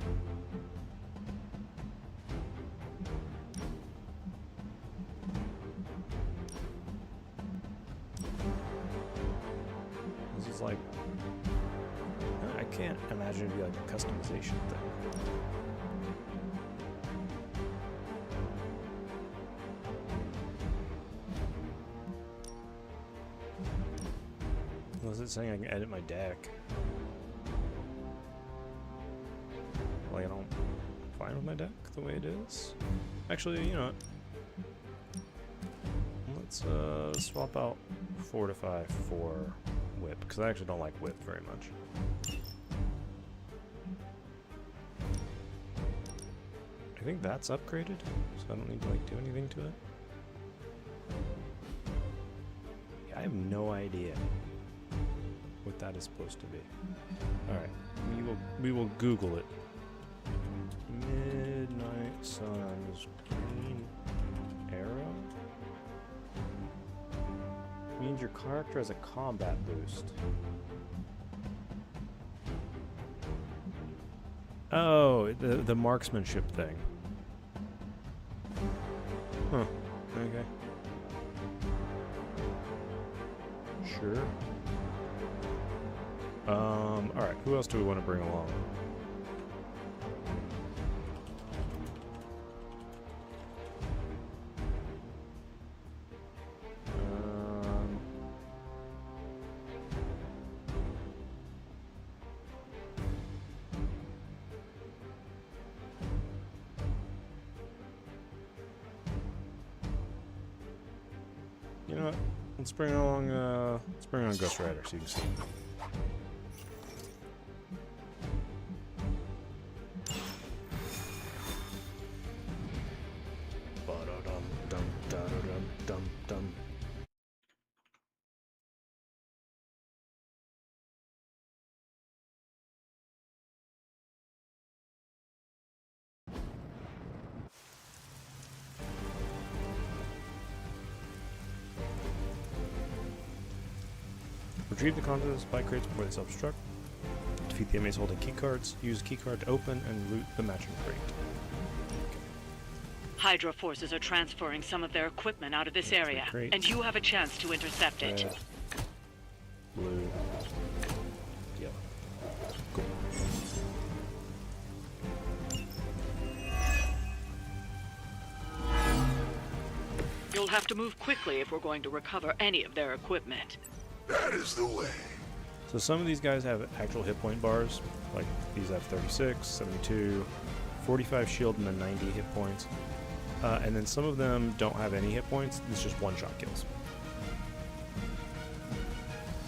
imagine it'd be like a customization thing. Was it saying I can edit my deck? Like, I don't... I'm fine with my deck the way it is. Actually, you know what? Let's swap out Fortify for Whip, because I actually don't like Whip very much. I think that's upgraded, so I don't need to like do anything to it. Yeah, I have no idea what that is supposed to be. Alright, we will Google it. Midnight Suns green arrow? Means your character has a combat boost. Oh, the marksmanship thing. Huh. Okay. Sure. Alright, who else do we want to bring along? You know what? Let's bring along Ghost Rider so you can see. Ba-da-dum-dum-da-da-dum-dum-dum. Retrieve the contents of the spy crates before they self-destruct. Defeat the enemies holding keycards. Use a keycard to open and loot the matching crate. Okay. Hydra forces are transferring some of their equipment out of this area, and you have a chance to intercept it. Red, blue, yellow. Cool. You'll have to move quickly if we're going to recover any of their equipment. That is the way. So some of these guys have actual hit point bars, like these have 36, 72, 45 shield, and then 90 hit points. And then some of them don't have any hit points, it's just one-shot kills.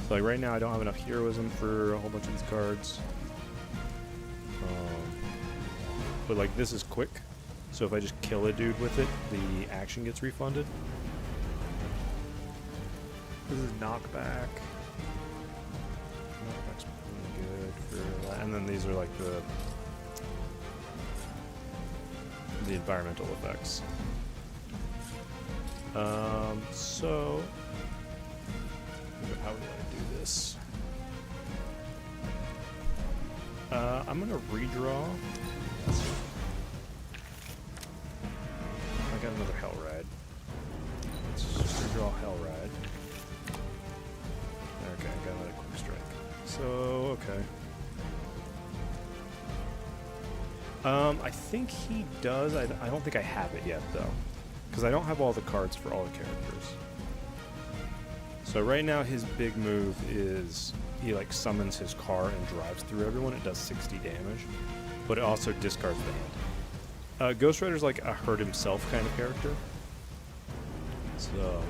So like right now I don't have enough heroism for a whole bunch of these cards. But like this is quick, so if I just kill a dude with it, the action gets refunded. This is knockback. Knockback's pretty good for that. And then these are like the environmental effects. So how would I do this? I'm gonna redraw. I got another Hell Ride. Let's just redraw Hell Ride. Okay, I got another Quick Strike. So, okay. I think he does. I don't think I have it yet, though. Because I don't have all the cards for all the characters. So right now his big move is he like summons his car and drives through everyone. It does 60 damage. But it also discards the hand. Ghost Rider's like a hurt himself kind of character. So...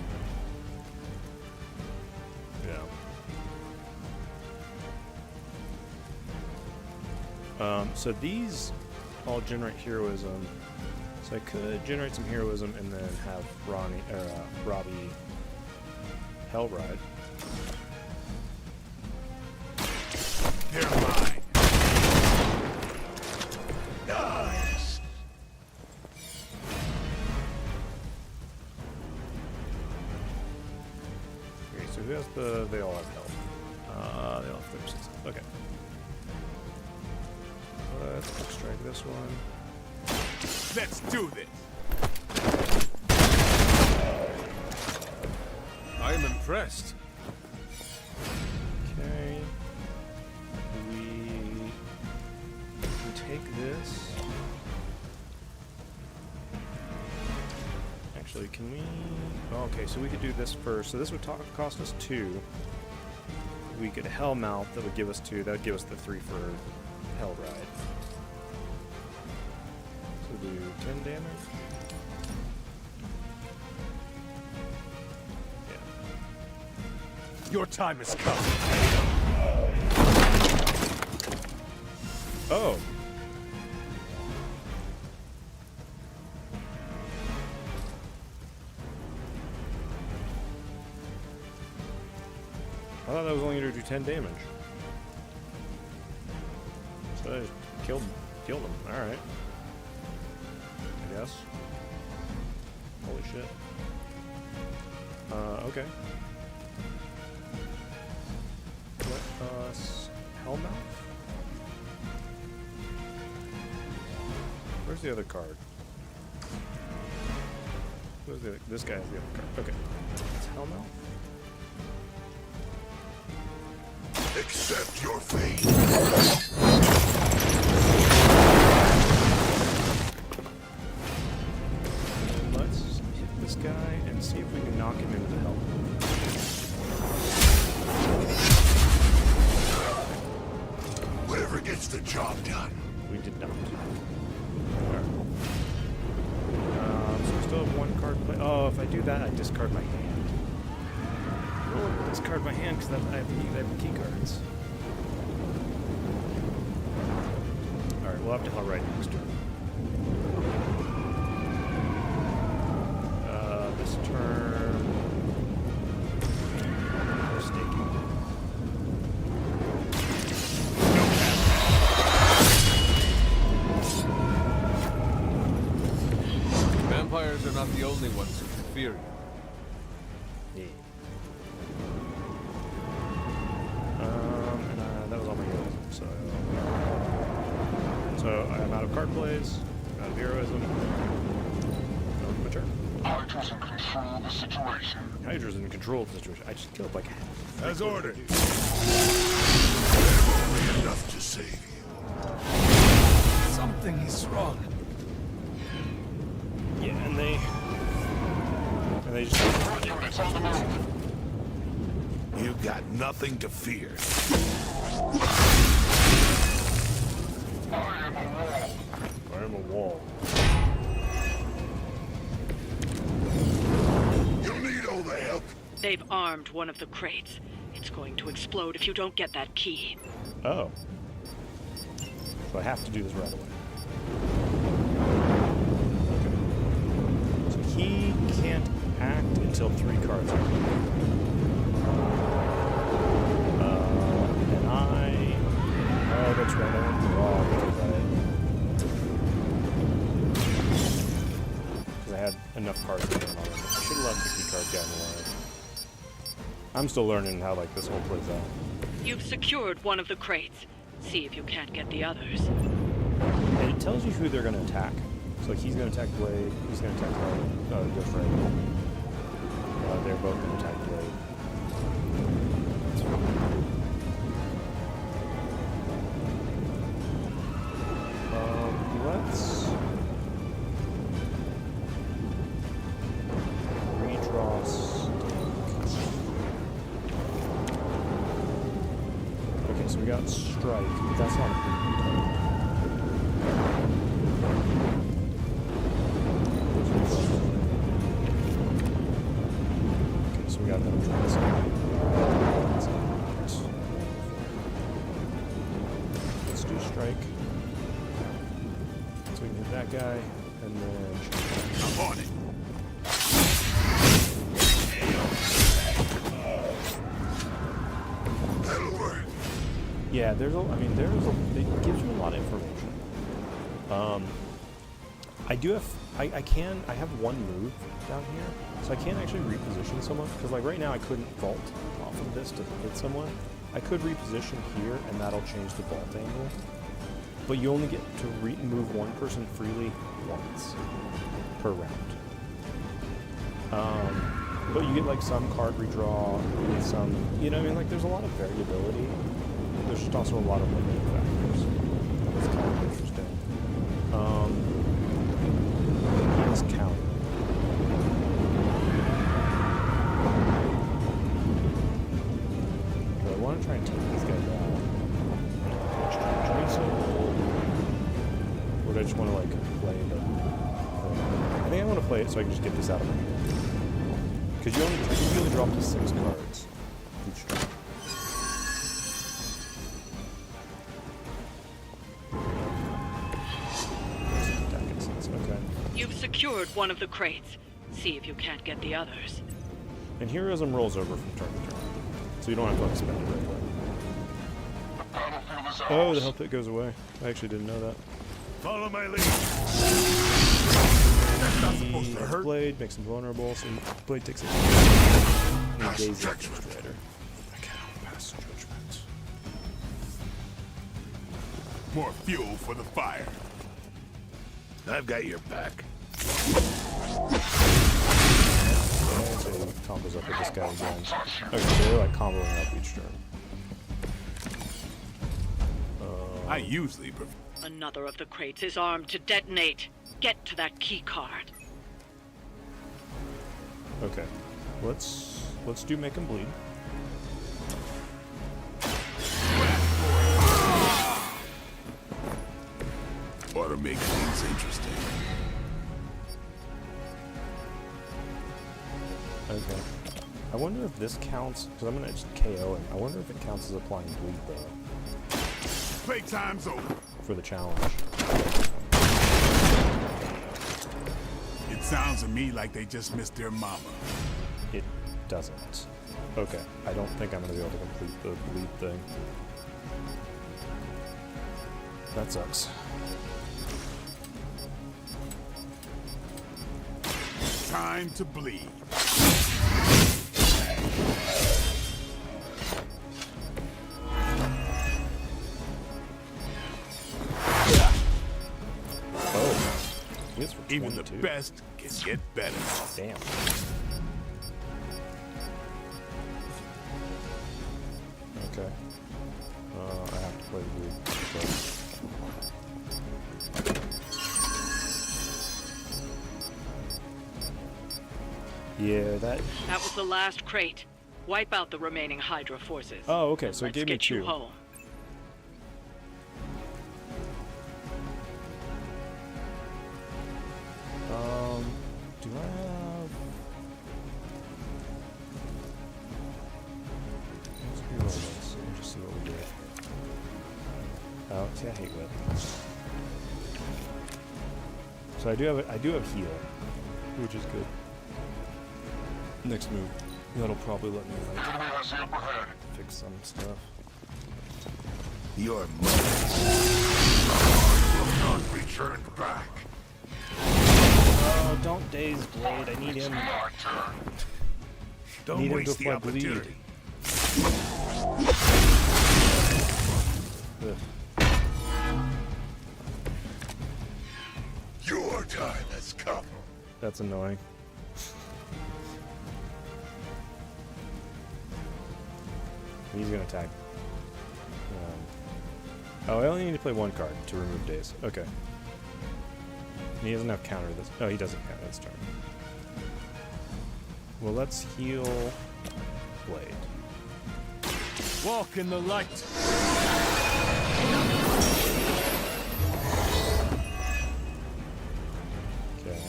yeah. So these all generate heroism. So I could generate some heroism and then have Robbie Hell Ride. They're mine. Nice. Okay, so who has the? They all have health. They all have 36. Okay. Let's extract this one. Let's do this. I am impressed. Okay. take this. Actually, can we... Oh, okay, so we could do this first. So this would cost us 2. We could Hellmouth, that would give us 2. That would give us the 3 for Hell Ride. So we'll do 10 damage. Yeah. Your time has come. Oh. I thought that was only going to do 10 damage. So I just killed him. Alright. I guess. Holy shit. Okay. Let us... Hellmouth? Where's the other card? Where's the... This guy has the other card. Okay. It's Hellmouth? Accept your fate. And let's hit this guy and see if we can knock him into the hell. Whatever gets the job done. We did not. Alright. So we still have 1 card play. Oh, if I do that, I discard my hand. I'll discard my hand because I have key cards. Alright, we'll have to Hell Ride next turn. This turn... Mistaken. Vampires are not the only ones who can fear you. That was all my heroism, so I'm out of card plays, out of heroism. Over my turn. Hydra's in control of the situation. Hydra's in control of the situation. I just killed like half. As ordered. Enough to save you. Something is wrong. Yeah, and they just... Units on the move. You got nothing to fear. I am a wall. You'll need all the help. They've armed one of the crates. It's going to explode if you don't get that key. Oh. So I have to do this right away. Okay. So he can't act until 3 cards are and I... Oh, that's right. I went wrong because I had enough cards to turn already. I should have left the key card down the line. I'm still learning how like this whole plays out. You've secured one of the crates. See if you can't get the others. And it tells you who they're going to attack. So like, he's going to attack Blade, he's going to attack Ghost Rider. They're both going to attack Blade. Let's redraw Stink. Okay, so we got Strike, but that's not a big target. Okay, so we got them trying to let's do Strike. So we can hit that guy, and then... I'm on it. That'll work. Yeah, it gives you a lot of information. I have 1 move down here, so I can't actually reposition someone, because like right now I couldn't vault off of this to hit someone. I could reposition here, and that'll change the vault angle. But you only get to move 1 person freely once per round. But you get like some card redraw, you get some, you know what I mean? Like there's a lot of variability. There's just also a lot of limiting factors. It's kind of interesting. just want to like play the. I think I want to play it so I can just get this out of my hand. Because you only drop to 6 cards each turn. Okay. You've secured one of the crates. See if you can't get the others. And heroism rolls over from turn to turn, so you don't have to expend it right away. Oh, the health pit goes away. I actually didn't know that. Follow my lead. Blade makes him vulnerable, so Blade takes it. And he gazes at the Strider. I cannot pass judgment. More fuel for the fire. I've got your back. And so he combos up with this guy again. Okay, so they're like comboing up each turn. I usually prefer. Another of the crates is armed to detonate. Get to that key card. Okay, let's do make him bleed. Ought to make things interesting. Okay. I wonder if this counts, because I'm gonna just KO him. I wonder if it counts as applying bleed though. Playtime's over. For the challenge. It sounds to me like they just missed their mama. It doesn't. Okay, I don't think I'm gonna be able to complete the bleed thing. That sucks. Time to bleed. Even the best can get better. Damn. Okay. I have to play the bleed. Yeah, that was the last crate. Wipe out the remaining Hydra forces. Oh, okay. So it gave me get you 2. home. Do I have? Let's reroll this and just see what we get. Oh, see, I hate whip. So I do have heal, which is good. Next move, that'll probably let me like fix some stuff. Your mother will not return back. Oh, don't daze Blade. I need him. Don't need waste him to the apply bleed. opportunity. Ugh. Your time has come. That's annoying. He's gonna attack. Oh, I only need to play 1 card to remove daze. Okay. He doesn't have counter this. Oh, he doesn't counter this turn. Well, let's heal Blade. Walk in the light. Okay.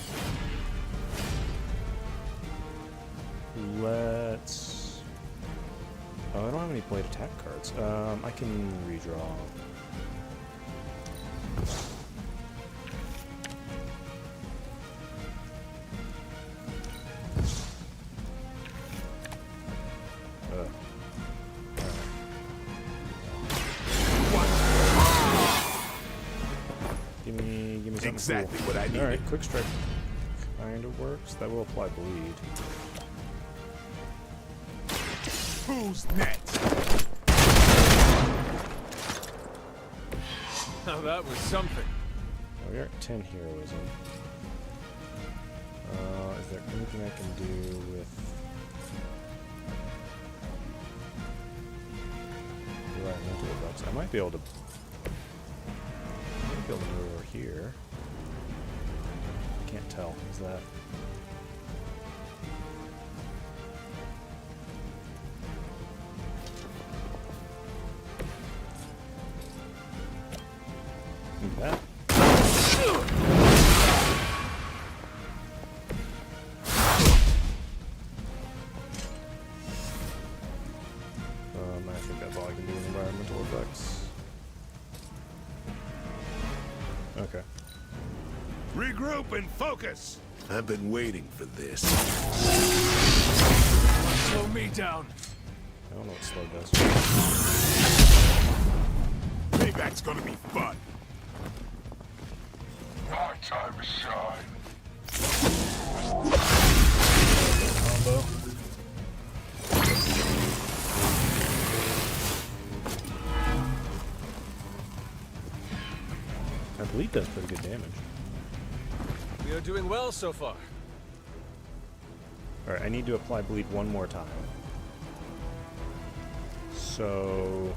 Let's. Oh, I don't have any Blade attack cards. I can redraw. Give me something exactly cool. what I needed. Alright, quick strike kind of works. That will apply bleed. Who's next? Now that was something. Oh, we're at 10 heroism. Is there anything I can do with... environmental bucks? I might be able to... move over here. Can't tell. Is that... that? Okay. Regroup and focus. I've been waiting for this. Slow me down. I don't know what slow does. Payback's gonna be fun. My time to shine. Combo. I believe does pretty good damage. We are doing well so far. Alright, I need to apply bleed one more time. So...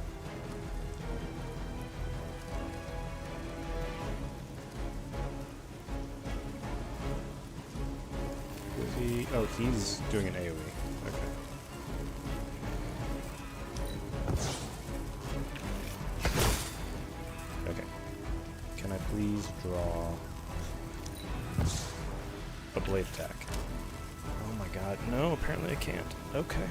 is he... Oh, he's doing an AoE. Okay. Okay. Can I please draw a blade attack? Oh my god, no, apparently I can't. Okay.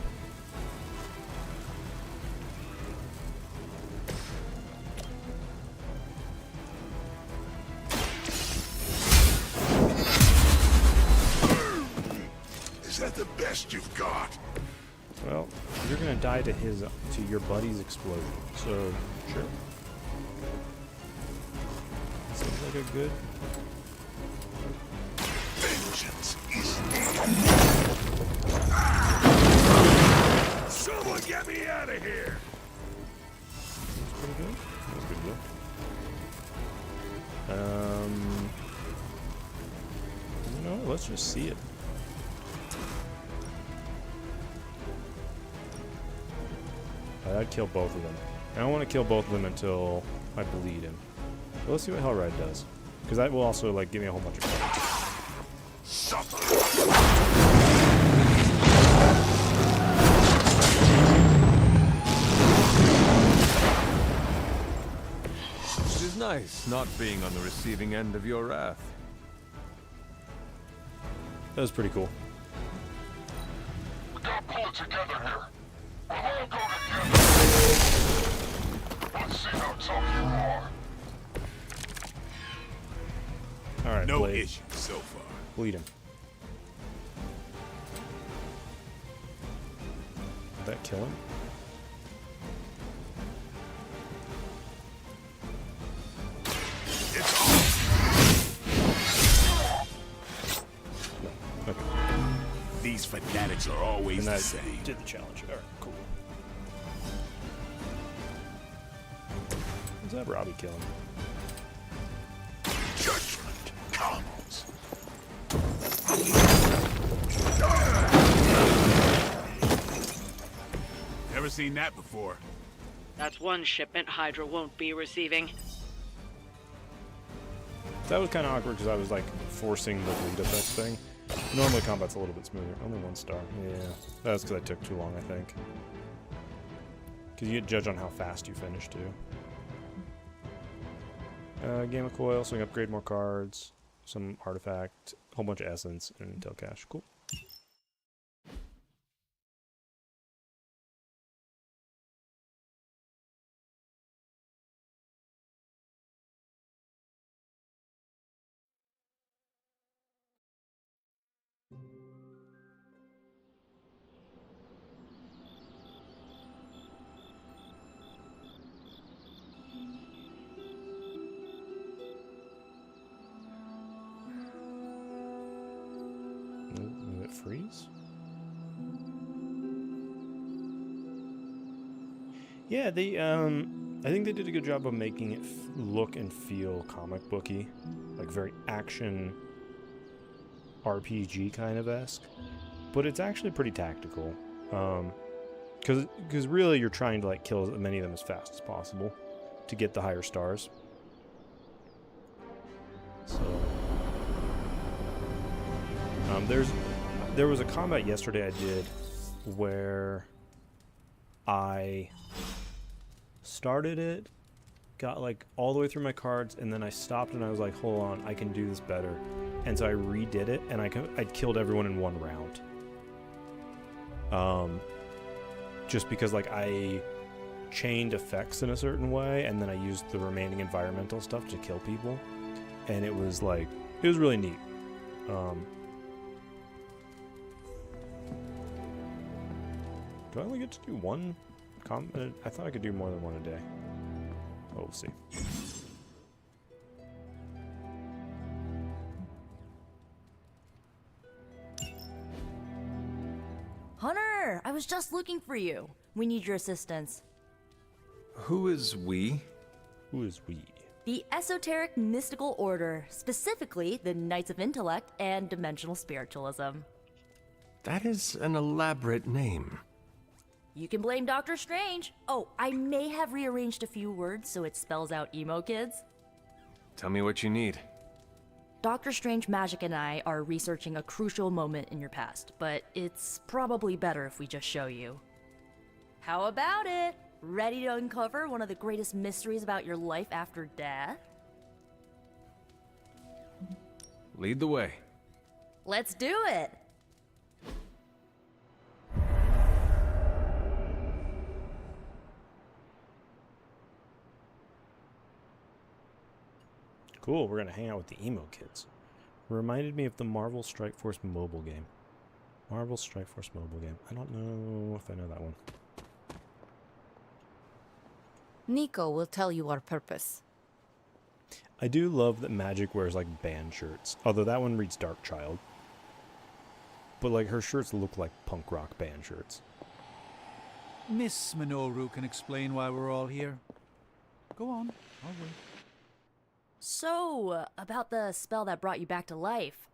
Is that the best you've got? Well, you're gonna die to your buddy's explosion, so sure. Seems like a good... Vengeance is someone get me out of here! That's pretty good. That's pretty good. No, let's just see it. I'd kill both of them. I don't want to kill both of them until I bleed him. But let's see what Hellride does. Because that will also, like, give me a whole bunch of cards. It is nice not being on the receiving end of your wrath. That was pretty cool. We gotta pull it together here. We'll all go together. Let's see how tough you are. Alright, no Blade. issue so far. Bleed him. Did that kill him? It's No. Okay. These fanatics are always And the that same. did the challenge. Alright, cool. Let's have Robbie kill him. Judgment comes. Never seen that before. That's one shipment Hydra won't be receiving. That was kind of awkward because I was like forcing the bleed effect thing. Normally combat's a little bit smoother. Only 1 star. Yeah, that was because I took too long, I think. Because you get judged on how fast you finish too. Game of Coil, so we can upgrade more cards, some artifact, a whole bunch of essence, and intel cache. Cool. Did it freeze? Yeah, they I think they did a good job of making it look and feel comic booky, like very action RPG kind of esque. But it's actually pretty tactical, because really you're trying to like kill as many of them as fast as possible to get the higher stars. So there was a combat yesterday I did where I started it, got like all the way through my cards, and then I stopped and I was like, hold on, I can do this better. And so I redid it, and I'd killed everyone in 1 round. Just because like I chained effects in a certain way, and then I used the remaining environmental stuff to kill people. and it was like, it was really neat. Do I only get to do one combat? I thought I could do more than one a day. Oh, we'll see. Hunter, I was just looking for you. We need your assistance. Who is we? Who is we? The Esoteric Mystical Order, specifically the Knights of Intellect and Dimensional Spiritualism. That is an elaborate name. You can blame Doctor Strange. Oh, I may have rearranged a few words so it spells out emo kids. Tell me what you need. Dr. Strange Magic and I are researching a crucial moment in your past, but it's probably better if we just show you. How about it? Ready to uncover one of the greatest mysteries about your life after death? Lead the way. Let's do it! Cool, we're gonna hang out with the emo kids. Reminded me of the Marvel Strike Force mobile game. Marvel Strike Force mobile game. I don't know if I know that one. Nico will tell you our purpose. I do love that Magic wears like band shirts. Although that one reads Dark Child. But like her shirts look like punk rock band shirts. Miss Minoru can explain why we're all here. Go on, I'll wait. So, about the spell that brought you back to life,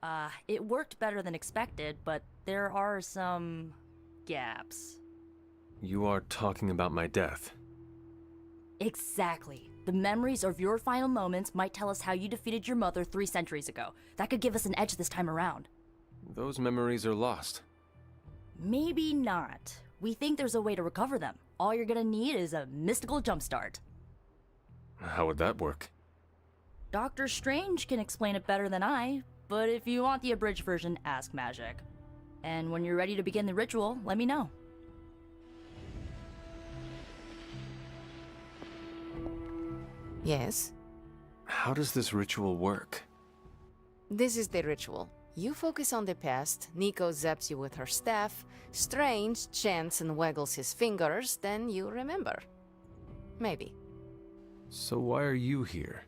it worked better than expected, but there are some gaps. You are talking about my death. Exactly. The memories of your final moments might tell us how you defeated your mother 3 centuries ago. That could give us an edge this time around. Those memories are lost. Maybe not. We think there's a way to recover them. All you're gonna need is a mystical jumpstart. How would that work? Doctor Strange can explain it better than I, but if you want the abridged version, ask Magic. And when you're ready to begin the ritual, let me know. Yes? How does this ritual work? This is the ritual. You focus on the past, Nico zaps you with her staff, Strange chants and waggles his fingers, then you remember. Maybe. So why are you here?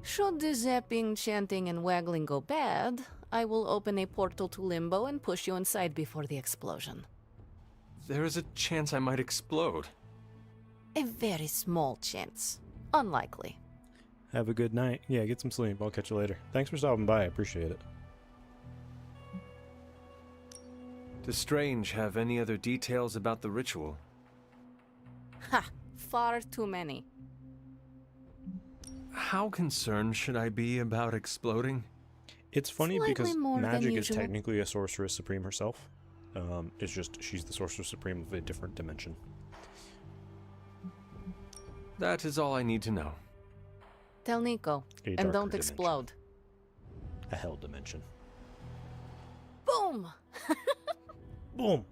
Should the zapping, chanting, and waggling go bad, I will open a portal to Limbo and push you inside before the explosion. There is a chance I might explode. A very small chance. Unlikely. Have a good night. Yeah, get some sleep. I'll catch you later. Thanks for stopping by. I appreciate it. Does Strange have any other details about the ritual? Ha! Far too many. How concerned should I be about exploding? It's funny Slightly because more than Magic is usual. technically a Sorceress Supreme herself. It's just she's the Sorceress Supreme of a different dimension. That is all I need to know. Tell Nico, A and darker don't dimension. explode. A hell dimension. Boom! Boom!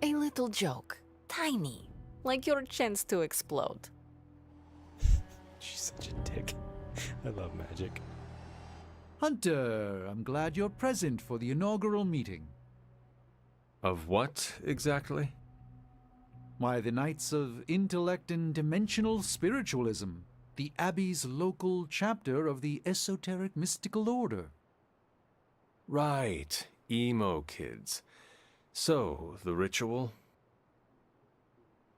A little joke. Tiny. Like your chance to explode. She's such a dick. I love Magic. Hunter, I'm glad you're present for the inaugural meeting. Of what, exactly? Why, the Knights of Intellect and Dimensional Spiritualism, the Abbey's local chapter of the Esoteric Mystical Order. Right, emo kids. So, the ritual?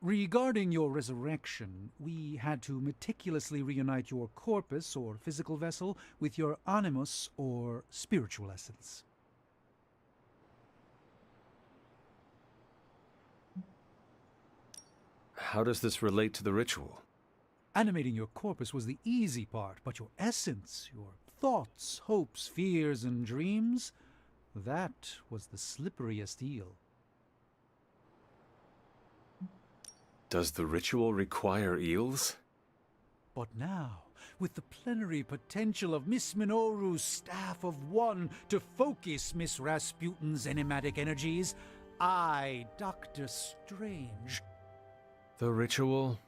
Regarding your resurrection, we had to meticulously reunite your corpus, or physical vessel, with your animus, or spiritual essence. How does this relate to the ritual? Animating your corpus was the easy part, but your essence, your thoughts, hopes, fears, and dreams, that was the slipperiest eel. Does the ritual require eels? But now, with the plenary potential of Miss Minoru's Staff of One to focus Miss Rasputin's enigmatic energies, I, Dr. Strange... The ritual?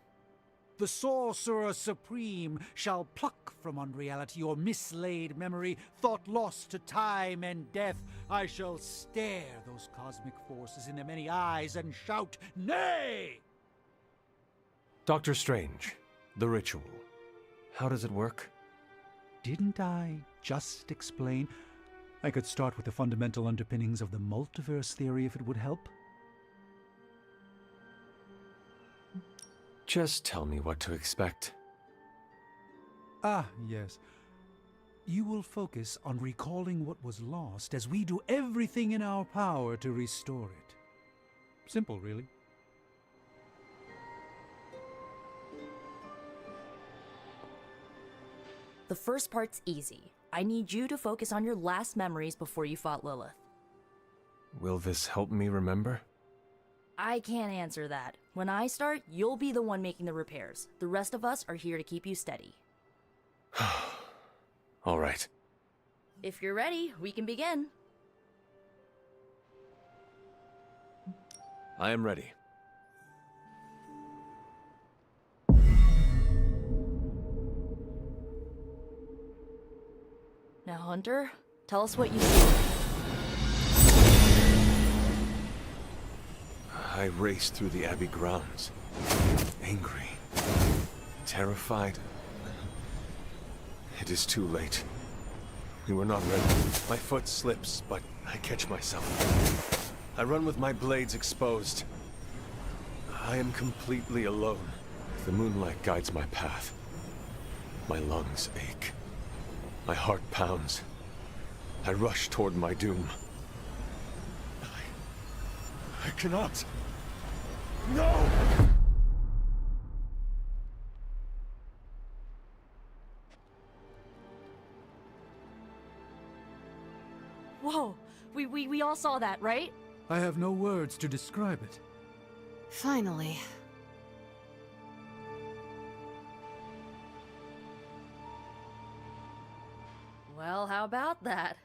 The Sorcerer Supreme shall pluck from unreality your mislaid memory, thought lost to time and death. I shall stare those cosmic forces in their many eyes and shout, nay! Dr. Strange, the ritual. How does it work? Didn't I just explain? I could start with the fundamental underpinnings of the multiverse theory if it would help. Just tell me what to expect. Ah, yes. You will focus on recalling what was lost as we do everything in our power to restore it. Simple, really. The first part's easy. I need you to focus on your last memories before you fought Lilith. Will this help me remember? I can't answer that. When I start, you'll be the one making the repairs. The rest of us are here to keep you steady. All right. If you're ready, we can begin. I am ready. Now, Hunter, tell us what you see. I raced through the Abbey grounds, angry, terrified. It is too late. We were not ready. My foot slips, but I catch myself. I run with my blades exposed. I am completely alone. The moonlight guides my path. My lungs ache. My heart pounds. I rush toward my doom. I cannot. No! Whoa! We all saw that, right? I have no words to describe it. Finally. Well, how about that?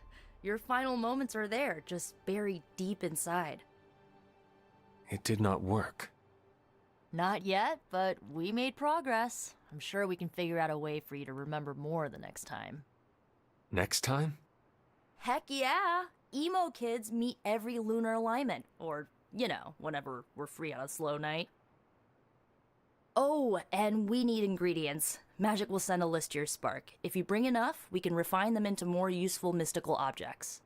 Your final moments are there, just buried deep inside. It did not work. Not yet, but we made progress. I'm sure we can figure out a way for you to remember more the next time. Next time? Heck yeah! Emo kids meet every lunar alignment, or, you know, whenever we're free on a slow night. Oh, and we need ingredients. Magic will send a list to your spark. If you bring enough, we can refine them into more useful mystical objects.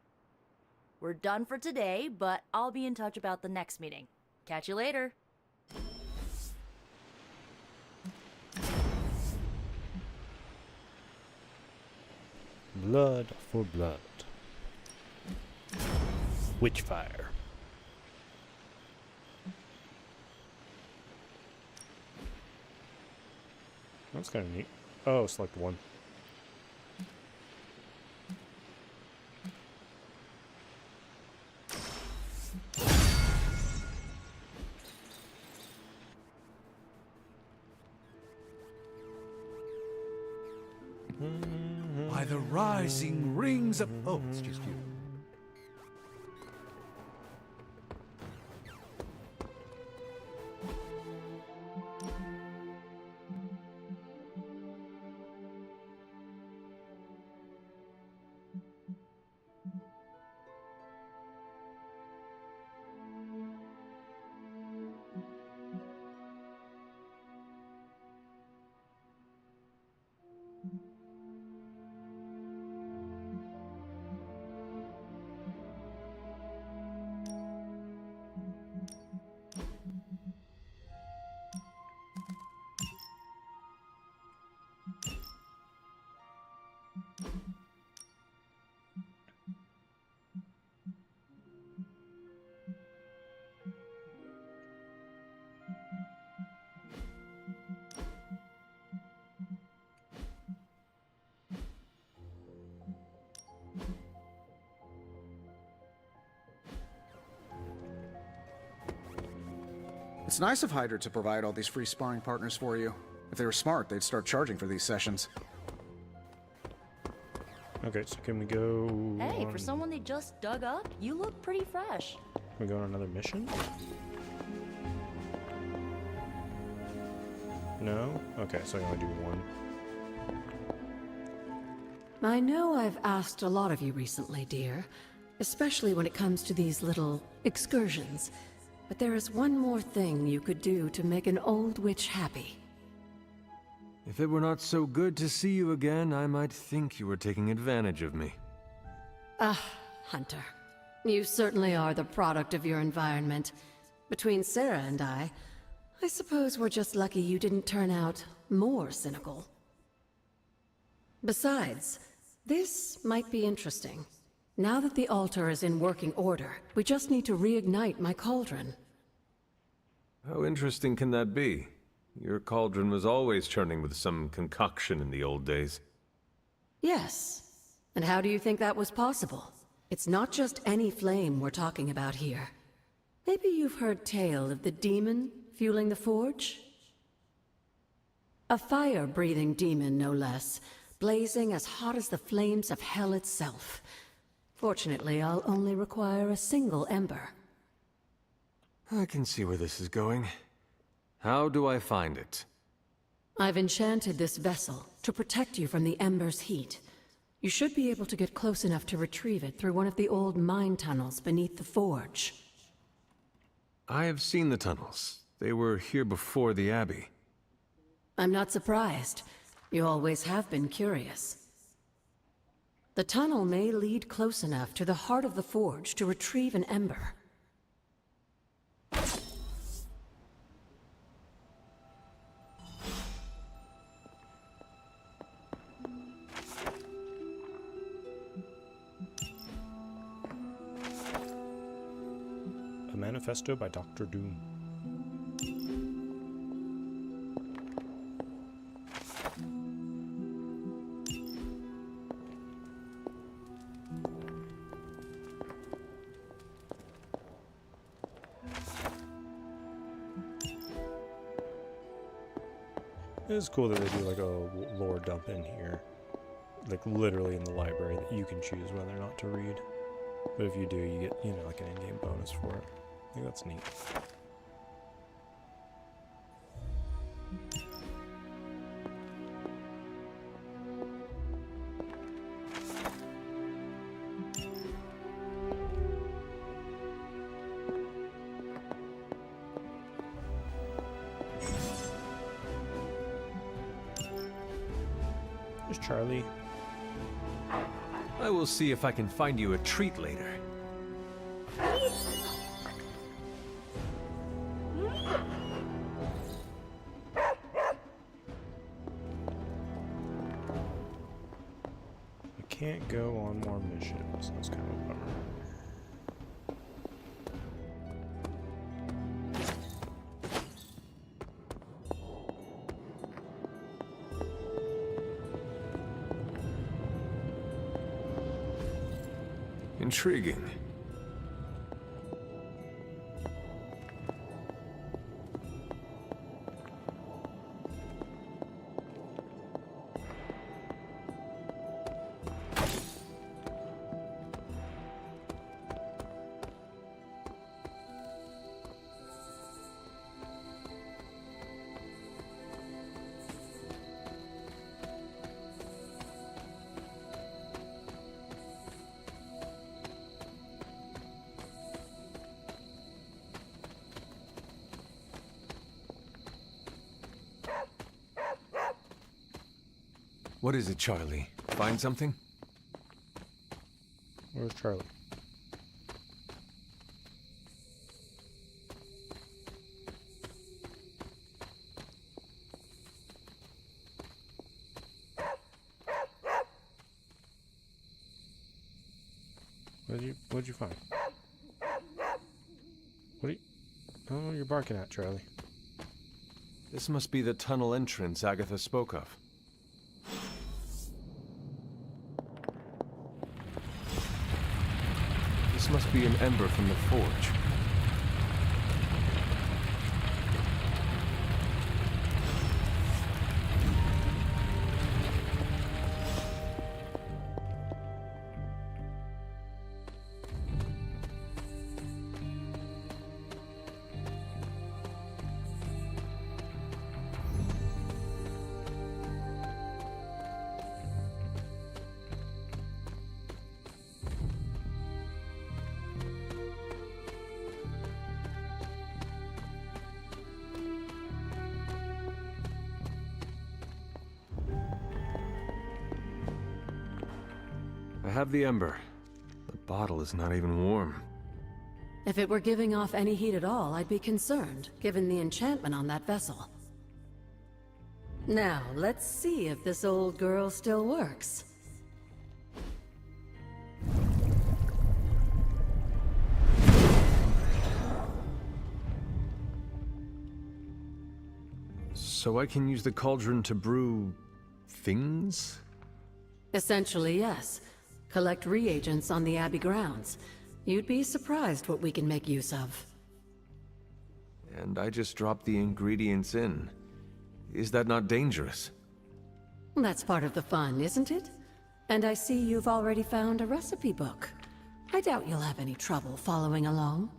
We're done for today, but I'll be in touch about the next meeting. Catch you later. Blood for blood. Witchfire. That's kind of neat. Oh, select one. By the rising rings of... Oh, it's just you. It's nice of Hydra to provide all these free sparring partners for you. If they were smart, they'd start charging for these sessions. Okay, so can we go... Hey, on... for someone they just dug up, you look pretty fresh. Can we go on another mission? No? Okay, so I only do one. I know I've asked a lot of you recently, dear, especially when it comes to these little excursions. But there is one more thing you could do to make an old witch happy. If it were not so good to see you again, I might think you were taking advantage of me. Ah, Hunter. You certainly are the product of your environment. Between Sarah and I suppose we're just lucky you didn't turn out more cynical. Besides, this might be interesting. Now that the altar is in working order, we just need to reignite my cauldron. How interesting can that be? Your cauldron was always churning with some concoction in the old days. Yes. And how do you think that was possible? It's not just any flame we're talking about here. Maybe you've heard tale of the demon fueling the forge? A fire-breathing demon, no less, blazing as hot as the flames of hell itself. Fortunately, I'll only require a single ember. I can see where this is going. How do I find it? I've enchanted this vessel to protect you from the ember's heat. You should be able to get close enough to retrieve it through one of the old mine tunnels beneath the forge. I have seen the tunnels. They were here before the Abbey. I'm not surprised. You always have been curious. The tunnel may lead close enough to the heart of the forge to retrieve an ember. A manifesto by Dr. Doom. It's cool that they do like a lore dump in here, like literally in the library, that you can choose whether or not to read. But if you do, you get, you know, like an in-game bonus for it. I think that's neat. There's Charlie. I will see if I can find you a treat later. I can't go on more missions. That's kind of a bummer. Intriguing. What is it, Charlie? Find something? Where's Charlie? What'd you find? What are you... Oh, you're barking at, Charlie. This must be the tunnel entrance Agatha spoke of. This must be an ember from the forge. I have the ember. The bottle is not even warm. If it were giving off any heat at all, I'd be concerned, given the enchantment on that vessel. Now, let's see if this old girl still works. So I can use the cauldron to brew... things? Essentially, yes. Collect reagents on the Abbey grounds. You'd be surprised what we can make use of. And I just dropped the ingredients in. Is that not dangerous? That's part of the fun, isn't it? And I see you've already found a recipe book. I doubt you'll have any trouble following along.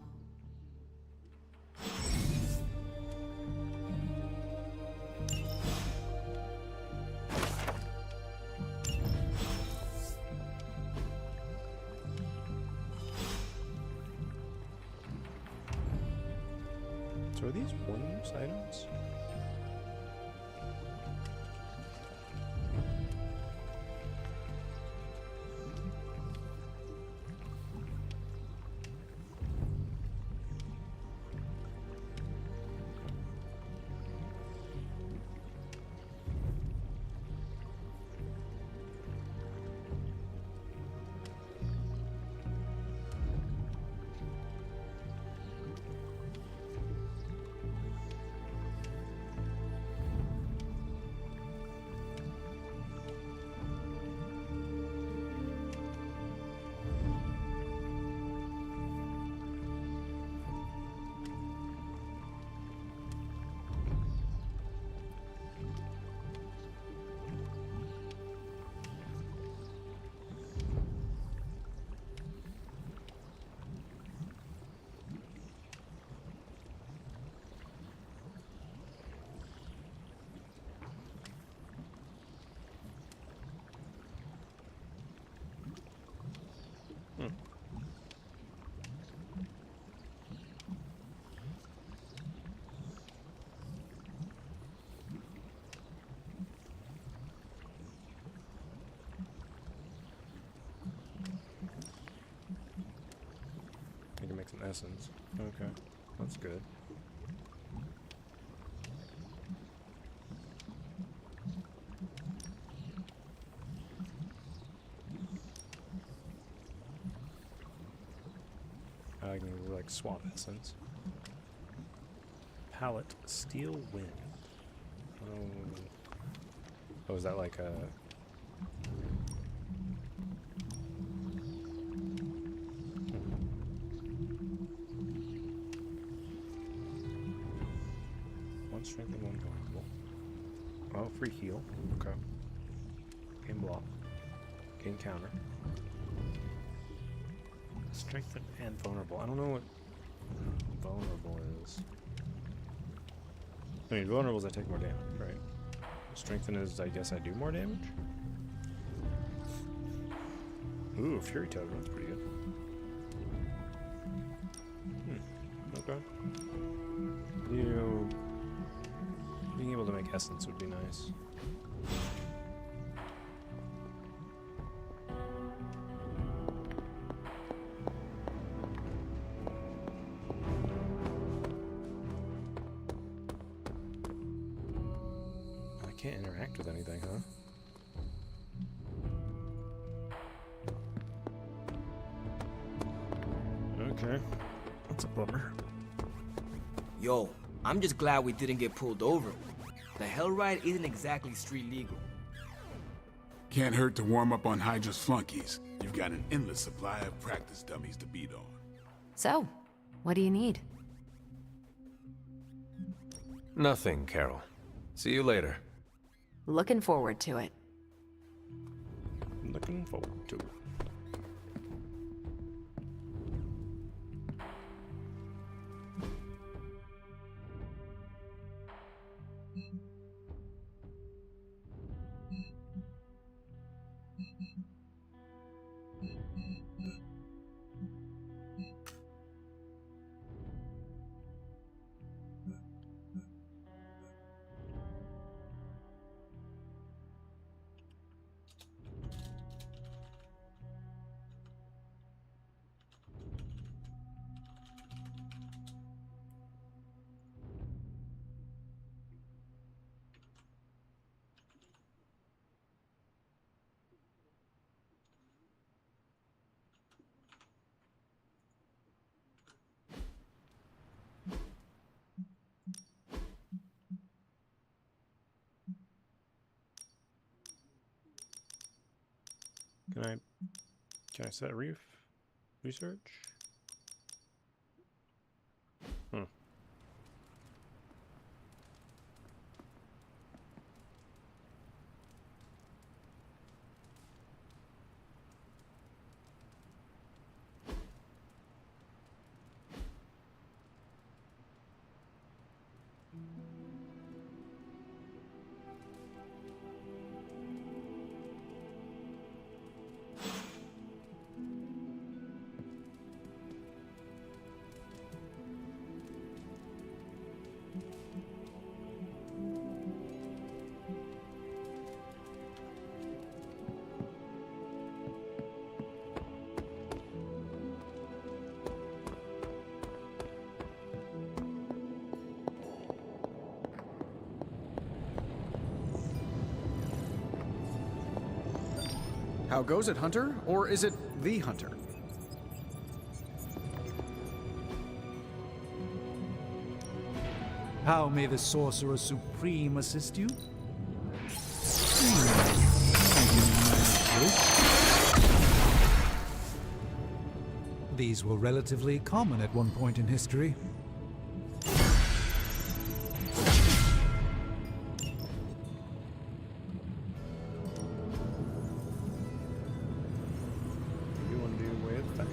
So are these one-use items? I can make some essence. Okay, that's good. I can like swap essence. Palette Steel Wind. Oh, is that like a? One strength and one vulnerable. Oh, free heal. Okay. Gain block. Gain counter. Strengthen and vulnerable. I don't know what vulnerable is. I mean, vulnerable is I take more damage, right? Strengthen is I guess I do more damage? Ooh, Fury Toad runs pretty good. Okay. Being able to make essence would be nice. Can't interact with anything, huh? Okay. That's a bummer. Yo, I'm just glad we didn't get pulled over. The Hell Ride isn't exactly street legal. Can't hurt to warm up on Hydra's flunkies. You've got an endless supply of practice dummies to beat on. So, what do you need? Nothing, Carol. See you later. Looking forward to it. Looking forward to it. Can I set research? Hmm. How goes it, Hunter? Or is it the Hunter? How may the Sorcerer Supreme assist you? These were relatively common at one point in history. You want to do with that?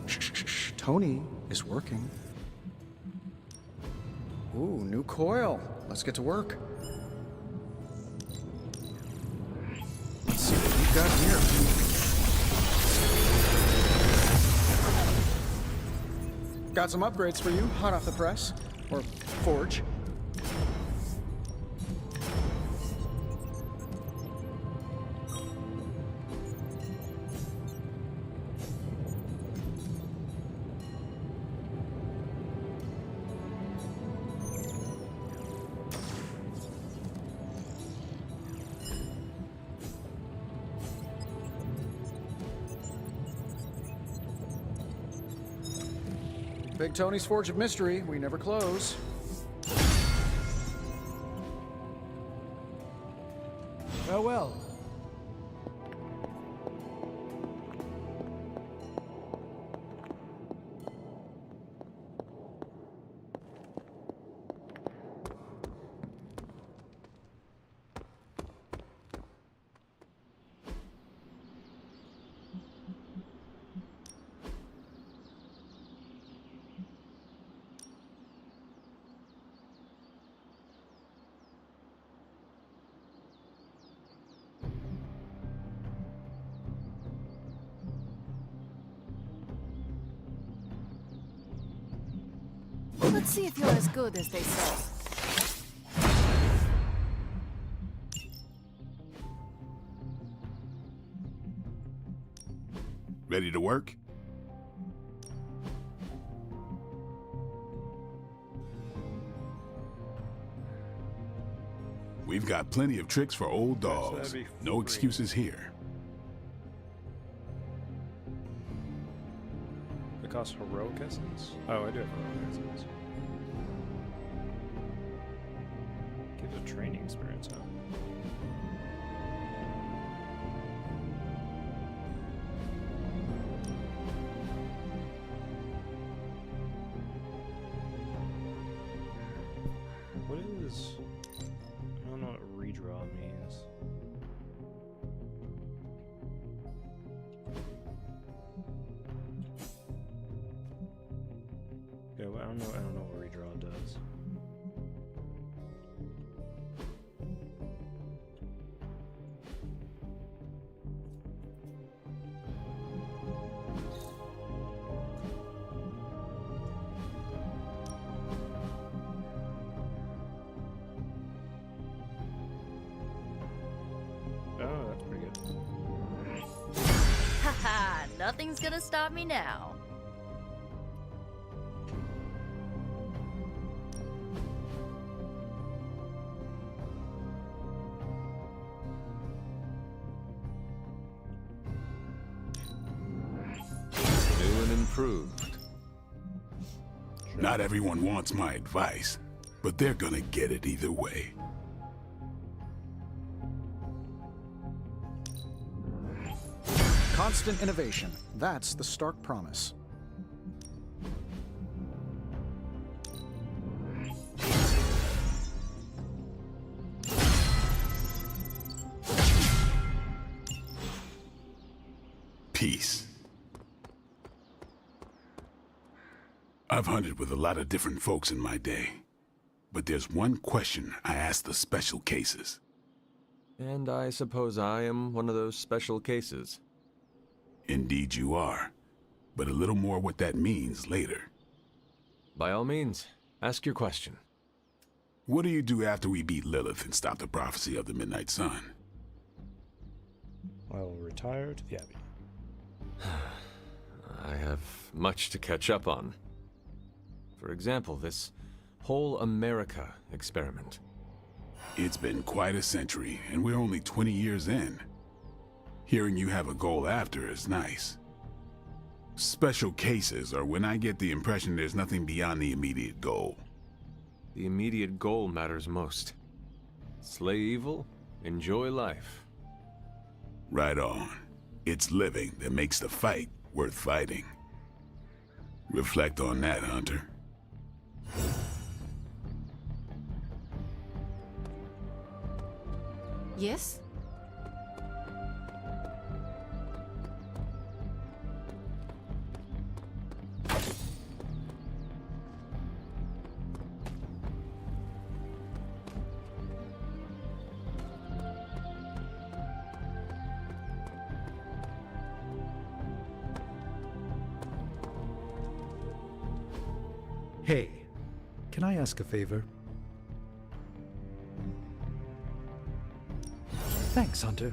Shh. Tony is working. Ooh, new coil. Let's get to work. Let's see what we've got here. Got some upgrades for you, hot off the press. Or forge. Big Tony's Forge of Mystery. We never close. Farewell. Let's see if you're as good as they say. Ready to work? We've got plenty of tricks for old dogs. No excuses here. It costs heroic essence? Oh, I do have heroic essence. Gives a training experience, huh? What is... I don't know what redraw means. Yeah, well, I don't know what redraw does. Oh, that's pretty good. Haha, nothing's gonna stop me now. New and improved. Not everyone wants my advice, but they're gonna get it either way. Constant innovation. That's the Stark promise. Peace. I've hunted with a lot of different folks in my day, but there's one question I ask the special cases. And I suppose I am one of those special cases. Indeed you are, but a little more what that means later. By all means, ask your question. What do you do after we beat Lilith and stop the prophecy of the Midnight Sun? I will retire to the Abbey. I have much to catch up on. For example, this whole America experiment. It's been quite a century, and we're only 20 years in. Hearing you have a goal after is nice. Special cases are when I get the impression there's nothing beyond the immediate goal. The immediate goal matters most. Slay evil, enjoy life. Right on. It's living that makes the fight worth fighting. Reflect on that, Hunter. Yes? Hey, can I ask a favor? Thanks, Hunter.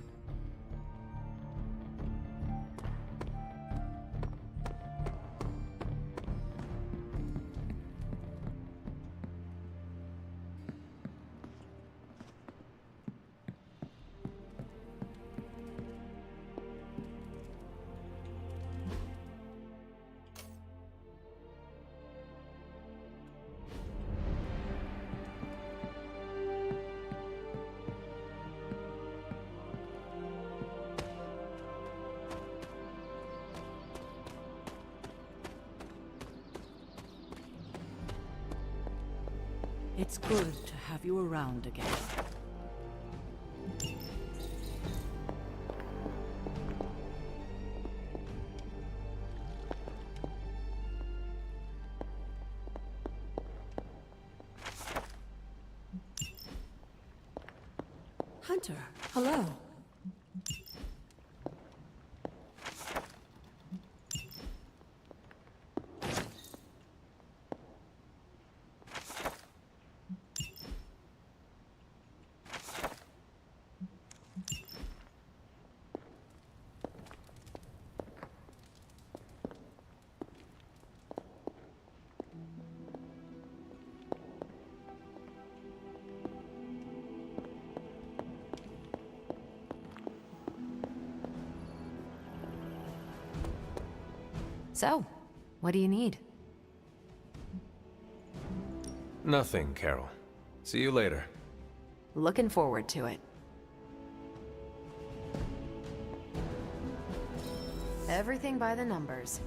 It's good to have you around again. Hunter, hello. So, what do you need? Nothing, Carol. See you later. Looking forward to it. Everything by the numbers.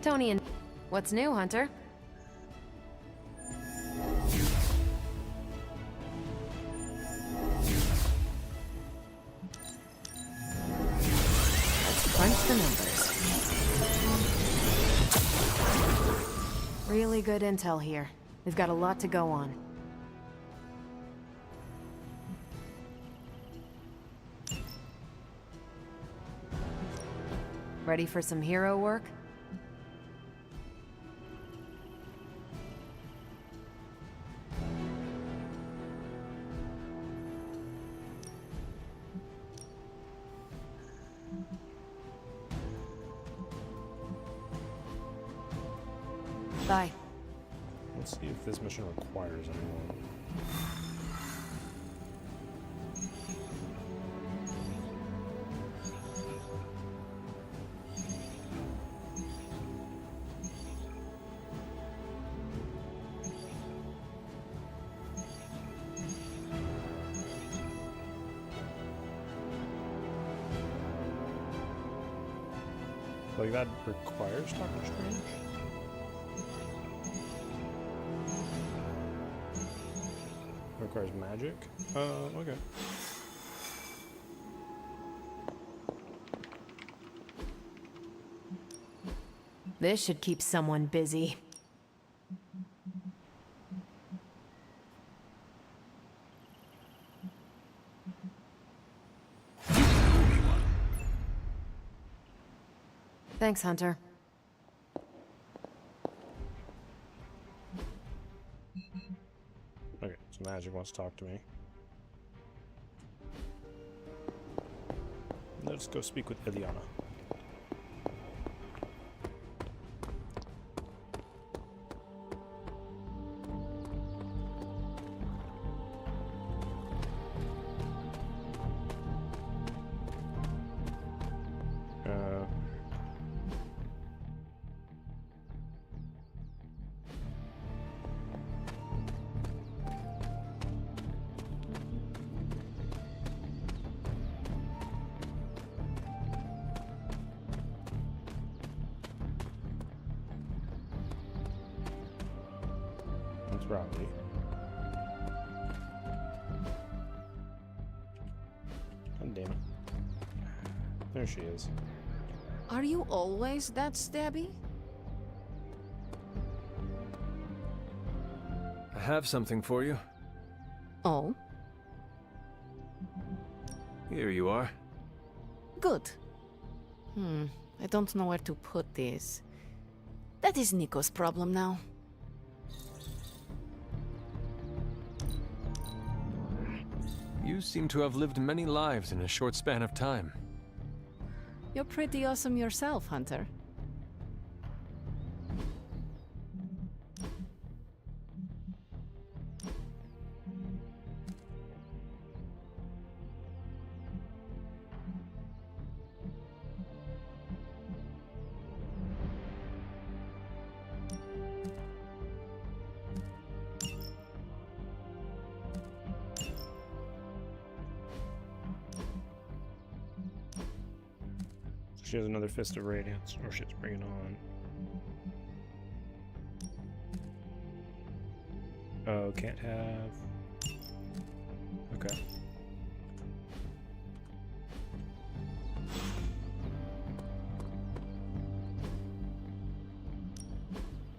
Tony and... What's new, Hunter? Let's crunch the numbers. Really good intel here. We've got a lot to go on. Ready for some hero work? Bye. Let's see if this mission requires anyone. Like that requires Doctor Strange? Requires magic? Okay. This should keep someone busy. Thanks, Hunter. Okay, so Magic wants to talk to me. Let's go speak with Ileana. Probably. God damn it. There she is. Are you always that stabby? I have something for you. Oh? Here you are. Good. I don't know where to put this. That is Nico's problem now. You seem to have lived many lives in a short span of time. You're pretty awesome yourself, Hunter. She has another Fist of Radiance. Oh shit, bring it on. Oh, can't have. Okay.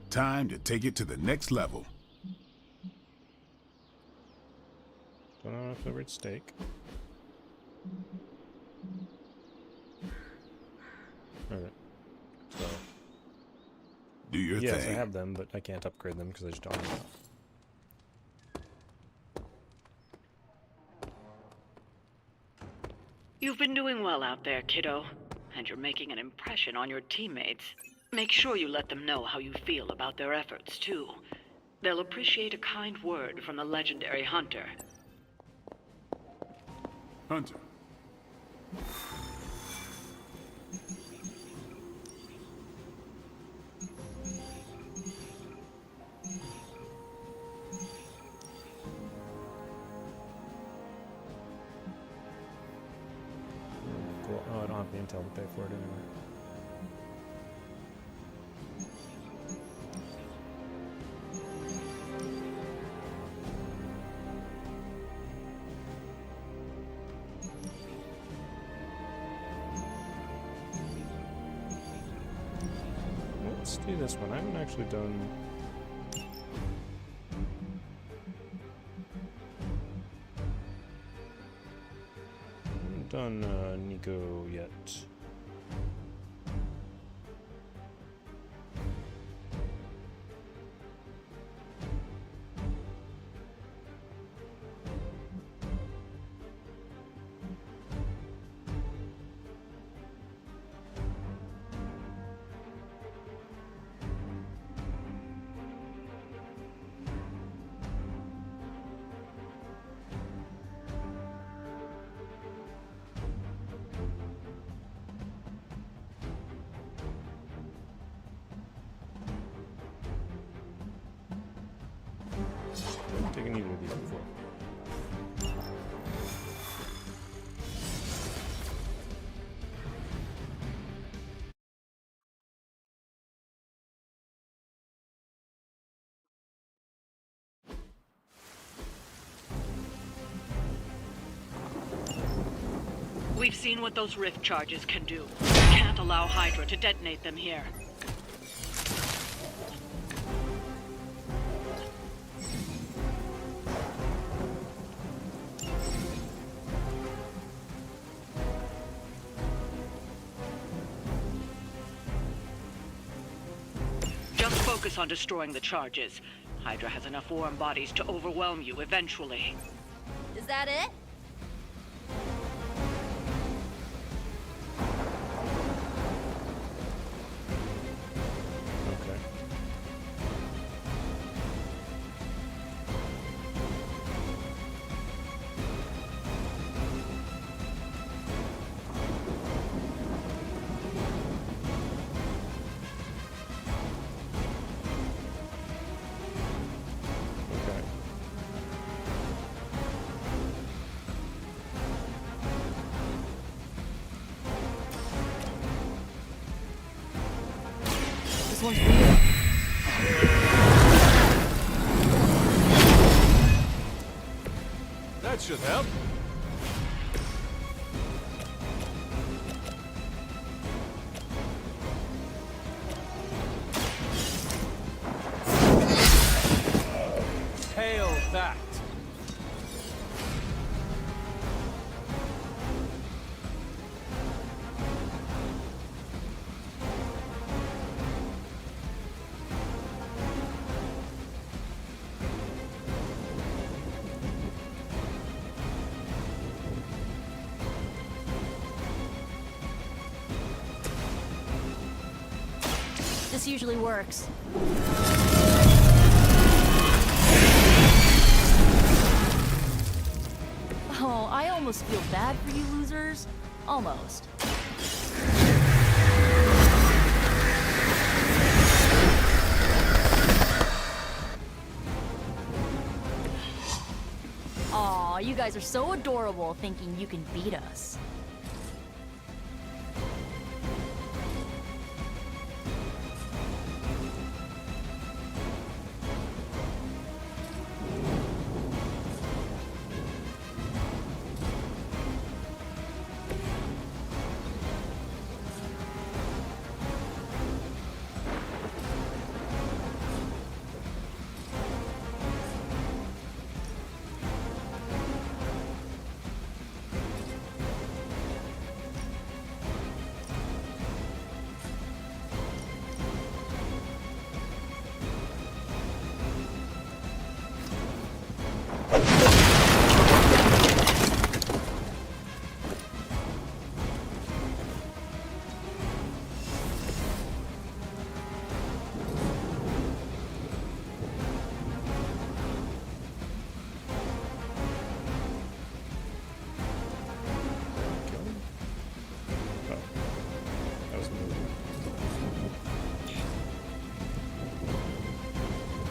Time to take it to the next level. Don't know if it's steak. Okay. So. Do your thing. Yes, I have them, but I can't upgrade them because I just don't have enough. You've been doing well out there, kiddo. And you're making an impression on your teammates. Make sure you let them know how you feel about their efforts, too. They'll appreciate a kind word from the legendary Hunter. Hunter. Cool. Oh, I don't have the intel to pay for it anyway. Let's do this one. I haven't actually done... Nico yet. We've seen what those rift charges can do. We can't allow Hydra to detonate them here. Just focus on destroying the charges. Hydra has enough warm bodies to overwhelm you eventually. Is that it? Okay. Okay. This one's for you. That should help. Hail that! This usually works. Oh, I almost feel bad for you losers. Almost. Aw, you guys are so adorable thinking you can beat us.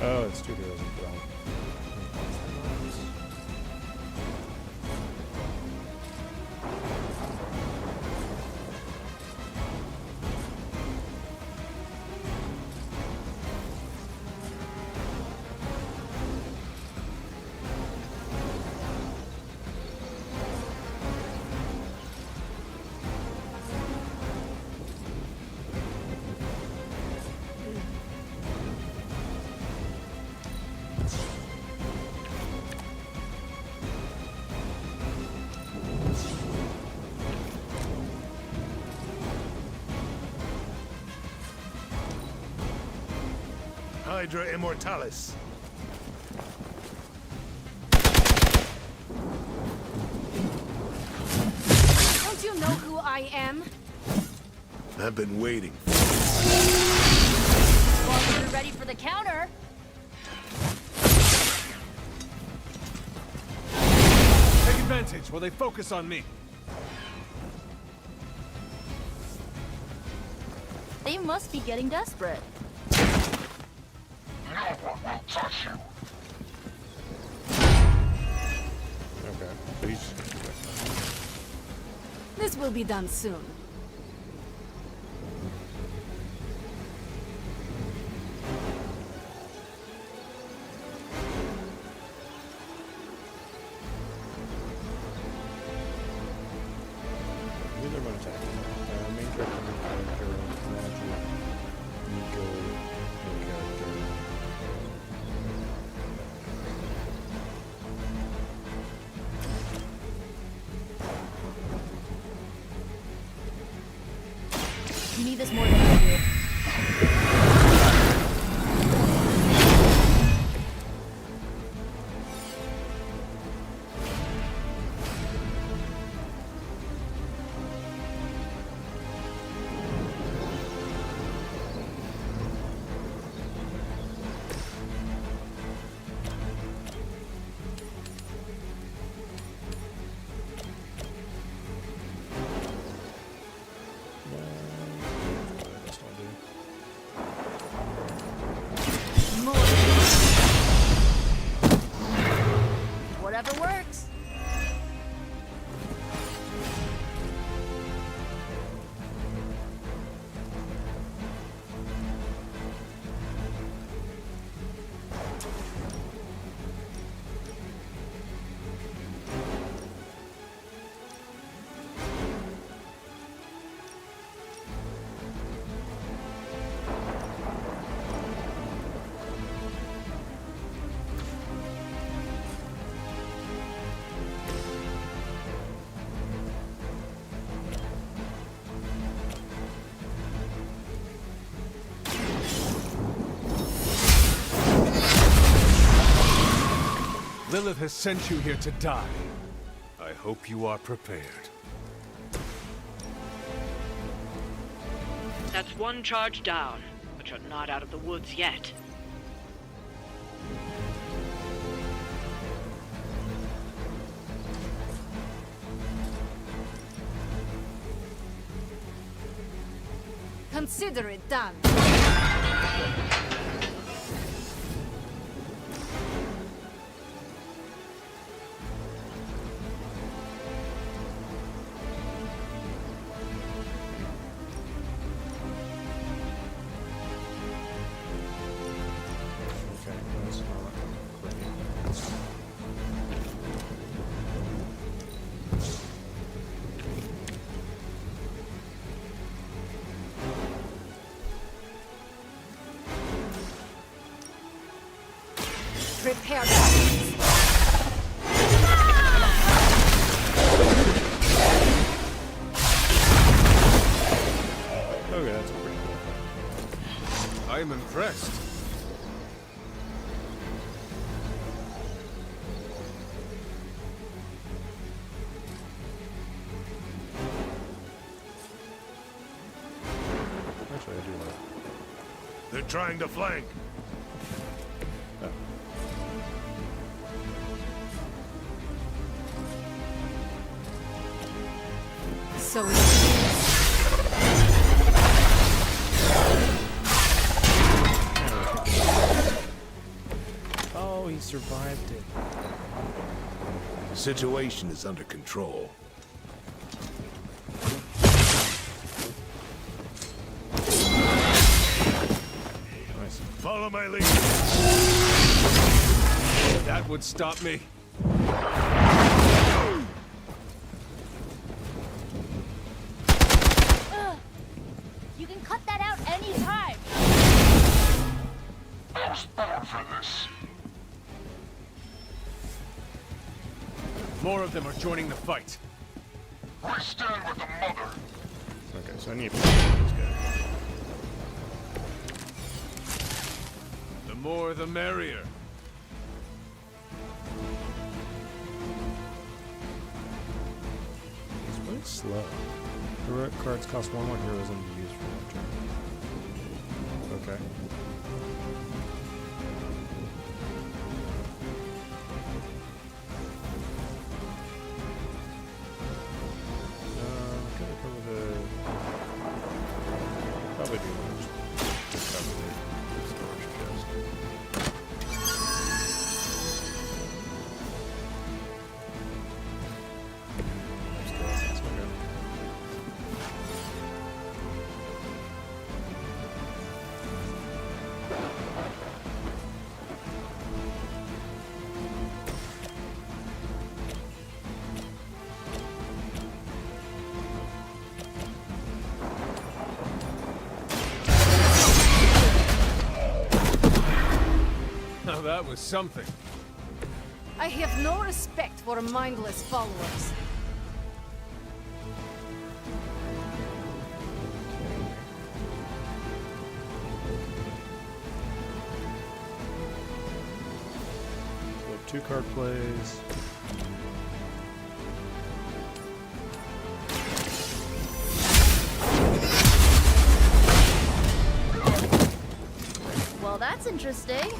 Oh, it's two heroes in Brown. Hydra Immortalis. Don't you know who I am? I've been waiting. Well, you're ready for the counter. Take advantage while they focus on me. They must be getting desperate. No one will touch you. Okay, please. This will be done soon. their one attack. Main character, Magic, Nico, main character. You need this more than I do. Whatever works. Lilith has sent you here to die. I hope you are prepared. That's one charge down, but you're not out of the woods yet. Consider it done. Prepare that. Okay, that's a pretty cool fight. I am impressed. Actually, I do like. They're trying to flank. So oh, he survived it. The situation is under control. Nice. Follow my lead. That would stop me. You can cut that out anytime. I was born for this. More of them are joining the fight. We stand with the mother. Okay, so I need to protect this guy. The more, the merrier. He's really slow. Heroic cards cost 1 more heroism to use for one turn. Okay. Gonna go with a... Probably do one just cover the storage chest. Let's go. that was something. I have no respect for mindless followers. So 2 card plays. Well, that's interesting.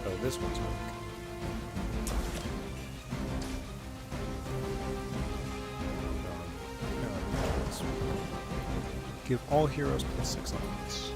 Oh, this one's weak. Give all heroes +6 elements.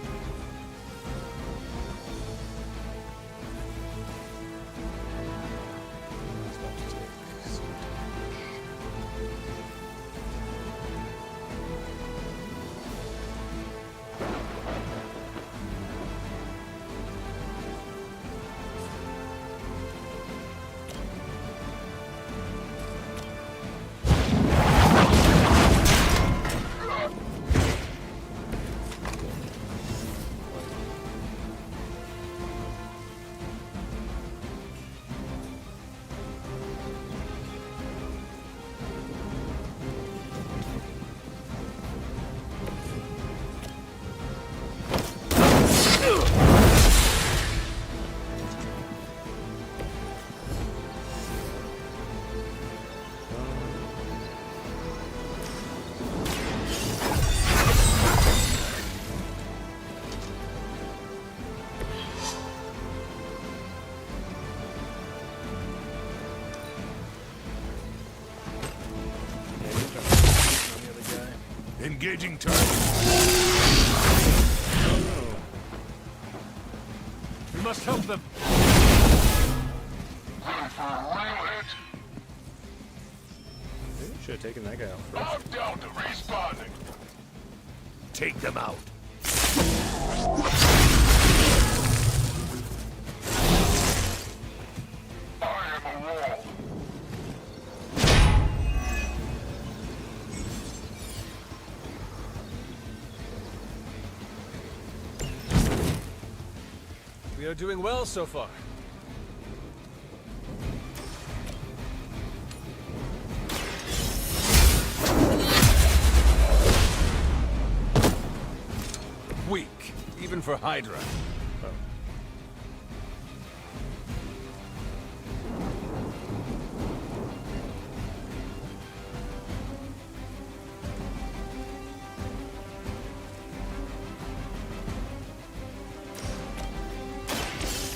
Engaging target. We must help them. Ready for a real hit? Maybe we should have taken that guy out first. I'm down to respawning. Take them out. I am a wall. We are doing well so far. Weak, even for Hydra.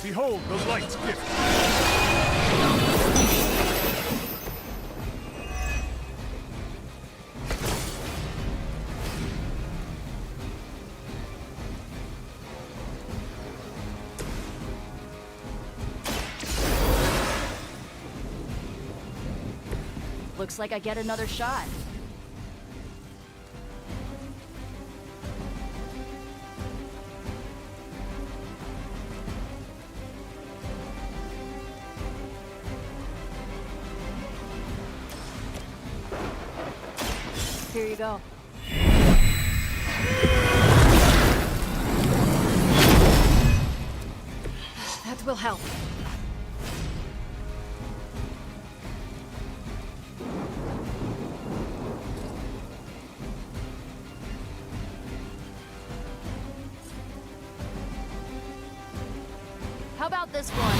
Behold the light's gift. Looks like I get another shot. Here you go. That will help. How about this one?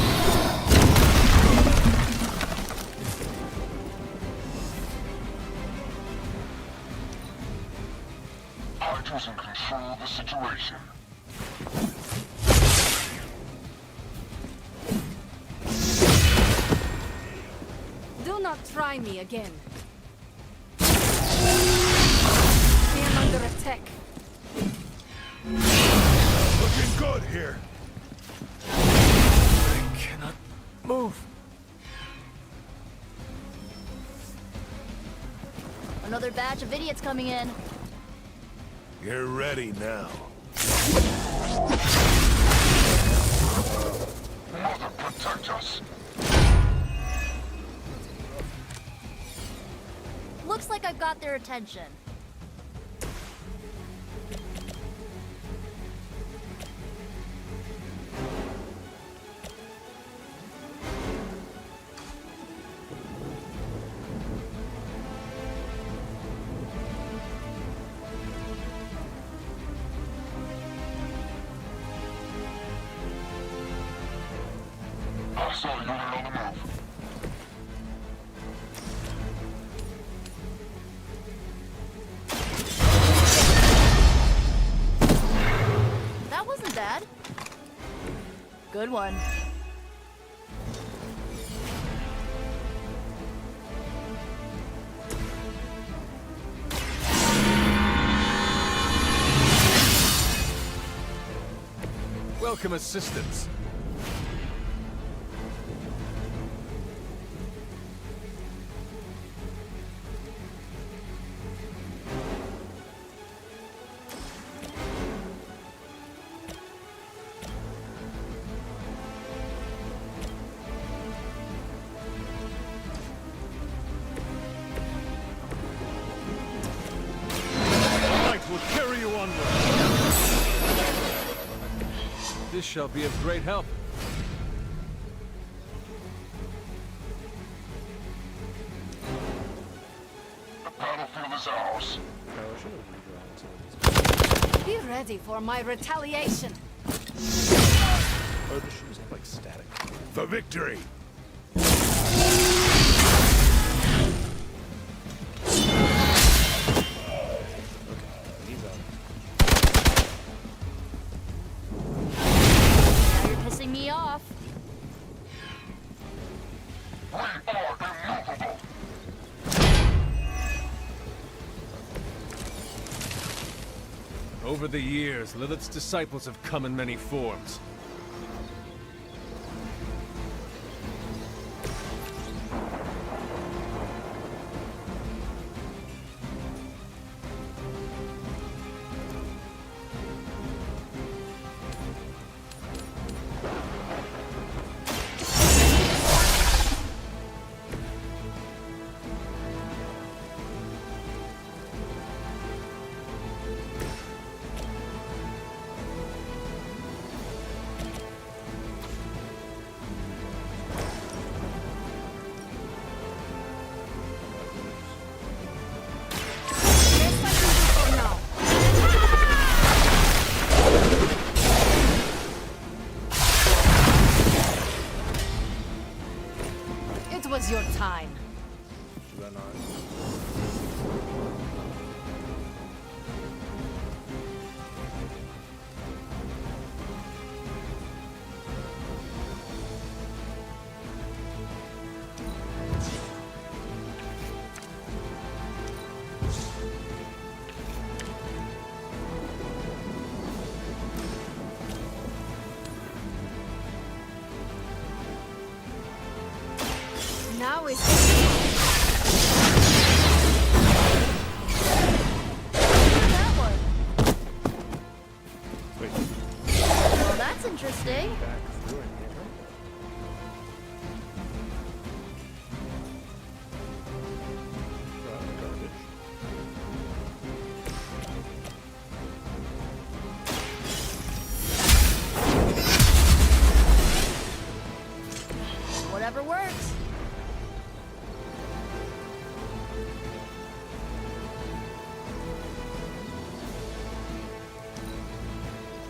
Hydra's in control of the situation. Do not try me again. I am under attack. Looking good here. I cannot move. Another batch of idiots coming in. You're ready now. Mother, protect us. Looks like I've got their attention. Good one. Welcome assistance. Will carry you onward. This shall be of great help. The battlefield is ours. Be ready for my retaliation. Oh, the shoes have like static. For victory. You're pissing me off. We are immovable. Over the years, Lilith's disciples have come in many forms. It was your time. Should I not? Now is That one. Wait, Well, that's interesting. back through it, hammer? Garbage. Whatever works.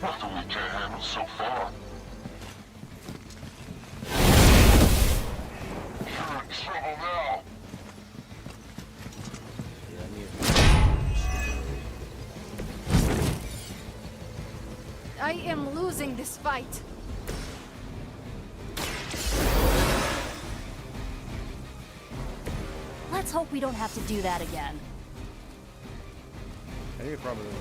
Nothing we can't handle so far. You're in trouble now. Yeah, I need I am losing this fight. Let's hope we don't have to do that again. I think it probably don't.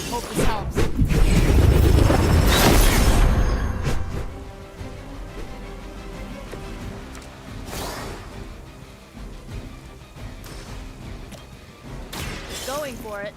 Hope this helps. Going for it.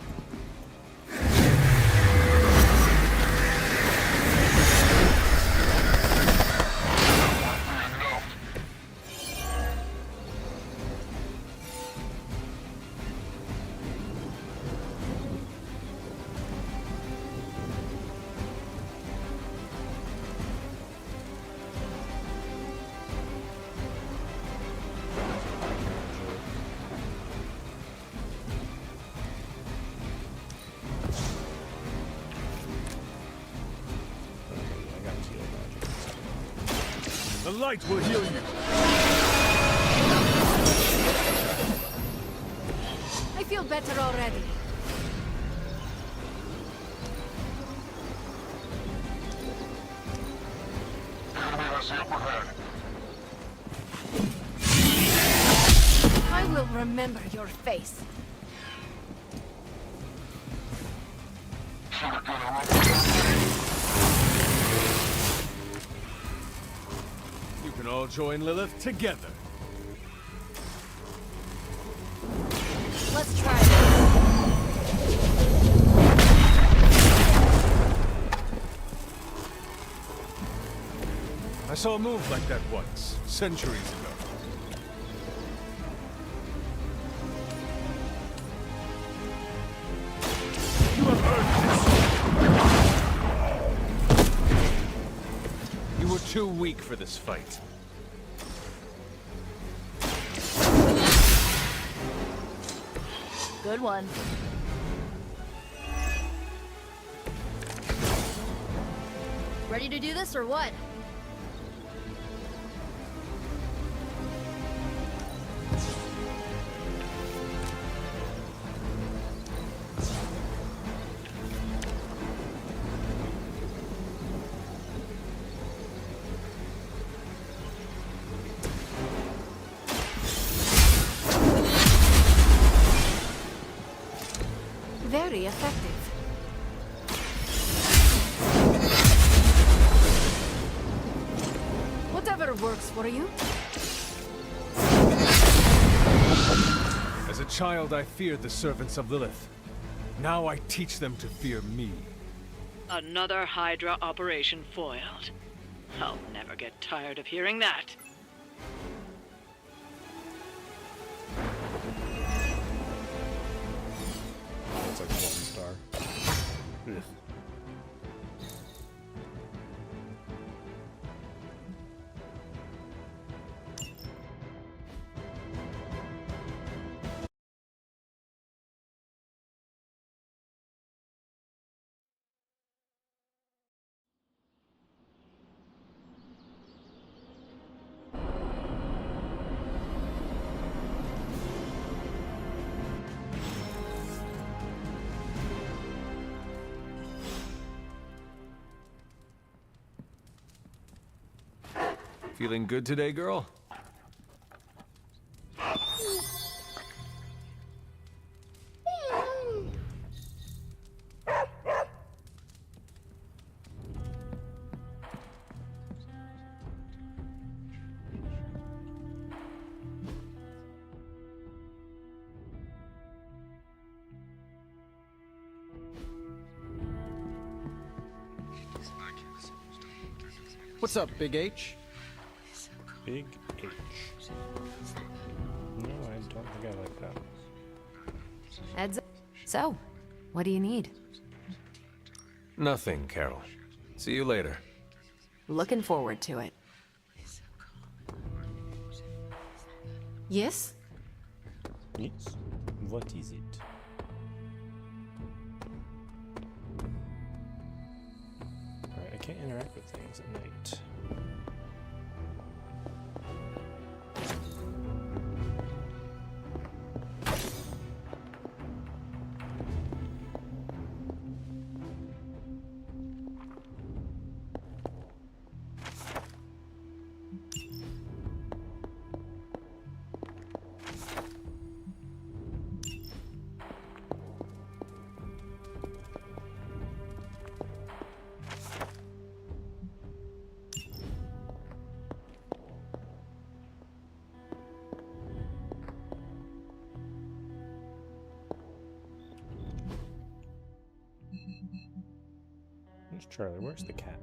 The light will heal you. I feel better already. Enemy has the upper hand. I will remember your face. You can all join Lilith together. Let's try this. I saw a move like that once, centuries ago. You have earned this. You were too weak for this fight. Good one. Ready to do this or what? Very effective. Whatever works for you. As a child, I feared the servants of Lilith. Now I teach them to fear me. Another Hydra operation foiled. I'll never get tired of hearing that. It's like 1 star. Ugh. Feeling good today, girl? What's up, Big H? Big H. No, I don't think I like that. Heads up. So, what do you need? Nothing, Carol. See you later. Looking forward to it. Yes? Yes? What is it? Alright, I can't interact with things at night. Where's Charlie? Where's the cat?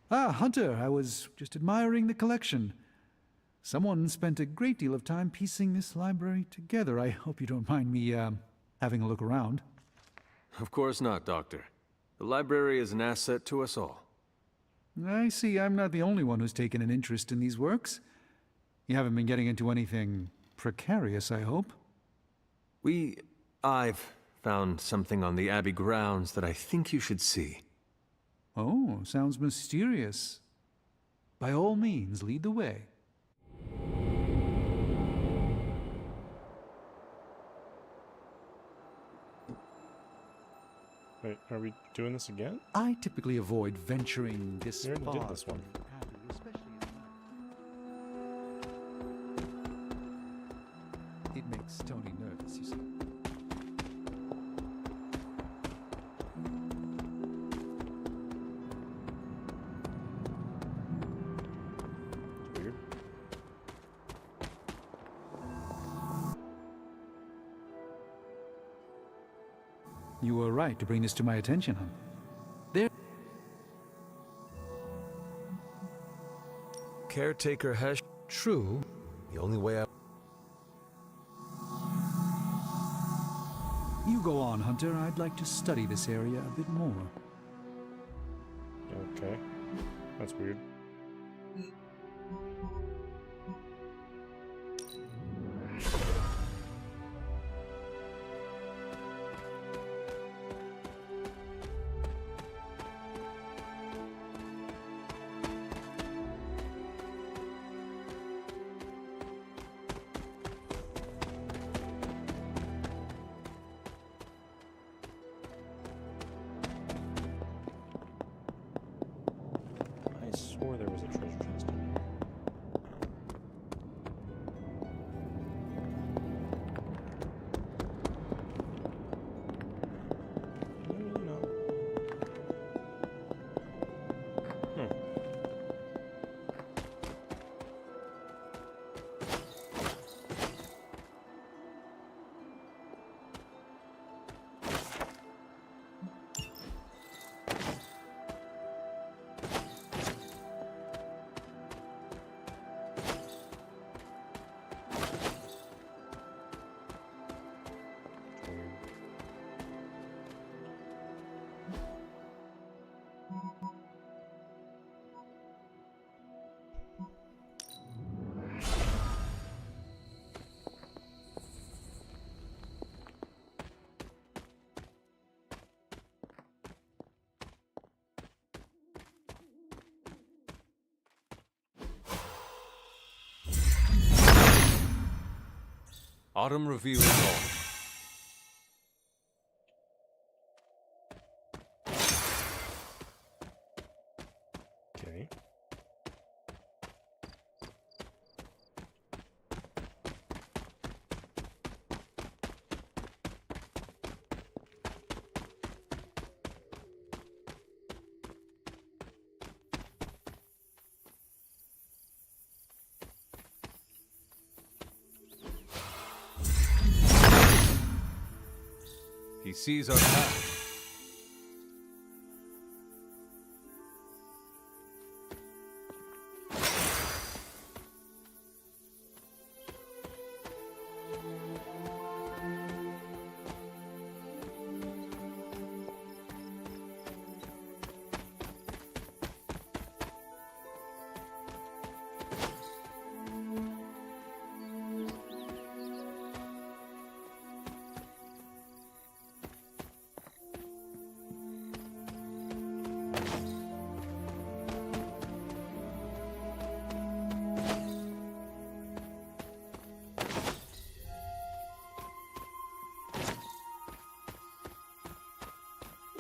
Ah, Hunter, I was just admiring the collection. Someone spent a great deal of time piecing this library together. I hope you don't mind me, having a look around. Of course not, Doctor. The library is an asset to us all. I see I'm not the only one who's taken an interest in these works. You haven't been getting into anything precarious, I hope? I've found something on the Abbey grounds that I think you should see. Oh, sounds mysterious. By all means, lead the way. Wait, are we doing this again? I typically avoid venturing this We already far. did this one. Especially at night. It makes Tony nervous, you see. Weird. You were right to bring this to my attention, huh? There. Caretaker has... True. The only way out... You go on, Hunter. I'd like to study this area a bit more. Okay. That's weird. I swore there was a treasure chest in here. I don't really know. Autumn reveals all. Okay. He sees our path.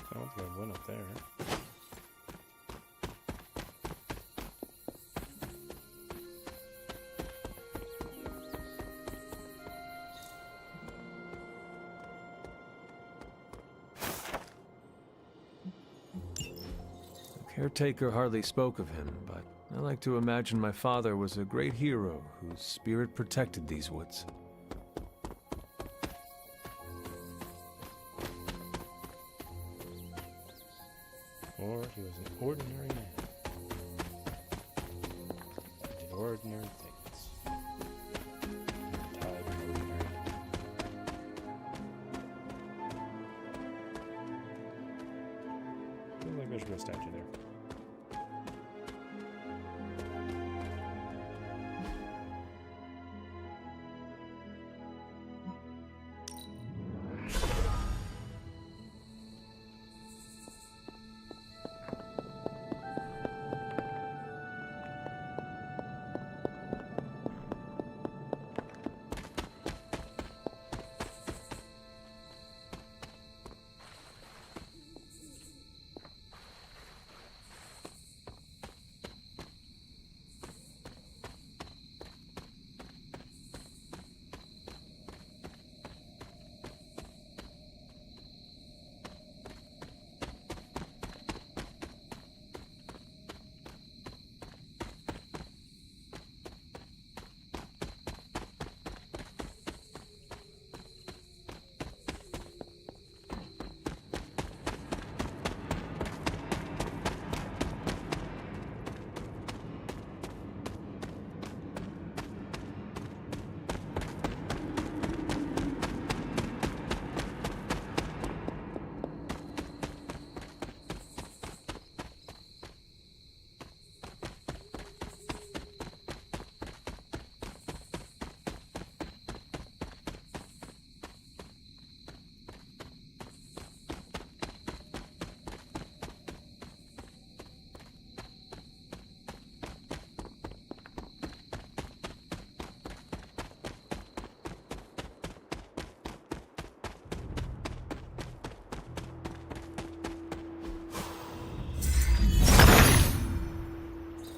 I don't think I went up there. The caretaker hardly spoke of him, but I like to imagine my father was a great hero whose spirit protected these woods. Or he was an ordinary man. He did ordinary things. He died an ordinary death. Should be a statue there.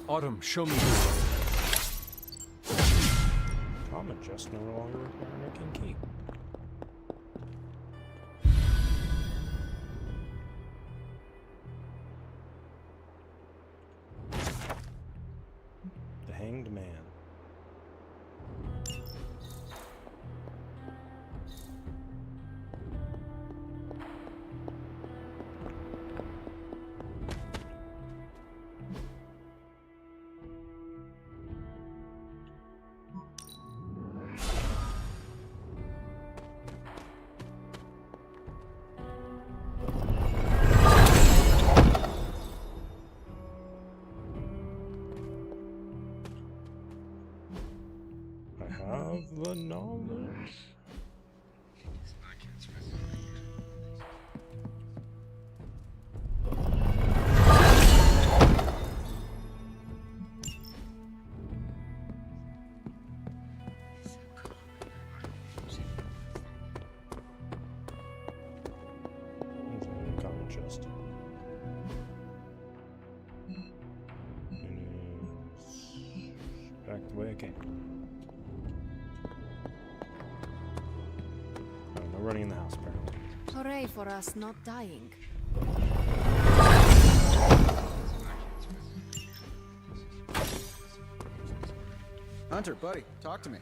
Autumn, show me. Common just no longer require an arcane key. The Hanged Man. Have the knowledge. Common chest. Back the way I came. No running in the house, apparently. Hooray for us not dying. Hunter, buddy, talk to me.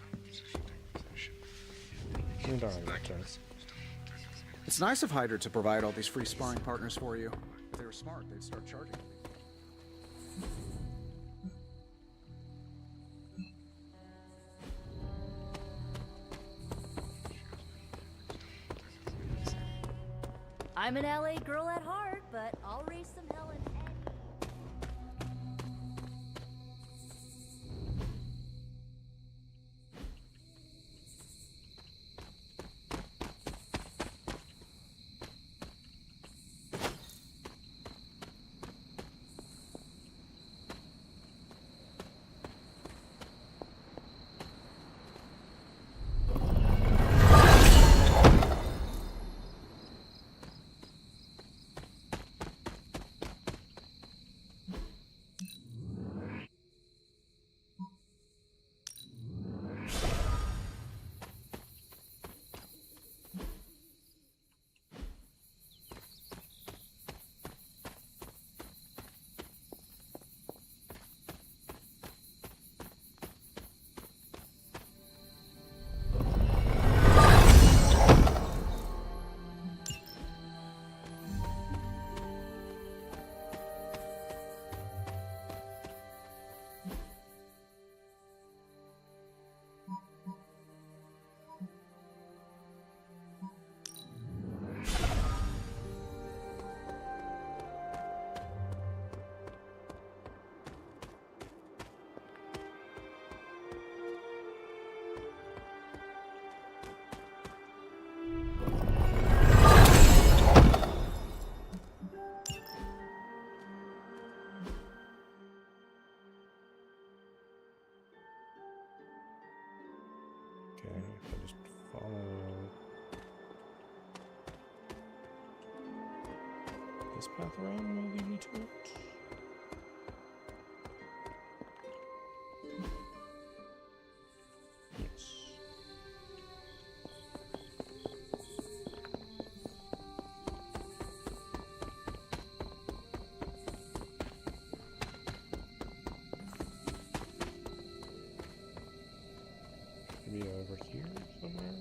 It's nice of Hydra to provide all these free sparring partners for you. If they were smart, they'd start charging. I'm an LA girl at heart, but I'll raise some hell in Okay, if I just follow this path around, will lead me to it. Yes. Maybe over here somewhere?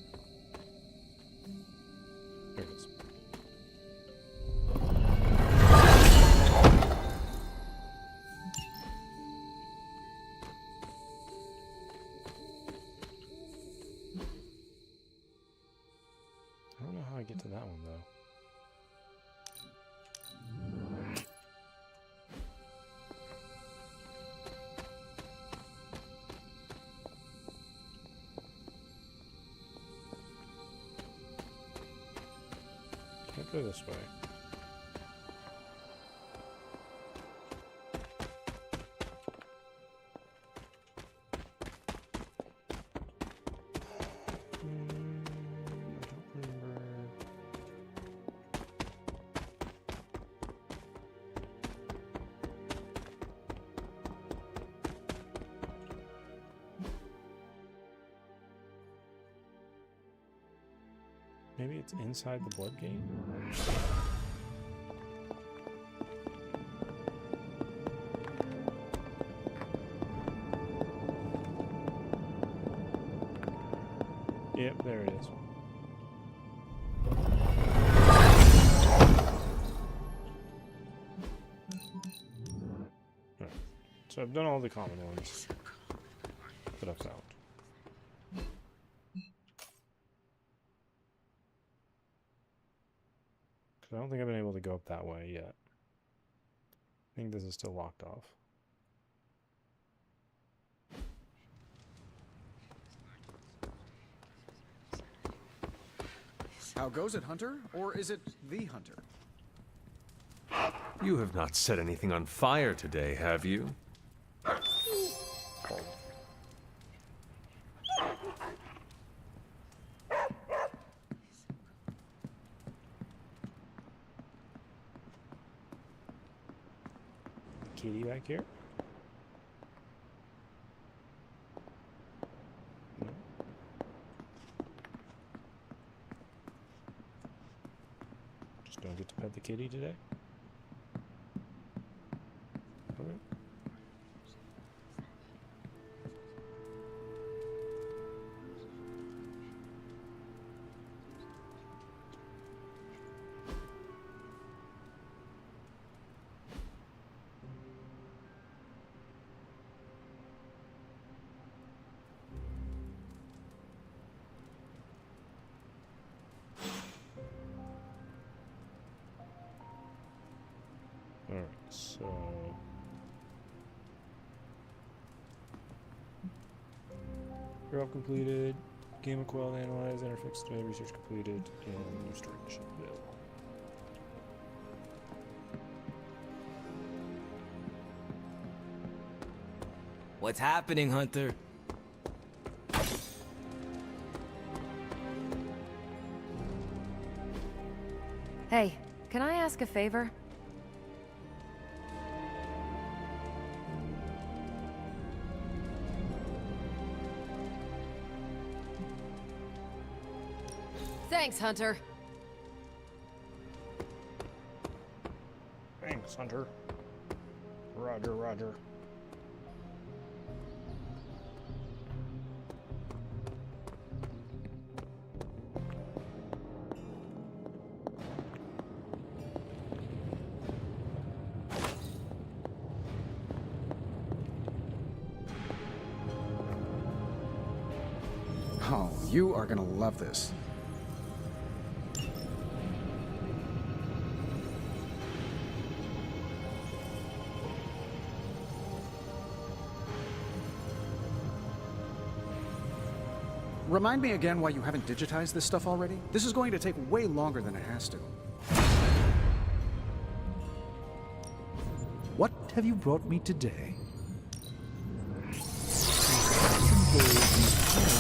There it is. I don't know how I get to that one though. Can't go this way. I don't remember. Maybe it's inside the blood gate? Yep, there it is. Alright. So I've done all the common ones that I've found. I don't think I've been able to go up that way yet. I think this is still locked off. How goes it, Hunter? Or is it the Hunter? You have not set anything on fire today, have you? Kitty back here? No. Just don't get to pet the kitty today? Okay. Alright, so... Drop completed, game of Quell analyzed, interfix domain research completed, and new storage available. What's happening, Hunter? Hey, can I ask a favor? Thanks, Hunter. Thanks, Hunter. Roger, roger. Oh, you are gonna love this. Remind me again why you haven't digitized this stuff already? This is going to take way longer than it has to. What have you brought me today?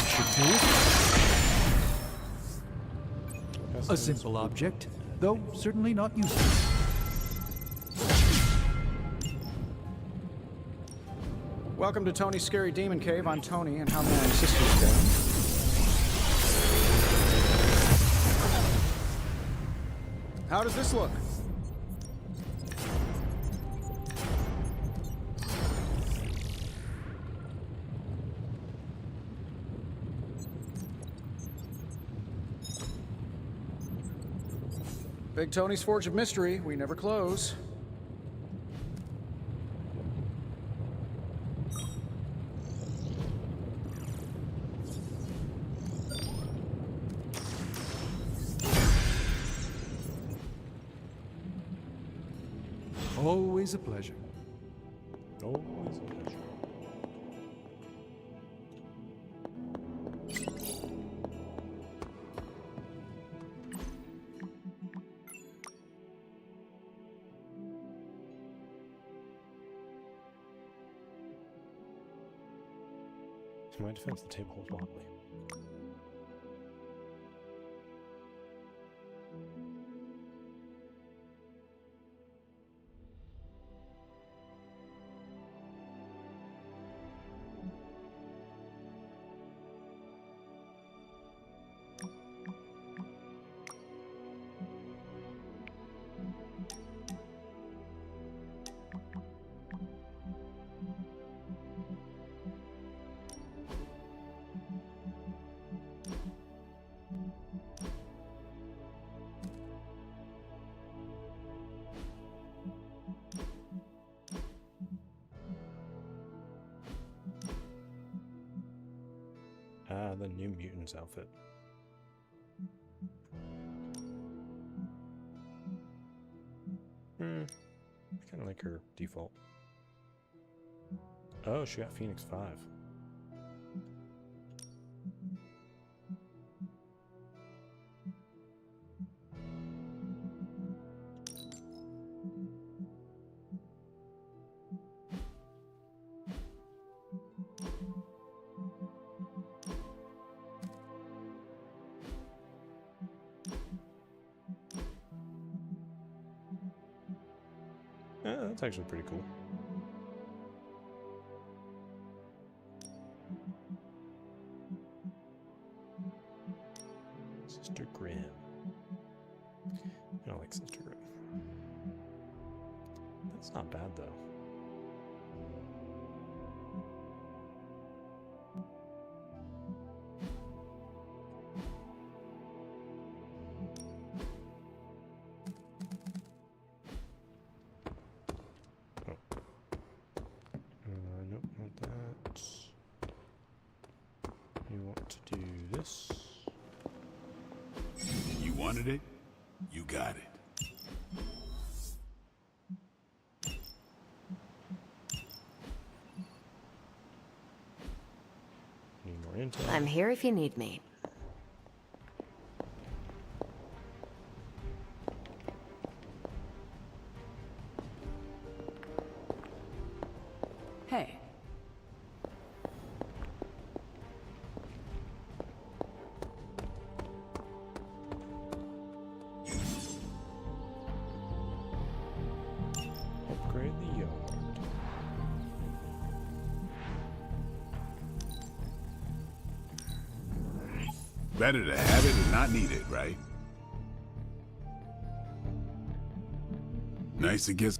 Should do. A simple object, though certainly not useless. Welcome to Tony's Scary Demon Cave. I'm Tony, and how may I assist you today? How does this look? Big Tony's Forge of Mystery. We never close. Always a pleasure. Always a pleasure. In my defense, the table is wobbly. Ah, the New Mutants outfit. I kind of like her default. Oh, she got Phoenix 5. That's actually pretty cool. Sister Grimm. I don't like Sister Grimm. That's not bad though. Wanted it? You got it. Need more intel? I'm here if you need me. Hey. Upgrade the yard. Better to have it and not need it, right? Nice to get.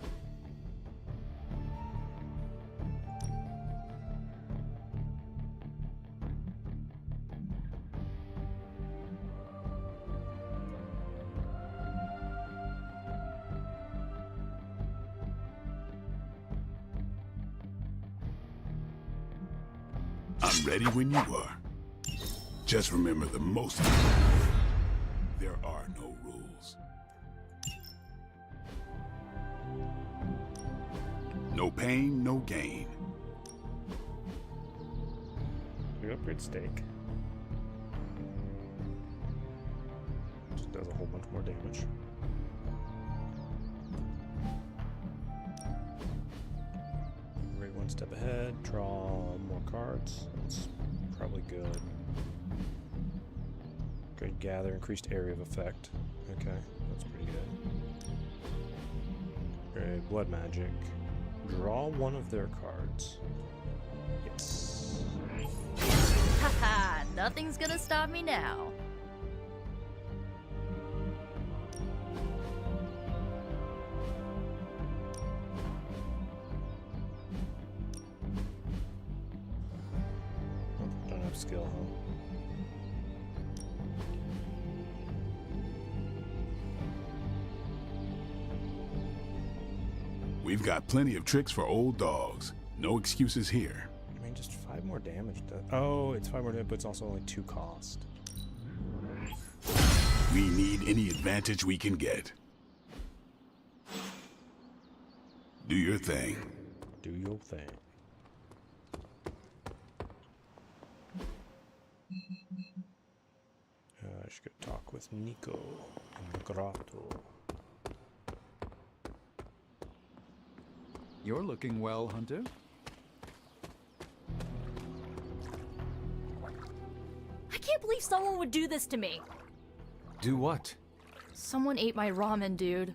I'm ready when you are. Just remember the most important thing. There are no rules. No pain, no gain. We upgrade steak. Just does a whole bunch more damage. Right one step ahead, draw more cards. That's probably good. Good gather, increased area of effect. Okay, that's pretty good. Great, blood magic. Draw one of their cards. Yes. Haha, nothing's gonna stop me now. Don't have skill, huh? We've got plenty of tricks for old dogs. No excuses here. I mean, just 5 more damage. Oh, it's 5 more damage, but it's also only 2 cost. We need any advantage we can get. Do your thing. Do your thing. I should go talk with Nico in the grotto. You're looking well, Hunter. I can't believe someone would do this to me. Do what? Someone ate my ramen, dude.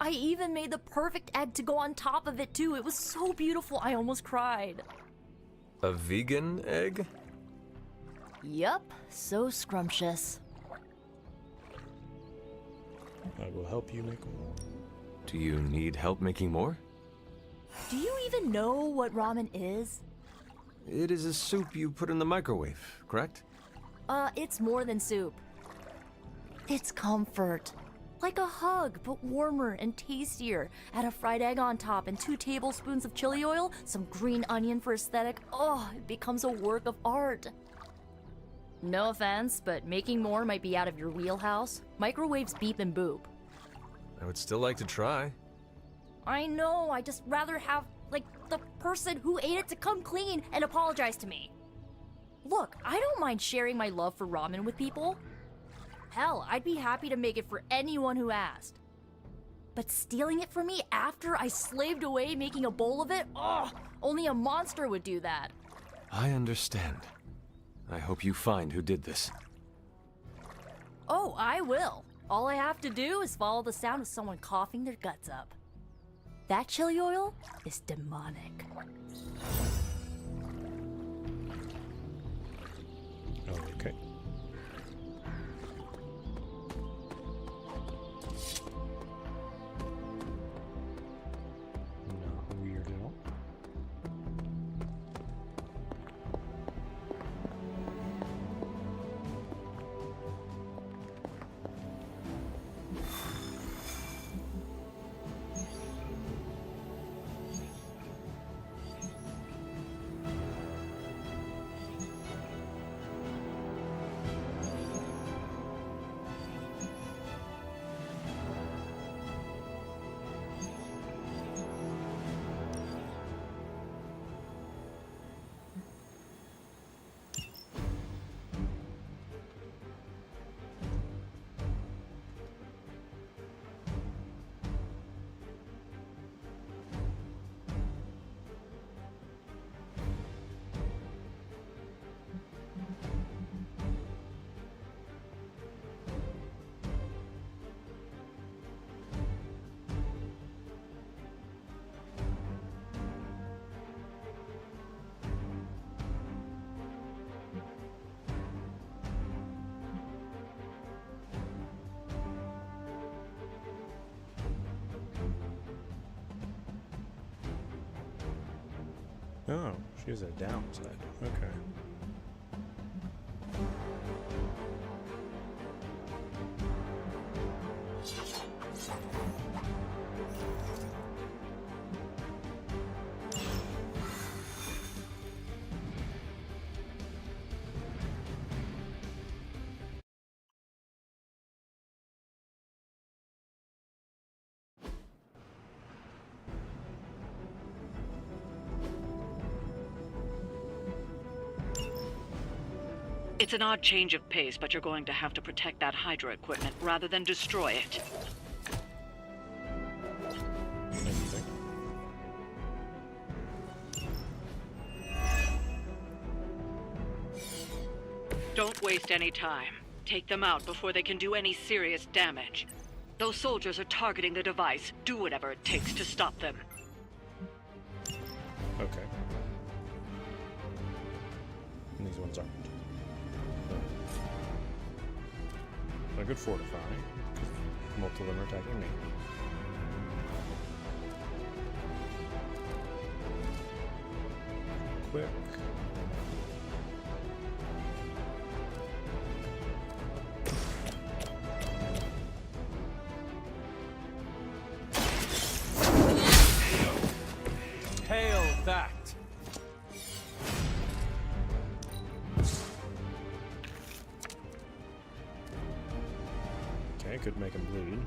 I even made the perfect egg to go on top of it, too. It was so beautiful, I almost cried. A vegan egg? Yup, so scrumptious. I will help you make more. Do you need help making more? Do you even know what ramen is? It is a soup you put in the microwave, correct? It's more than soup. It's comfort. Like a hug, but warmer and tastier. Add a fried egg on top and 2 tablespoons of chili oil, some green onion for aesthetic. Oh, it becomes a work of art. No offense, but making more might be out of your wheelhouse. Microwaves beep and boop. I would still like to try. I know, I just rather have, like, the person who ate it to come clean and apologize to me. Look, I don't mind sharing my love for ramen with people. Hell, I'd be happy to make it for anyone who asked. But stealing it from me after I slaved away making a bowl of it? Ugh, only a monster would do that. I understand. I hope you find who did this. Oh, I will. All I have to do is follow the sound of someone coughing their guts up. That chili oil is demonic. Okay. Not weird at all. Oh, she has a downside. Okay. It's an odd change of pace, but you're going to have to protect that Hydra equipment rather than destroy it. Don't waste any time. Take them out before they can do any serious damage. Those soldiers are targeting the device. Do whatever it takes to stop them. Okay. And these ones aren't. I could fortify, because multiple of them are attacking me. Quick. Hail that! Okay, could make him bleed.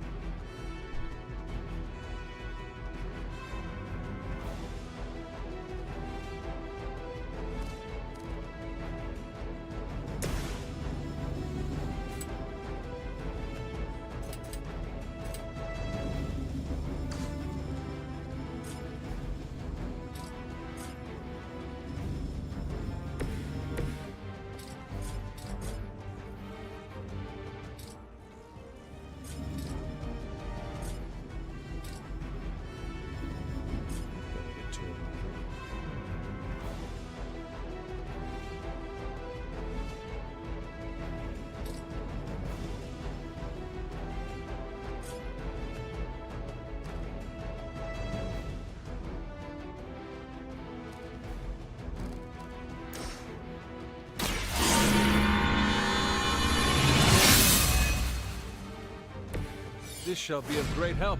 This shall be of great help.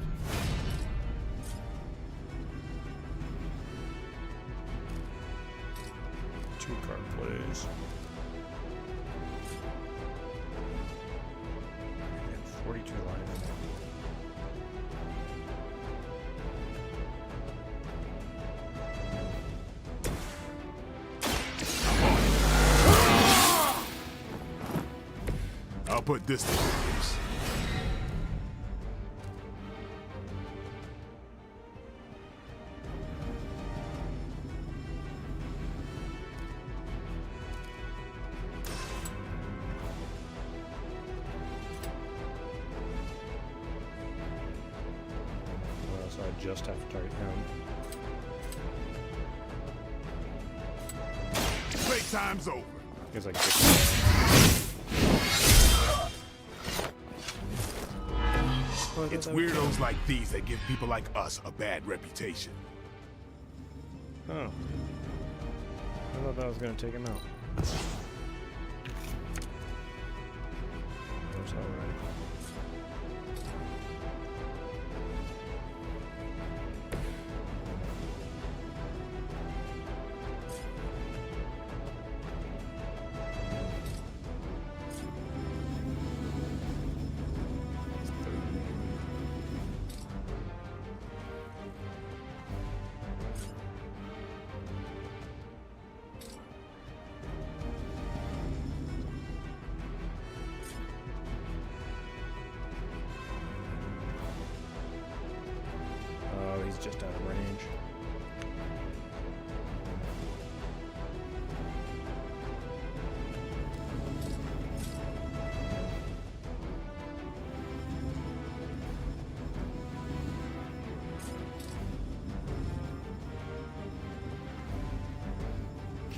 Two card plays. And 42 life. I'll put this to good use. So I just have to target him. Playtime's over. Guess I can get It's weirdos like these that give people like us a bad reputation. Oh. I thought that was going to take him out. That's alright. He's just out of range.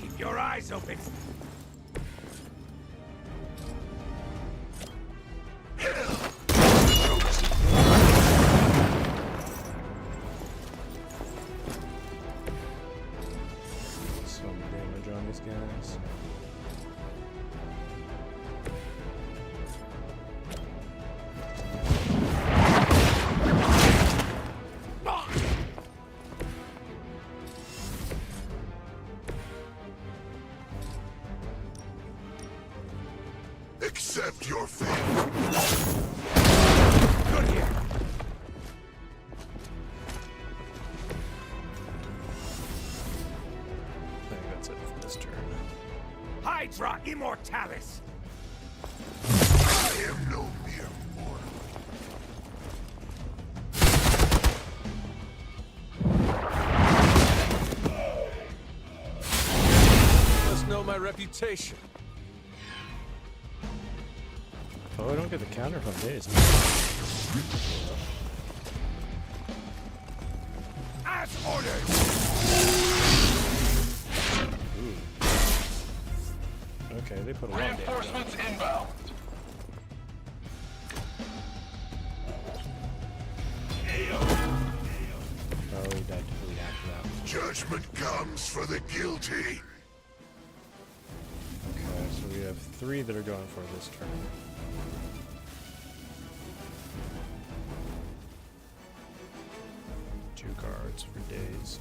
Keep your eyes open. These guys. Accept your fate. Good here. Hydra Immortalis! I am no mere mortal. You must know my reputation. Oh, I don't get the counter from this. As ordered! Ooh. Okay, they put a lot of damage on. Reinforcements inbound. Oh, he died totally after that. Judgment comes for the guilty. Okay, so we have 3 that are going for this turn. Two cards for dazed.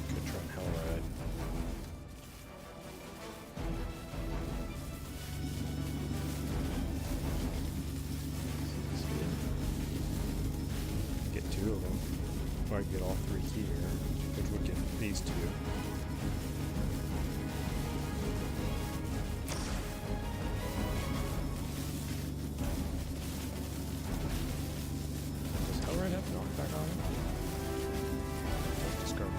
Could try and Hellride. Get 2 of them. Or I could get all 3 here, which would get these 2. Does Hellride have knockback on it? Discard.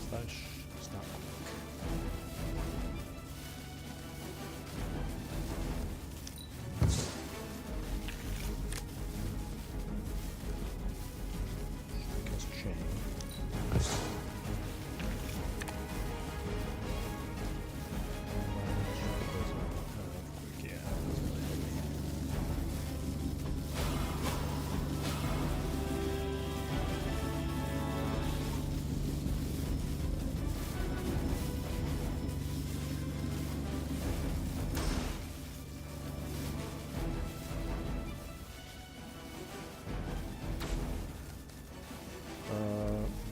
Slash stop. Guess chain. Yeah.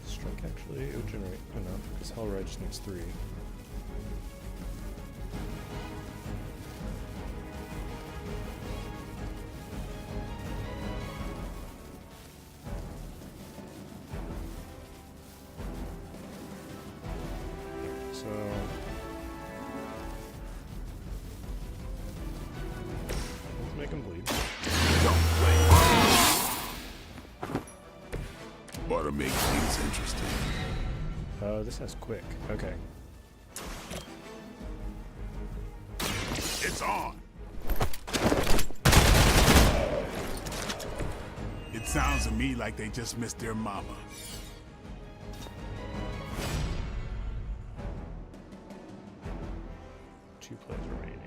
Strike actually, it would generate enough because Hellride just needs 3. So let's make him bleed. Ought to make things interesting. This has quick. Okay. It's on. It sounds to me like they just missed their mama. Two plays remaining.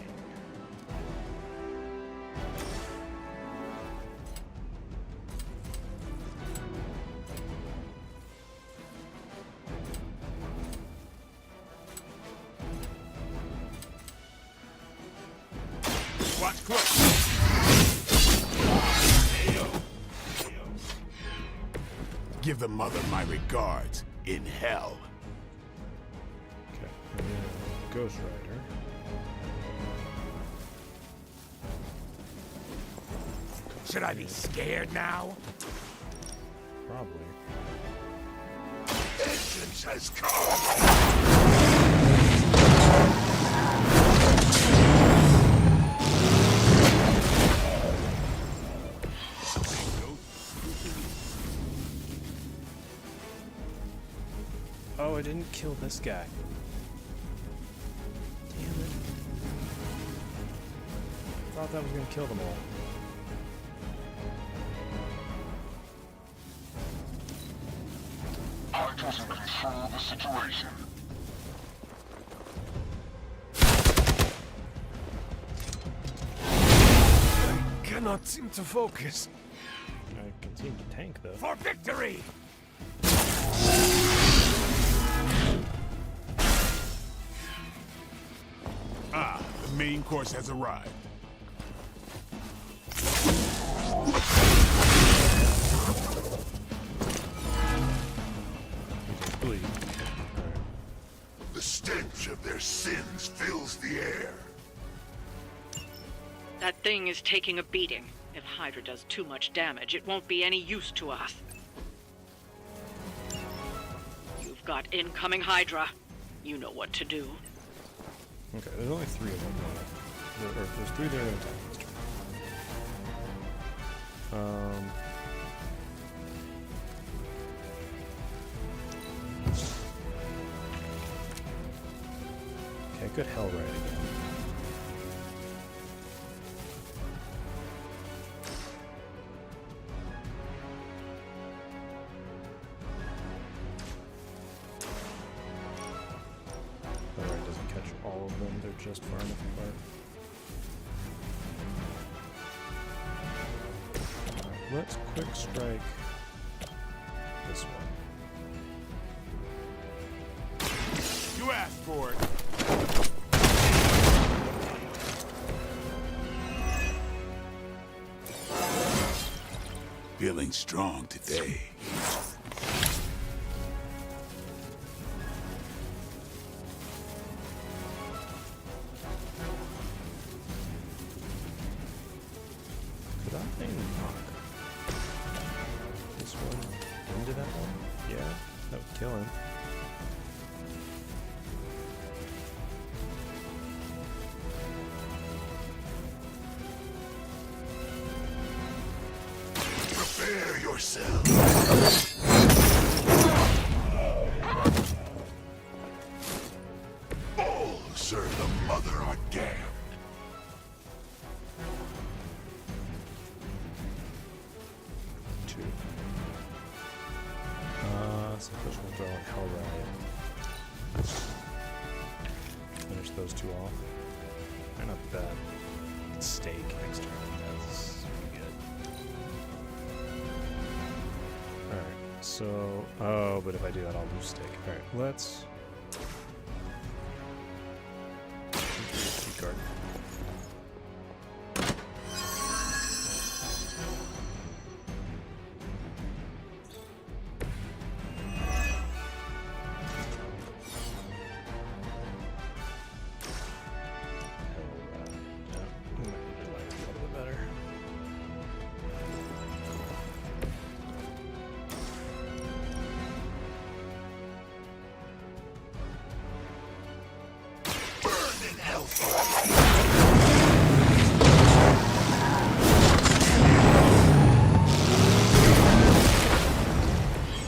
Watch close. Give the mother my regards in hell. Okay. Ghost Rider. Should I be scared now? Probably. Vengeance has come! Oh, I didn't kill this guy. Damn it. I thought that was gonna kill them all. Hunters in control of the situation. I cannot seem to focus. I can seem to tank though. For victory! Ah, the main course has arrived. Bleed. The stench of their sins fills the air. That thing is taking a beating. If Hydra does too much damage, it won't be any use to us. You've got incoming Hydra. You know what to do. Okay, there's only 3 of them. There's 3 there that attack this turn. Okay, good Hell Ride again. Hellride doesn't catch all of them, they're just far enough apart. Let's quick strike this one. You asked for it. Feeling strong today. Could I knock this one into that one? Yeah, that would kill him. Prepare yourself. All serve the mother are damned. So first we'll throw in Hell Ride. Finish those 2 off. They're not bad. Stake next turn. That's pretty good. Alright, so... Oh, but if I do that, I'll lose stake. Alright, let's... Key card.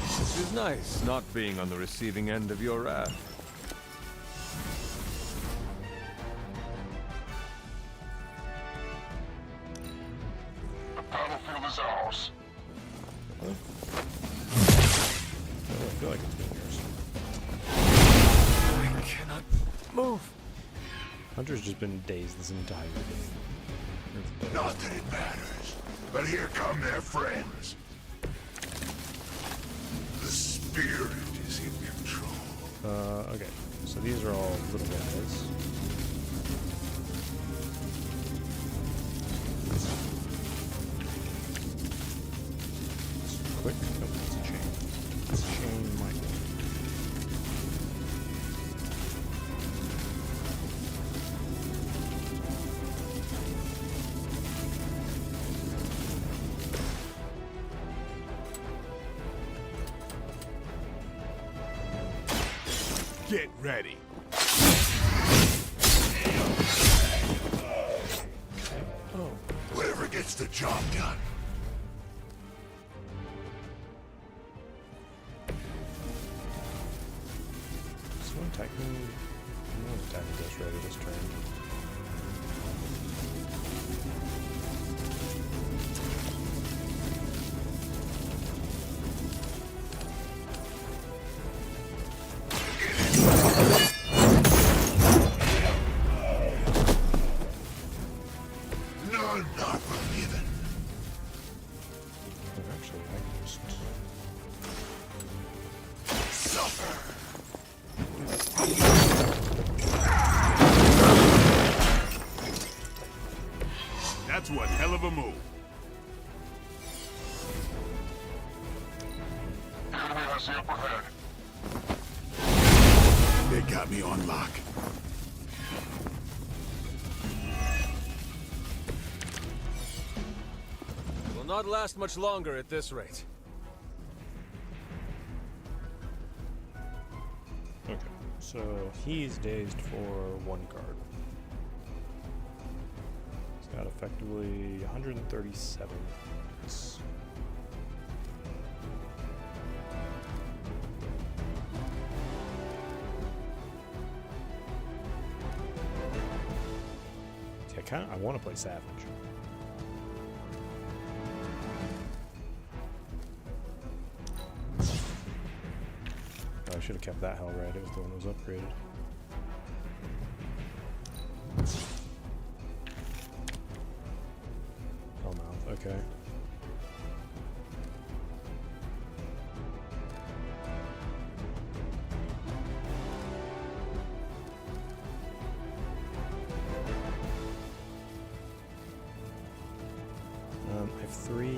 This is nice, not being on the receiving end of your wrath. The battlefield is ours. Oh, I feel like it's been yours. I cannot move. Hunter's just been dazed this entire game. Not that it matters, but here come their friends. The spirit is in control. Okay. So these are all little guys. It's quick. Nope, it's a chain. It's a chain might. Get ready. Oh. Whoever gets the job done. Someone attack me. No one's attacking Ghost Rider this turn. None not forgiven. Actually, I can just... Suffer. That's one hell of a move. Enemy has the upper hand. They got me on lock. not last much longer at this rate. Okay, so he's dazed for 1 card. He's got effectively 137 minutes. See, I want to play Savage. Oh, I should have kept that Hellride. It was the one that was upgraded. Hellmouth, okay. I have 3.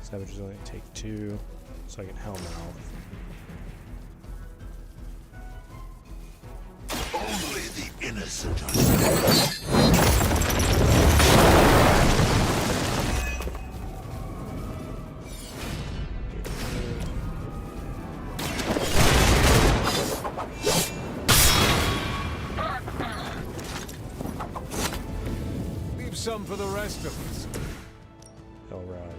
Savage is only going to take 2, so I get Hellmouth. Only the innocent are saved. Leave some for the rest of us. Hellride.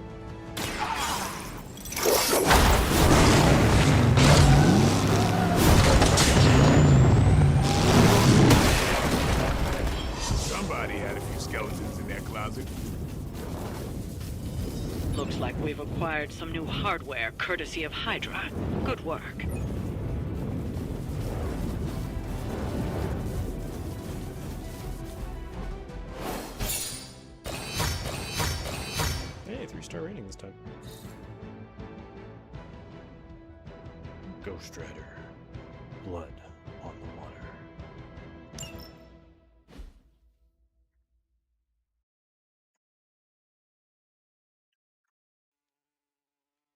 Somebody had a few skeletons in their closet. Looks like we've acquired some new hardware courtesy of Hydra. Good work. Hey, 3-star rating this time. Ghost Rider. Blood on the water.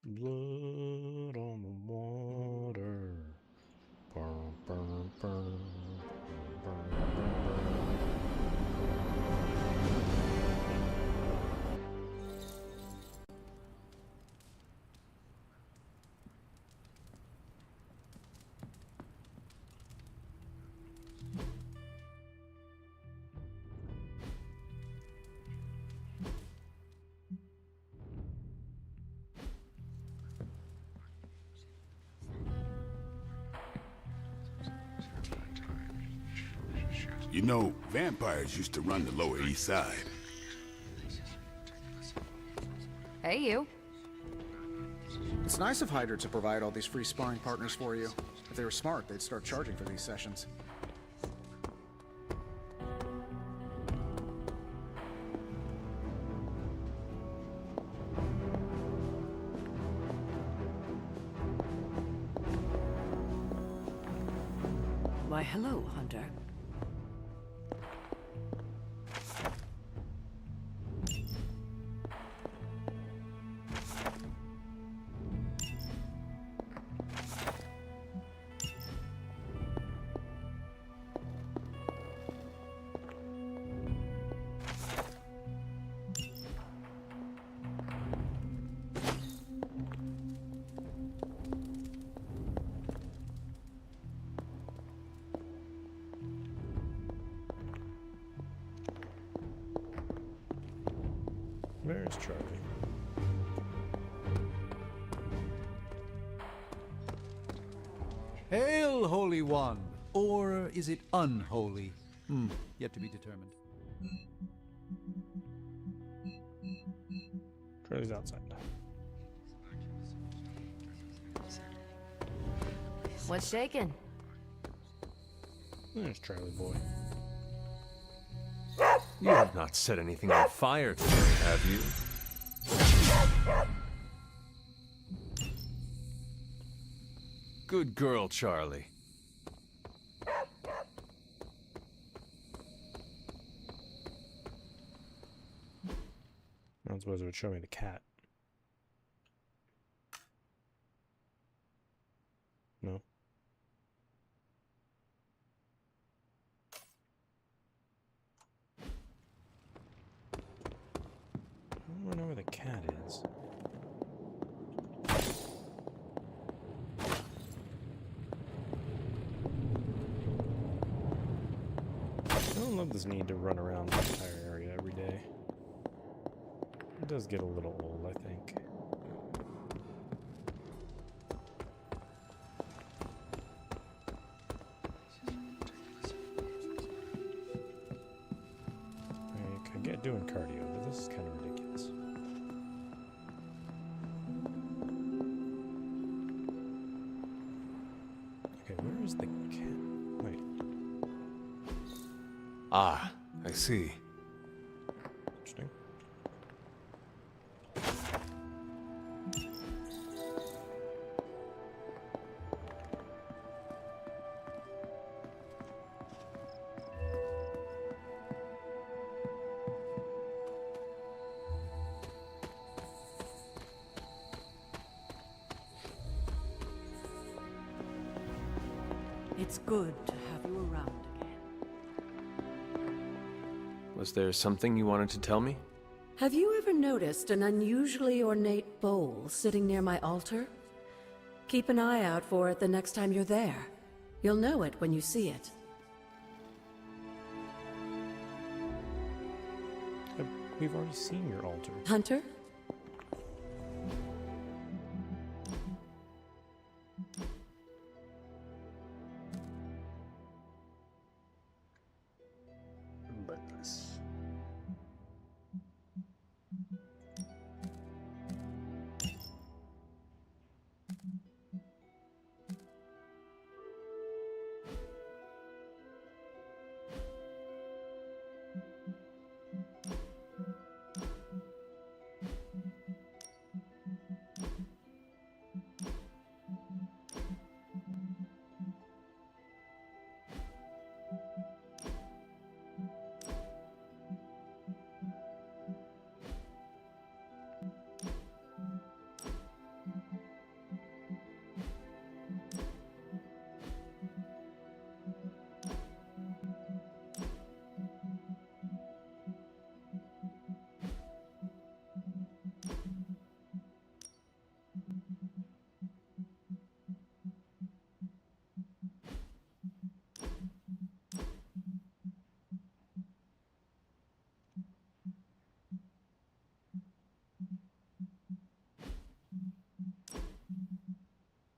Blood on the water. Burn, burn, burn, burn, burn. You know, vampires used to run the Lower East Side. Hey, you. It's nice of Hydra to provide all these free sparring partners for you. If they were smart, they'd start charging for these sessions. Why, hello, Hunter. Where's Charlie? Hail, Holy One! Or is it unholy? Yet to be determined. Charlie's outside. What's shaking? There's Charlie boy. You have not set anything on fire today, have you? Good girl, Charlie. I suppose it would show me the cat. No. I don't know where the that cat is. I don't love this need to run around the entire area every day. It does get a little old, I think. I could get doing cardio, but this is kind of ridiculous. Okay, where is the cat? Wait. Ah, I see. Interesting. It's good to have you around again. Was there something you wanted to tell me? Have you ever noticed an unusually ornate bowl sitting near my altar? Keep an eye out for it the next time you're there. You'll know it when you see it. We've already seen your altar. Hunter?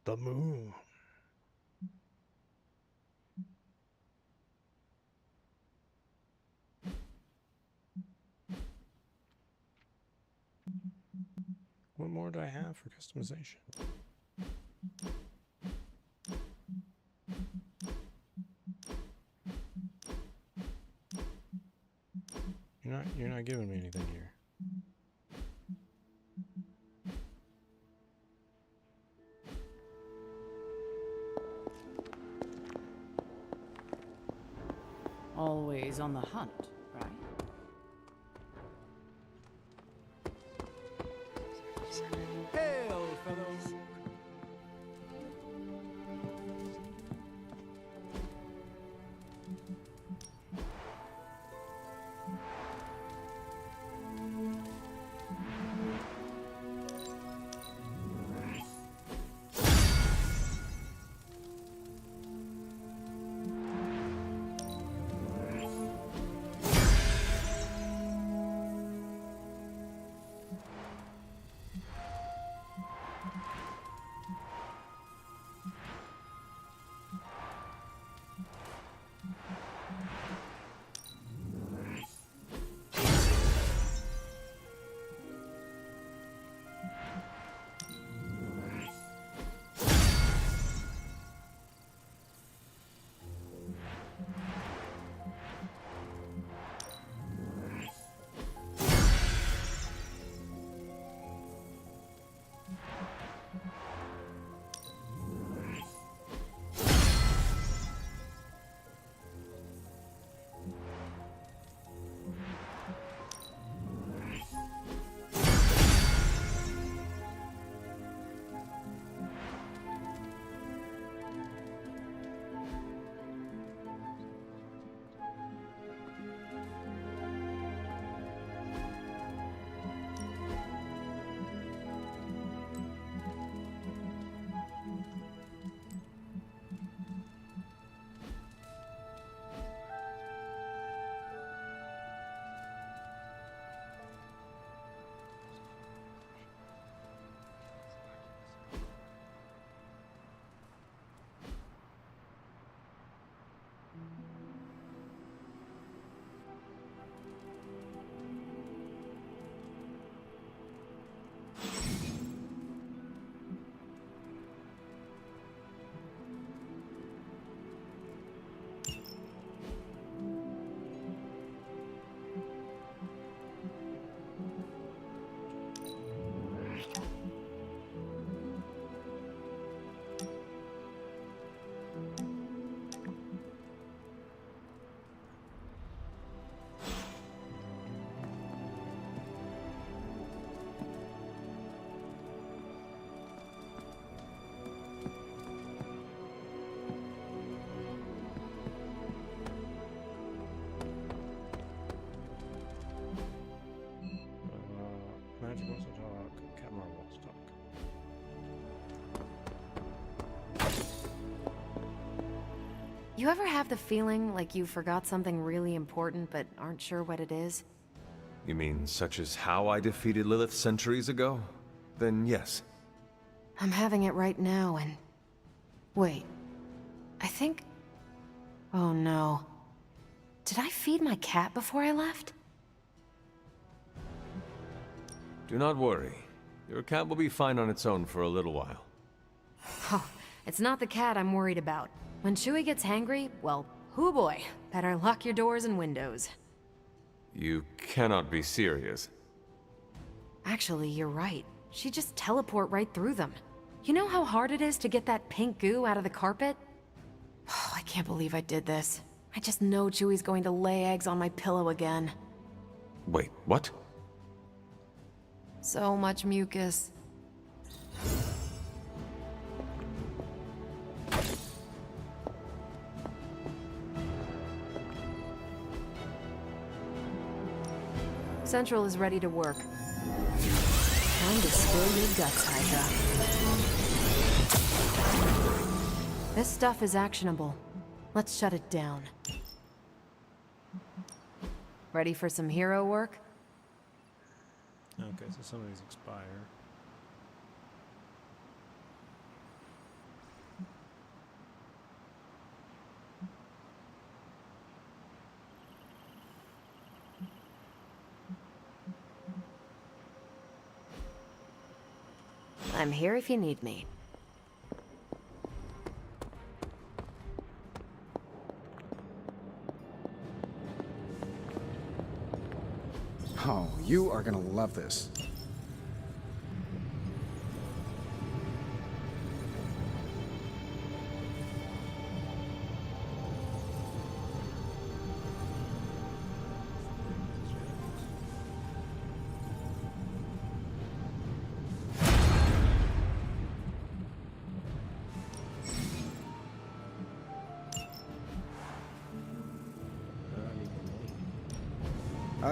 The moon. What more do I have for customization? You're not giving me anything here. Always on the hunt, right? Hail, fellows! you ever have the feeling like you forgot something really important but aren't sure what it is? You mean such as how I defeated Lilith centuries ago? Then yes. I'm having it right now and... Wait. I think... Oh no. Did I feed my cat before I left? Do not worry. Your cat will be fine on its own for a little while. Oh, it's not the cat I'm worried about. When Chewie gets hangry, well, hoo boy, better lock your doors and windows. You cannot be serious. Actually, you're right. She'd just teleport right through them. You know how hard it is to get that pink goo out of the carpet? Oh, I can't believe I did this. I just know Chewie's going to lay eggs on my pillow again. Wait, what? So much mucus. Central is ready to work. Time to spill your guts, Hydra. This stuff is actionable. Let's shut it down. Ready for some hero work? Okay, so some of these expire. I'm here if you need me. Oh, you are gonna love this.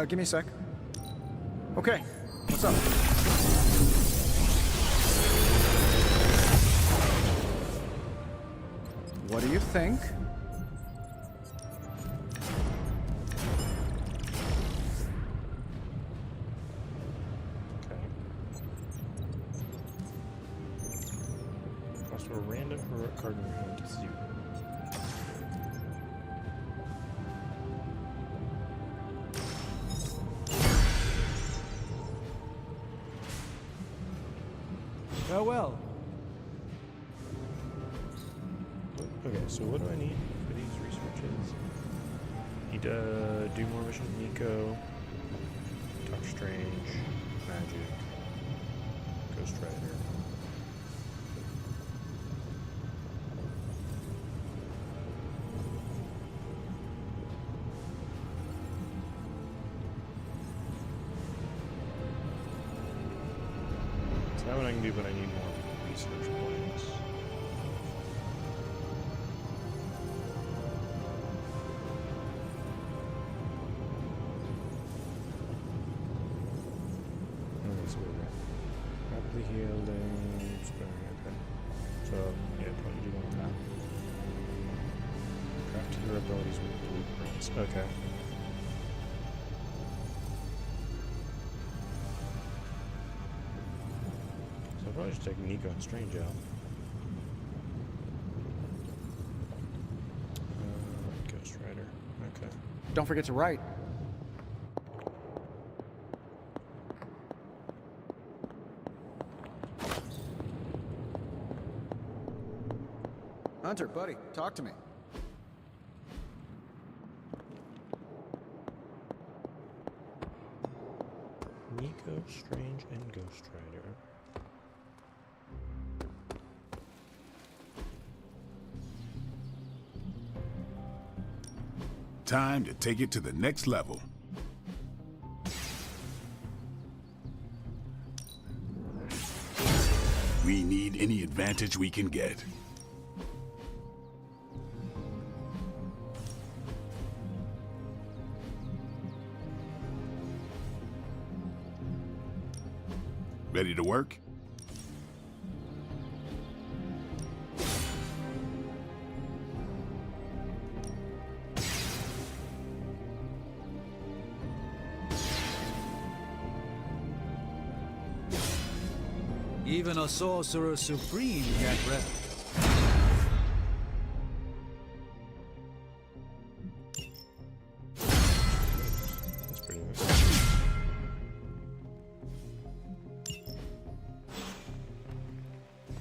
Give me a sec. Okay, what's up? What do you think? Okay. Cost for a random heroic card in your hand to 0. Farewell. Okay, so what do I need for these researches? Need to do more missions. Nico, Doctor Strange, Magic, Ghost Rider. So that one I can do, but I need more research points. Okay, so we're rapidly healing, sparing, okay. So, yeah, probably do one with that. Craft hero abilities with blueprints, okay. So I'll probably just take Nico and Strange out. Ghost Rider, okay. Don't forget to write. Hunter, buddy, talk to me. Nico, Strange, and Ghost Rider. Time to take it to the next level. We need any advantage we can get. Ready to work? Even a sorcerer supreme can't rest. That's pretty nice.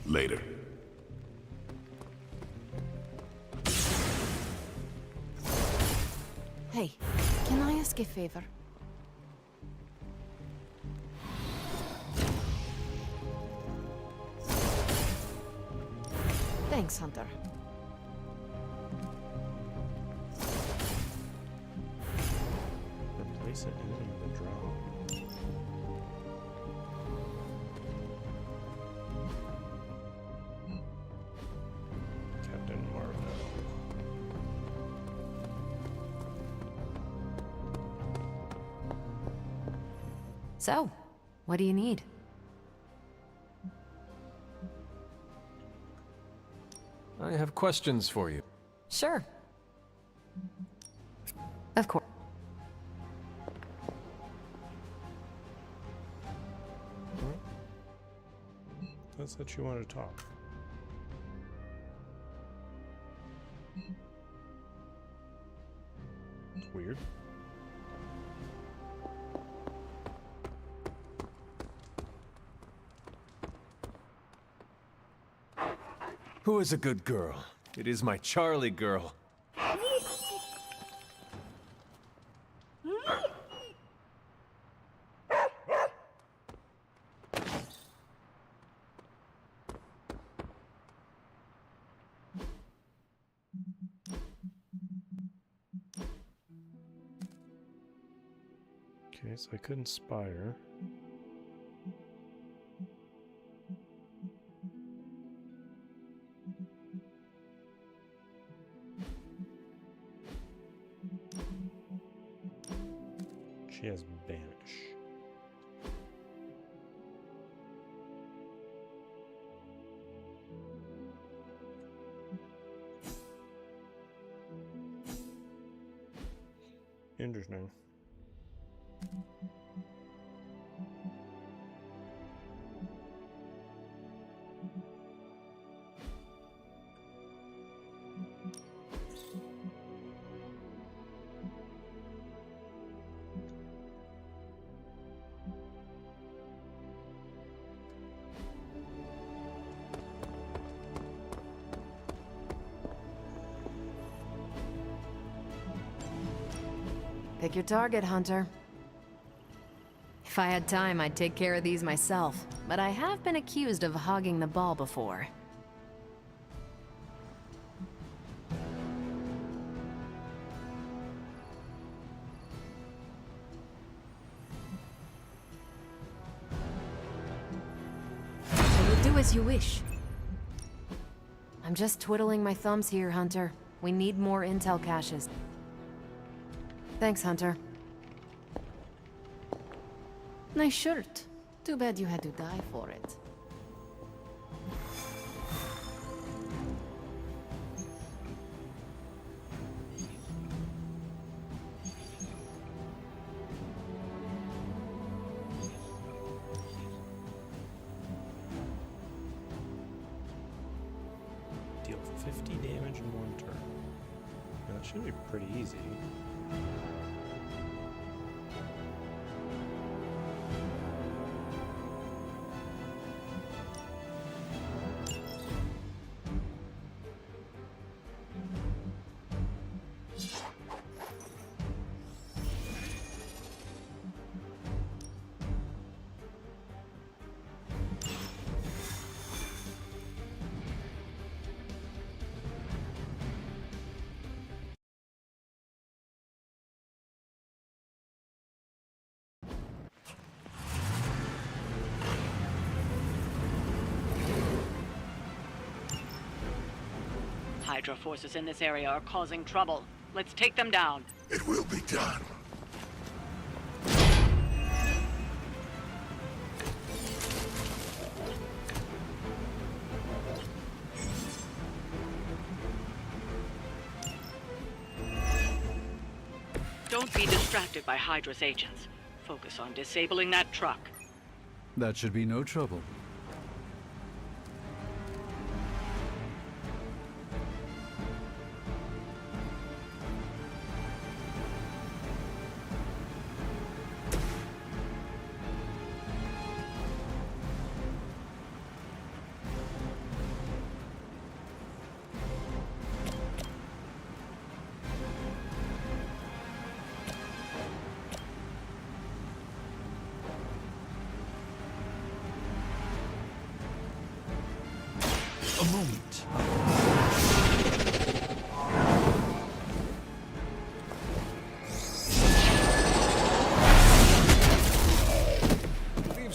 Later. Hey, can I ask a favor? Thanks, Hunter. Replace it in the draw. Captain Marvel. So, what do you need? I have questions for you. Sure. Of course. That's what you want to talk. It's weird. Who is a good girl? It is my Charlie girl. Okay, so I could inspire. She has banish. Interesting. Pick your target, Hunter. If I had time, I'd take care of these myself, but I have been accused of hogging the ball before. I will do as you wish. I'm just twiddling my thumbs here, Hunter. We need more intel caches. Thanks, Hunter. Nice shirt. Too bad you had to die for it. Deal 50 damage in one turn. Now, that should be pretty easy. Hydra forces in this area are causing trouble. Let's take them down. It will be done. Don't be distracted by Hydra's agents. Focus on disabling that truck. That should be no trouble.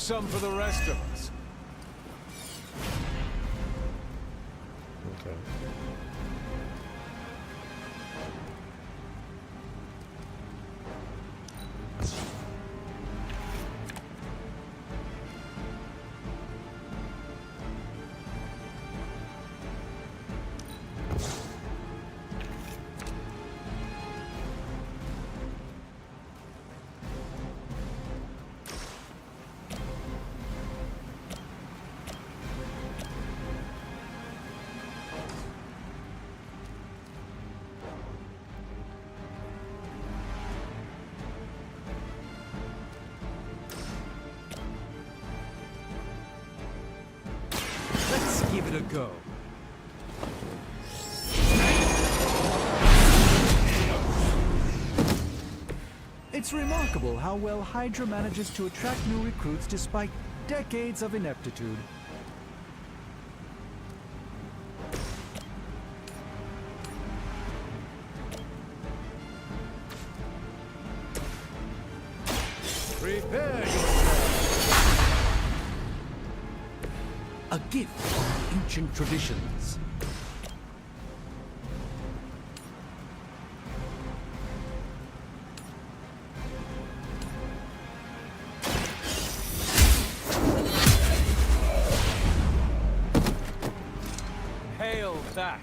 some for the rest of us. Okay. Let's give it a go. It's remarkable how well Hydra manages to attract new recruits despite decades of ineptitude. Prepare A gift from ancient traditions. Hail that!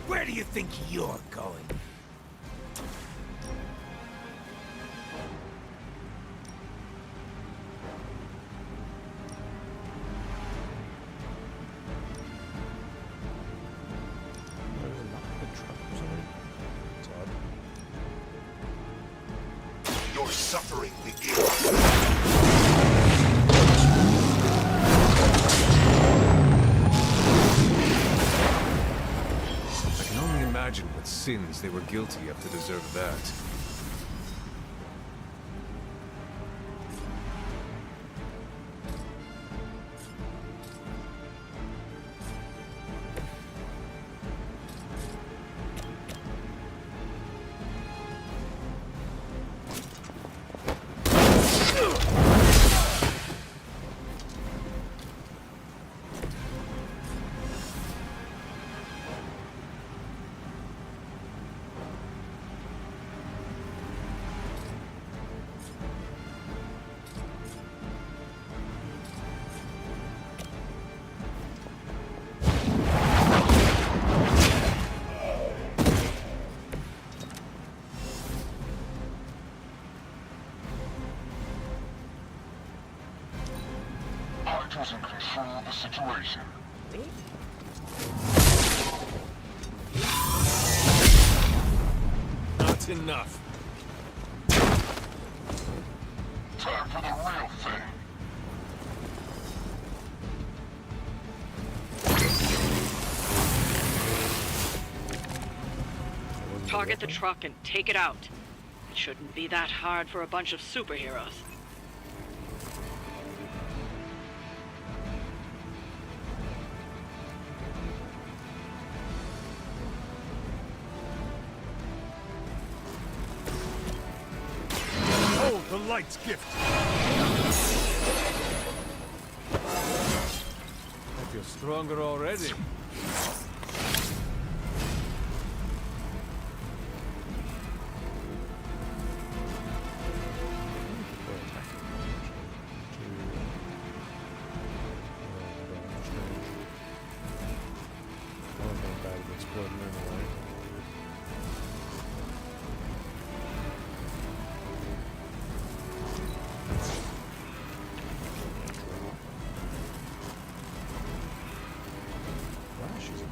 Where do you think you're going? Your suffering I can only imagine what sins they were guilty of to deserve that. Hydra's in control of the situation. Not enough. Time for the real thing. Target the truck and take it out. It shouldn't be that hard for a bunch of superheroes. Hold the light's gift. I feel stronger already. She's a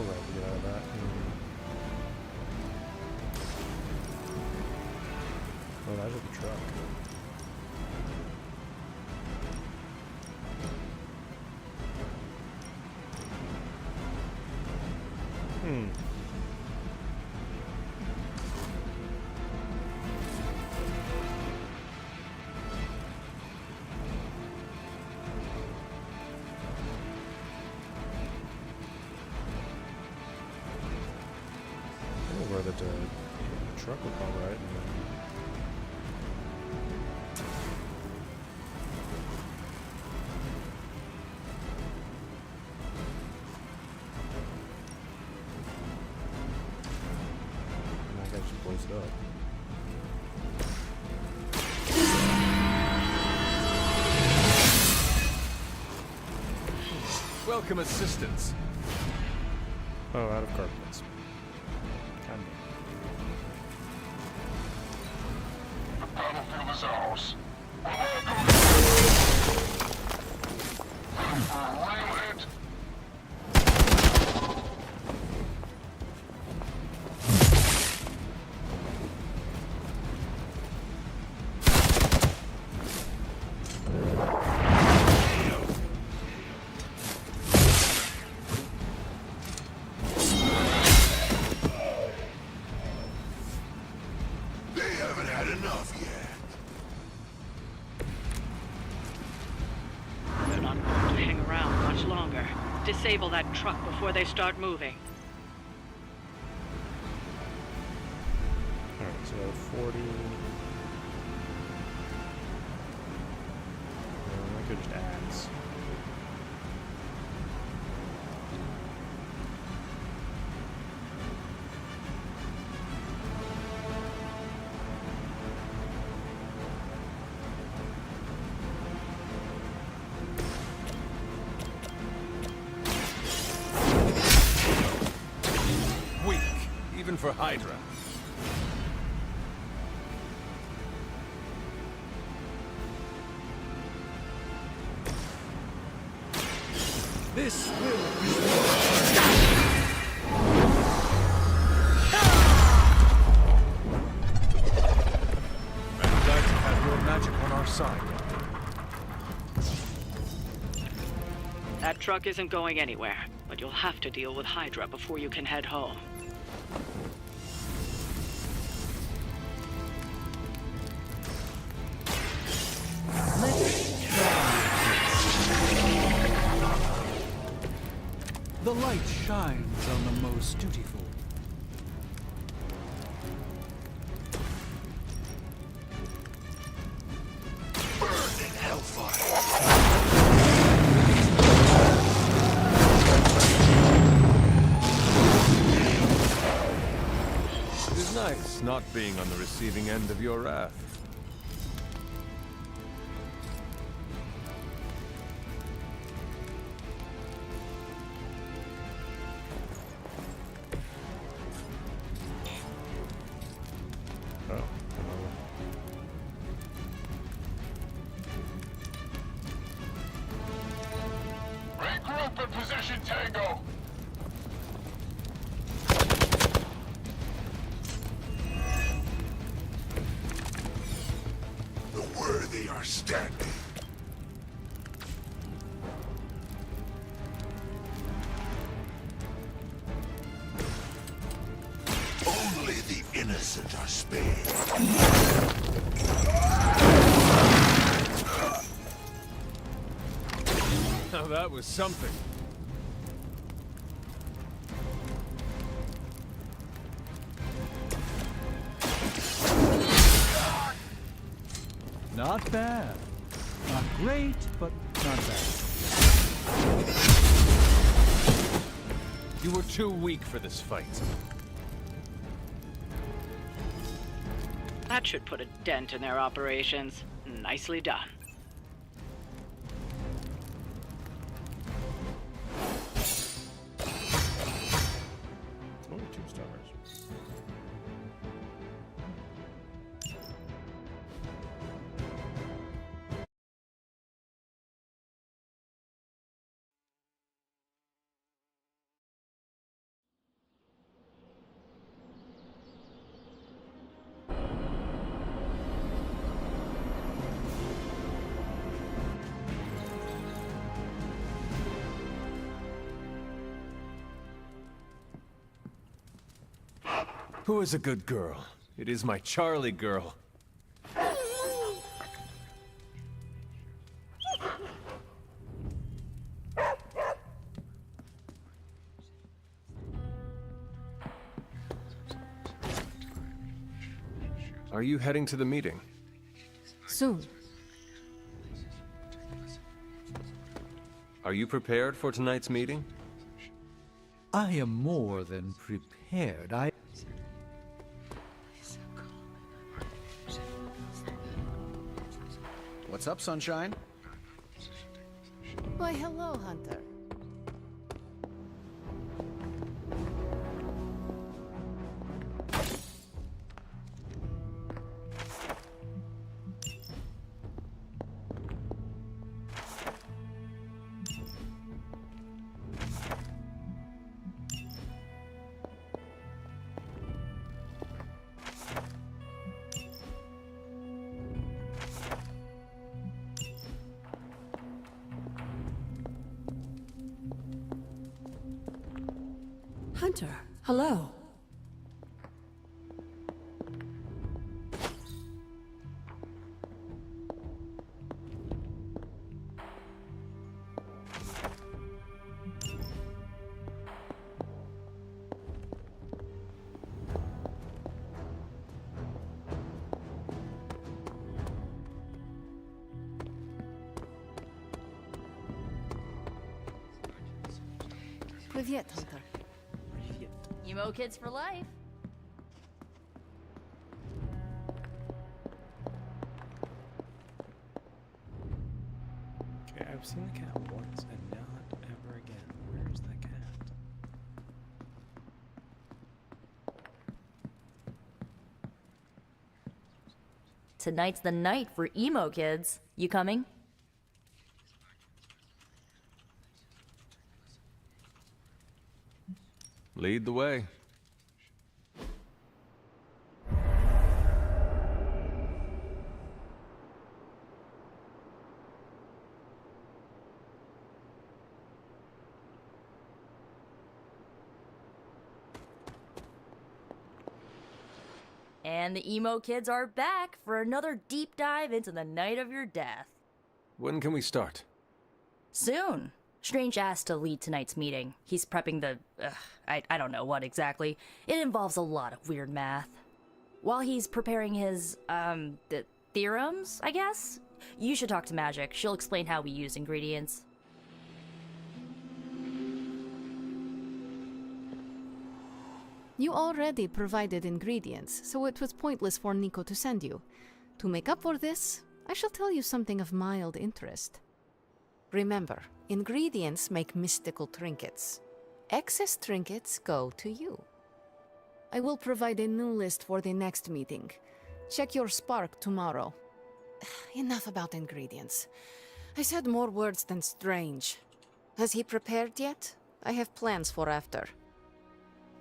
route to get out of that. Oh, that's the truck. Where the truck would come right, and then that guy just blows it up. Welcome assistance. Oh, out of carpets. The battlefield is ours. Reel it. They haven't had enough yet. They're not going to hang around much longer. Disable that truck before they start moving. Alright, so 40. I could just ads. Weak, even for Hydra. This will I'm glad to have your magic on our side. That truck isn't going anywhere, but you'll have to deal with Hydra before you can head home. The light shines on the most dutiful. Burning hellfire. It is nice not being on the receiving end of your wrath. Oh. Regroup and position Tango. The worthy are standing. Only the innocent are spared. Now that was something. Not bad. Not great, but not bad. You were too weak for this fight. That should put a dent in their operations. Nicely done. Who is a good girl? It is my Charlie girl. Are you heading to the meeting? Soon. Are you prepared for tonight's meeting? I am more than prepared. What's up, Sunshine? Why, hello, Hunter. Hunter, hello. Привет, Hunter. Emo kids for life. Okay, I've seen the cat once and not ever again. Where's the cat? Tonight's the night for emo kids. You coming? Lead the way. And the emo kids are back for another deep dive into the night of your death. When can we start? Soon. Strange asked to lead tonight's meeting. He's prepping the... I don't know what exactly. It involves a lot of weird math. While he's preparing his, the theorems, I guess? You should talk to Magic. She'll explain how we use ingredients. You already provided ingredients, so it was pointless for Nico to send you. To make up for this, I shall tell you something of mild interest. Remember, ingredients make mystical trinkets. Excess trinkets go to you. I will provide a new list for the next meeting. Check your spark tomorrow. Enough about ingredients. I said more words than strange. Has he prepared yet? I have plans for after.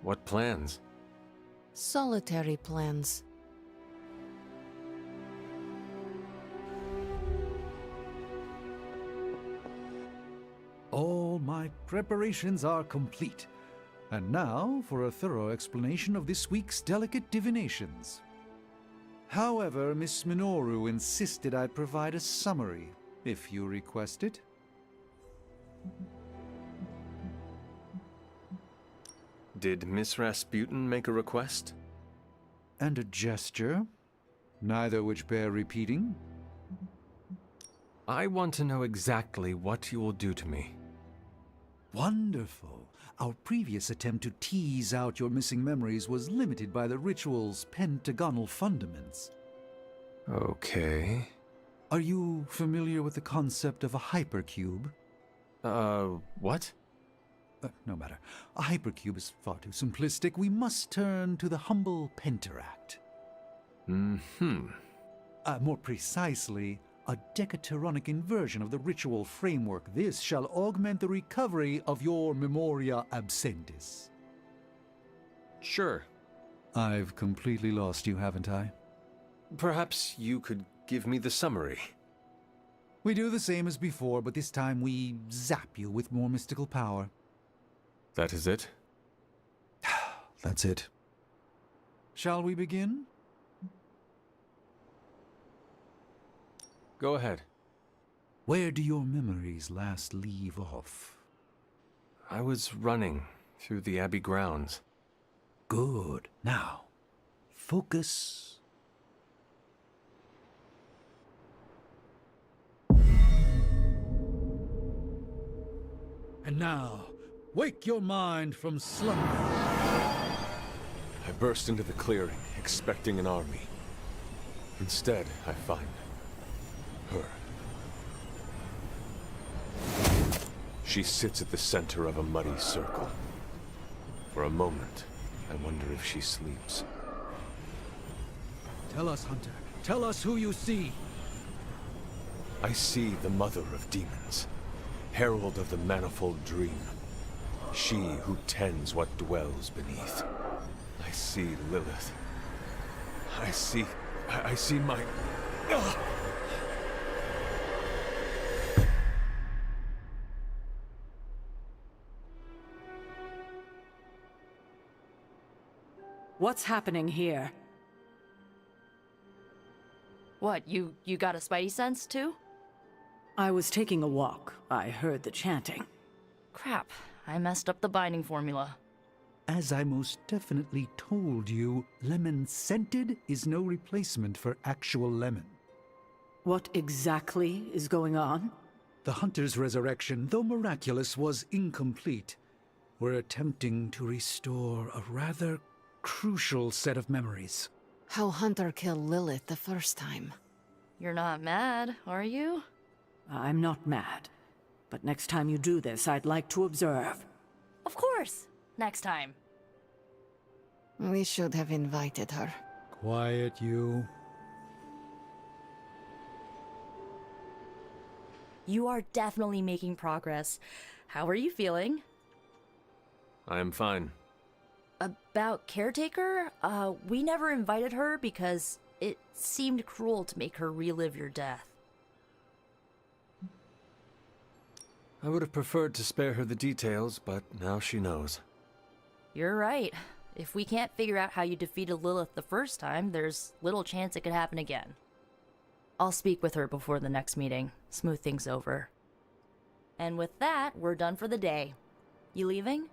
What plans? Solitary plans. All my preparations are complete. And now for a thorough explanation of this week's delicate divinations. However, Miss Minoru insisted I provide a summary, if you request it. Did Miss Rasputin make a request? And a gesture, neither which bear repeating. I want to know exactly what you will do to me. Wonderful. Our previous attempt to tease out your missing memories was limited by the ritual's pentagonal fundaments. Okay. Are you familiar with the concept of a hypercube? What? No matter. A hypercube is far too simplistic. We must turn to the humble pentaract. More precisely, a decaturonic inversion of the ritual framework. This shall augment the recovery of your memoria absentis. Sure. I've completely lost you, haven't I? Perhaps you could give me the summary. We do the same as before, but this time we zap you with more mystical power. That is it? That's it. Shall we begin? Go ahead. Where do your memories last leave off? I was running through the Abbey grounds. Good. Now, focus. And now, wake your mind from slumber. I burst into the clearing, expecting an army. Instead, I find her. She sits at the center of a muddy circle. For a moment, I wonder if she sleeps. Tell us, Hunter. Tell us who you see. I see the mother of demons, herald of the manifold dream. She who tends what dwells beneath. I see Lilith. I see my... Ugh! What's happening here? What, you got a spidey sense too? I was taking a walk. I heard the chanting. Crap, I messed up the binding formula. As I most definitely told you, lemon scented is no replacement for actual lemon. What exactly is going on? The Hunter's resurrection, though miraculous, was incomplete. We're attempting to restore a rather crucial set of memories. How Hunter killed Lilith the first time. You're not mad, are you? I'm not mad. But next time you do this, I'd like to observe. Of course! Next time. We should have invited her. Quiet, you. You are definitely making progress. How are you feeling? I am fine. About Caretaker? We never invited her because it seemed cruel to make her relive your death. I would have preferred to spare her the details, but now she knows. You're right. If we can't figure out how you defeated Lilith the first time, there's little chance it could happen again. I'll speak with her before the next meeting, smooth things over. And with that, we're done for the day. You leaving?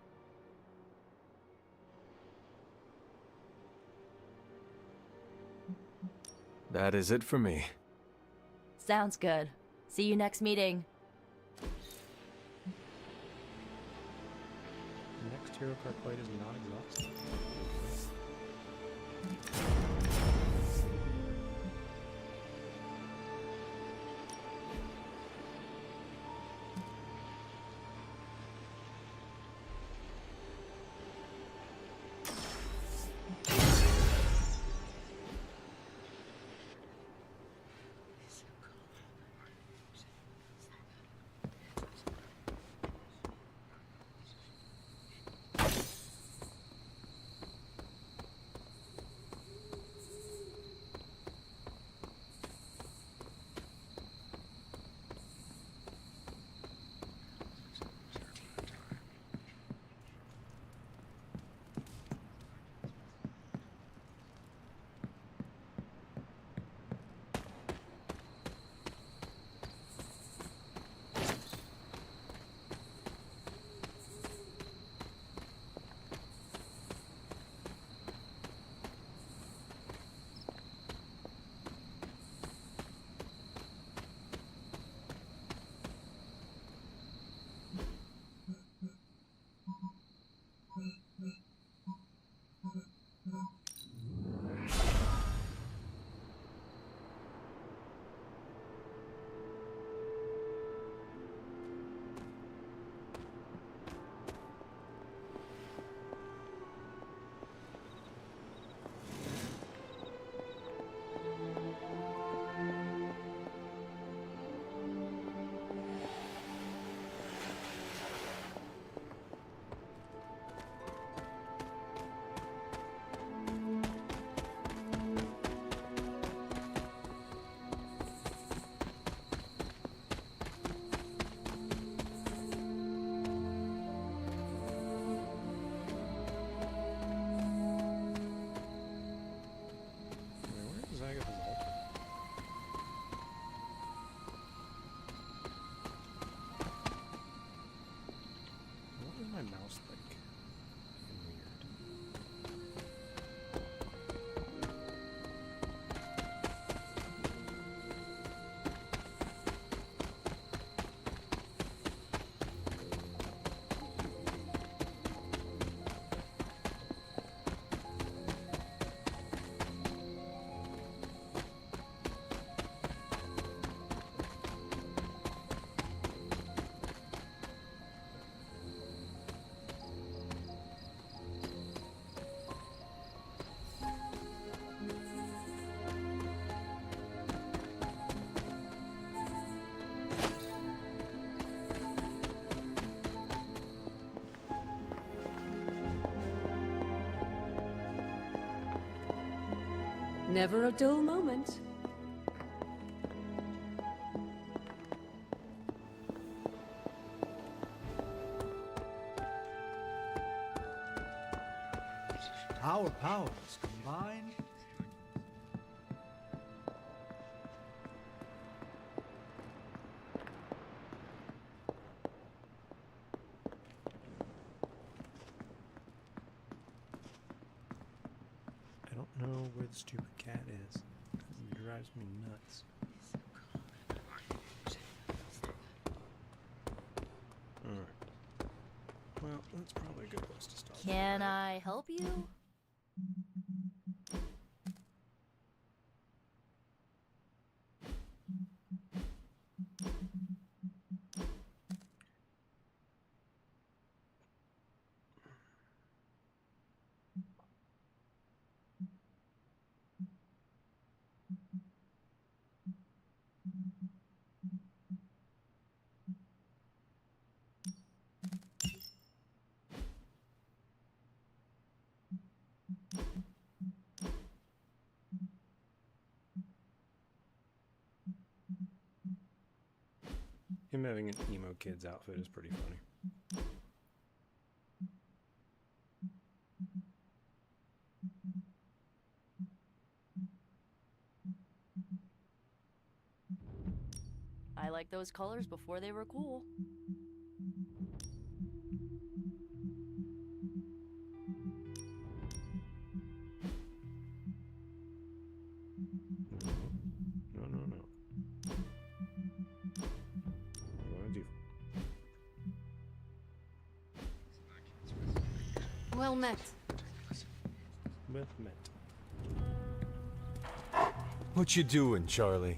That is it for me. Sounds good. See you next meeting. Next hero card fight is not exhausting. Never a dull moment. Our powers combined. I don't know where the stupid cat is. It drives me nuts. Alright. Well, that's probably a good place to stop. Can I help you? Him having an emo kid's outfit is pretty funny. I liked those colors before they were cool. No, no, no. What do I do? Well met. Met. What you doing, Charlie?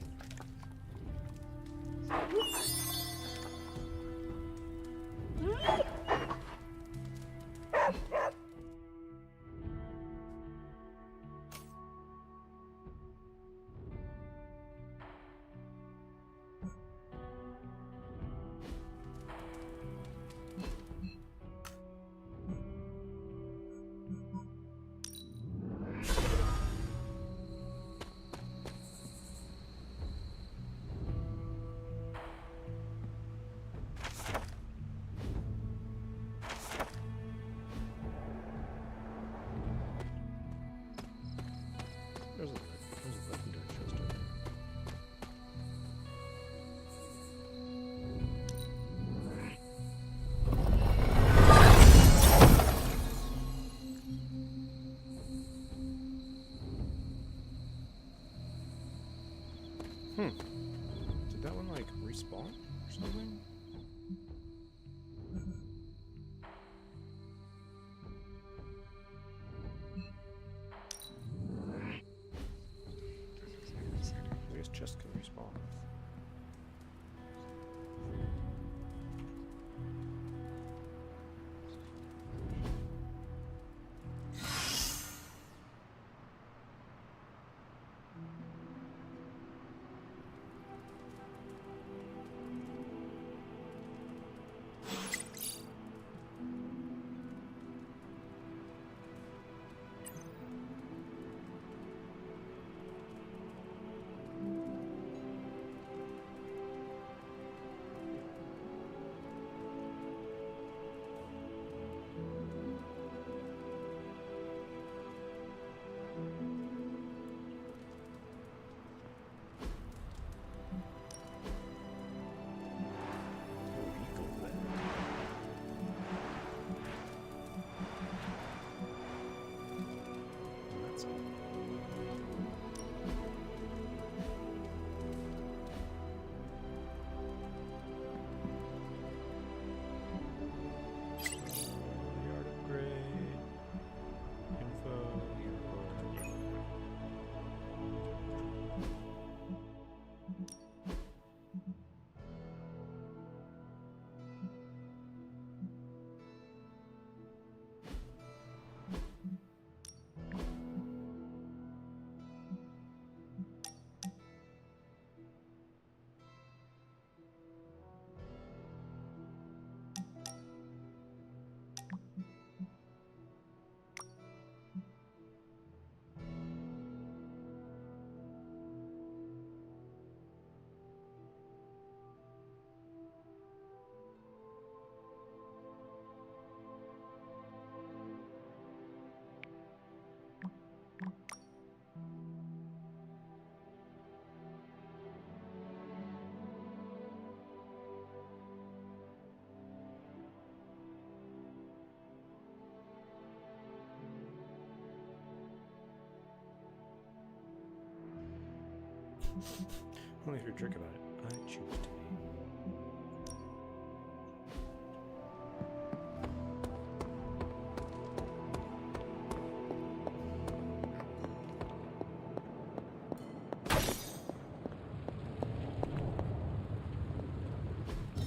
Only if you're a jerk about it. I choose to be.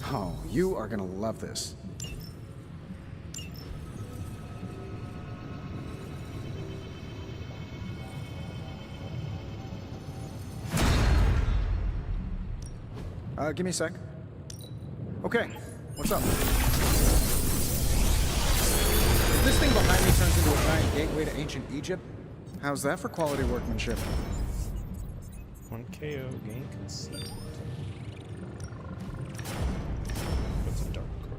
Oh, you are gonna love this. Give me a sec. Okay, what's up? This thing behind me turns into a giant gateway to ancient Egypt. How's that for quality workmanship? 1 KO, gain conceit. What's a dark card?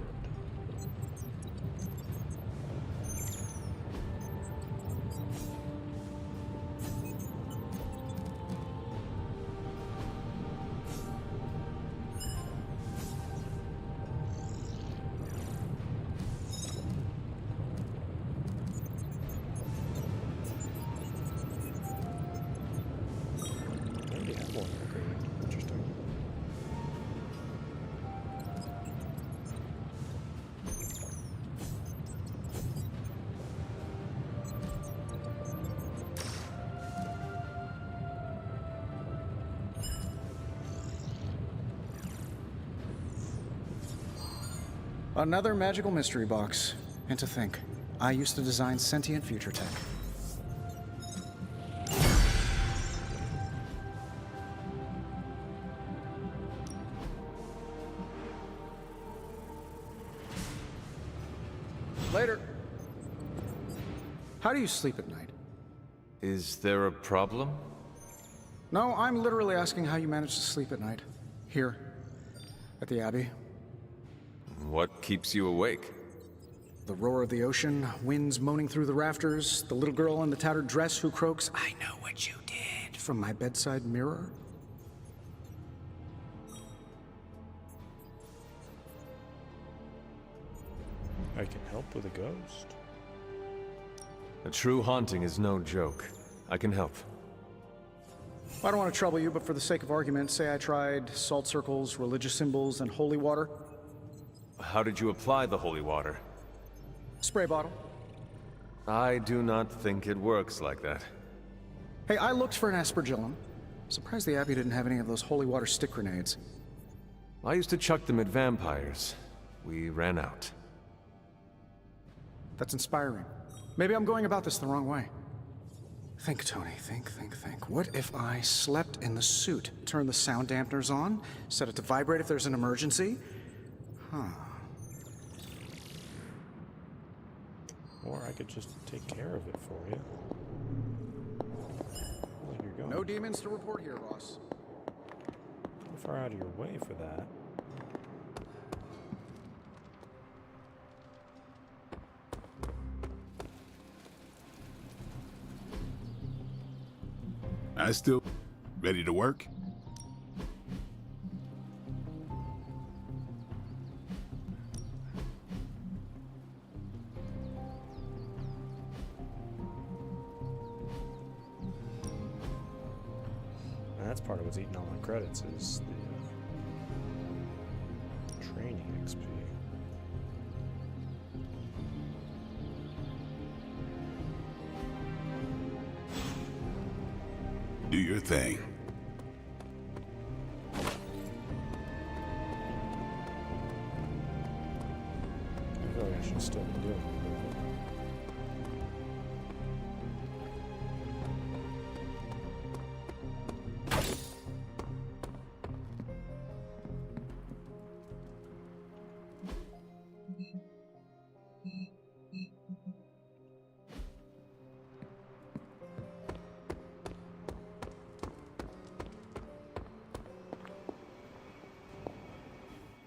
Maybe I have one. Okay, interesting. Another magical mystery box. And to think, I used to design sentient future tech. Later. How do you sleep at night? Is there a problem? No, I'm literally asking how you manage to sleep at night. Here, at the Abbey. What keeps you awake? The roar of the ocean, winds moaning through the rafters, the little girl in the tattered dress who croaks, "I know what you did," from my bedside mirror. I can help with a ghost. A true haunting is no joke. I can help. I don't want to trouble you, but for the sake of argument, say I tried salt circles, religious symbols, and holy water. How did you apply the holy water? Spray bottle. I do not think it works like that. Hey, I looked for an aspergillum. Surprised the Abbey didn't have any of those holy water stick grenades. I used to chuck them at vampires. We ran out. That's inspiring. Maybe I'm going about this the wrong way. Think, Tony, think. What if I slept in the suit? Turn the sound dampeners on? Set it to vibrate if there's an emergency? Huh. Or I could just take care of it for you. Where you're going. No demons to report here, boss. How far out of your way for that? I still ready to work? And that's part of what's eating all my credits is the training XP. Do your thing. I feel like I should still be doing it.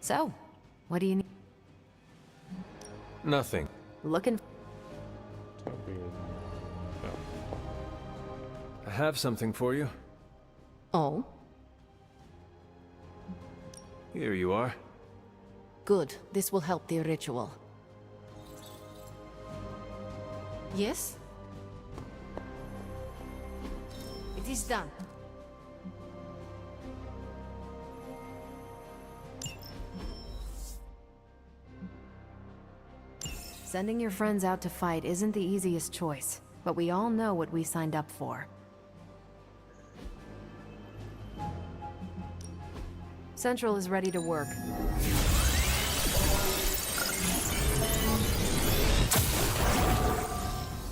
So, what do you need? Nothing. Looking. So weird. Oh. I have something for you. Oh? Here you are. Good. This will help the ritual. Yes? It is done. Sending your friends out to fight isn't the easiest choice, but we all know what we signed up for. Central is ready to work.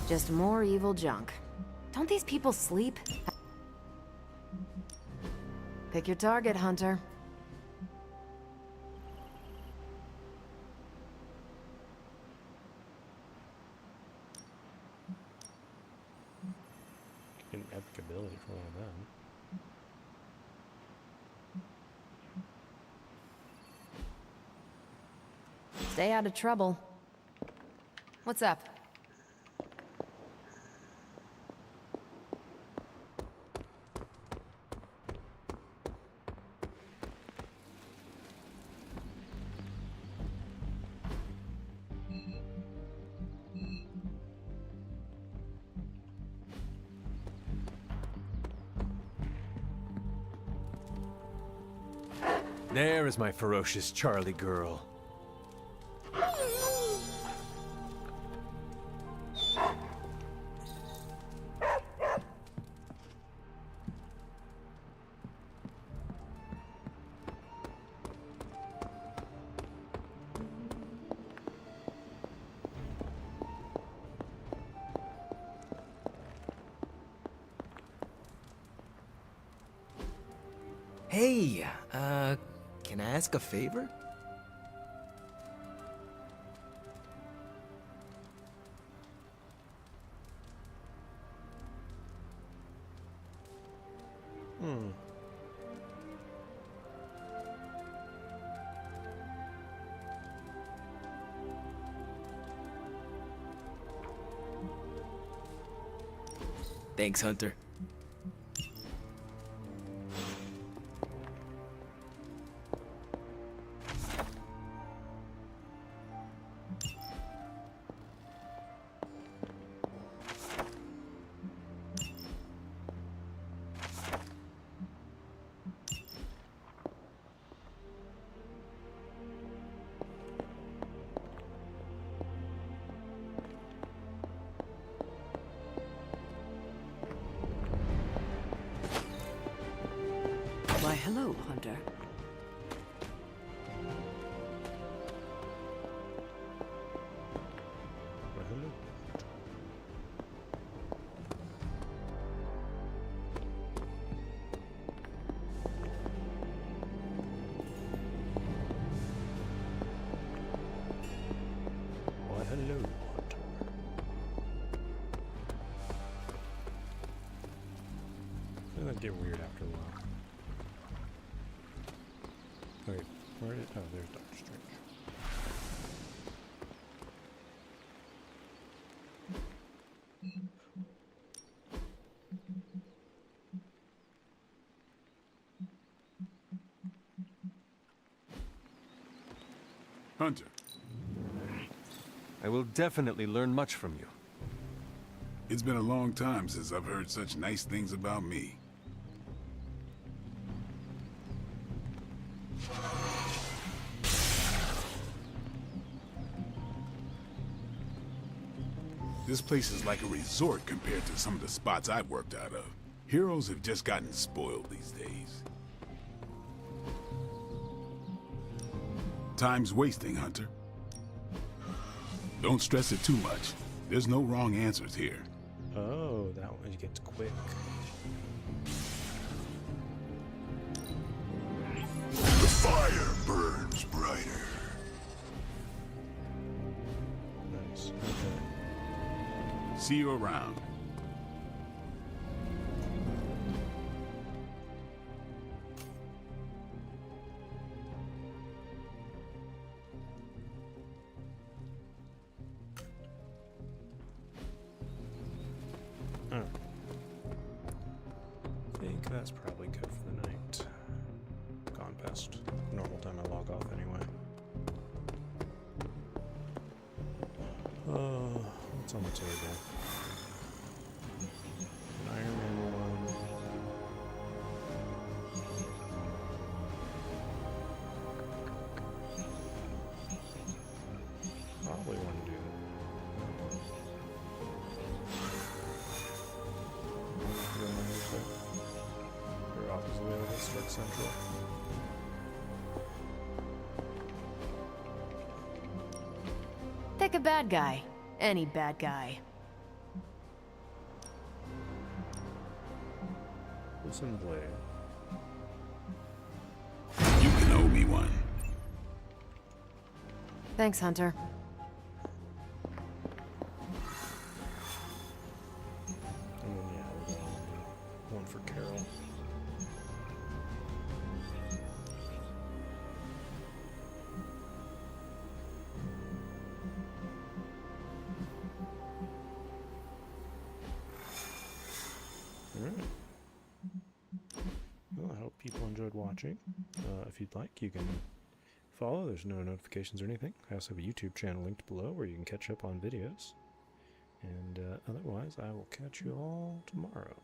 Just more evil junk. Don't these people sleep? Pick your target, Hunter. An epic ability for one of them. Stay out of trouble. What's up? There is my ferocious Charlie girl. Hey, can I ask a favor? Thanks, Hunter. Why, hello, Hunter. Why, hello, Hunter. I feel like get weird after a while. Wait, where did... Oh, there's Doctor Strange. Hunter. I will definitely learn much from you. It's been a long time since I've heard such nice things about me. This place is like a resort compared to some of the spots I've worked out of. Heroes have just gotten spoiled these days. Time's wasting, Hunter. Don't stress it too much. There's no wrong answers here. Oh, that one gets quick. The fire burns brighter. Nice. Okay. See you around. Oh. I think that's probably good for the night. Gone past normal time I log off anyway. What's on the table? An Iron Man one. Probably want to do that. Central. Pick a bad guy. Any bad guy. Listen, Blade. You can owe me one. Thanks, Hunter. And then, yeah, we're going to do one for Carol. Alright. Well, I hope people enjoyed watching. If you'd like, you can follow. There's no notifications or anything. I also have a YouTube channel linked below where you can catch up on videos. And otherwise, I will catch you all tomorrow.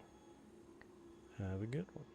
Have a good one.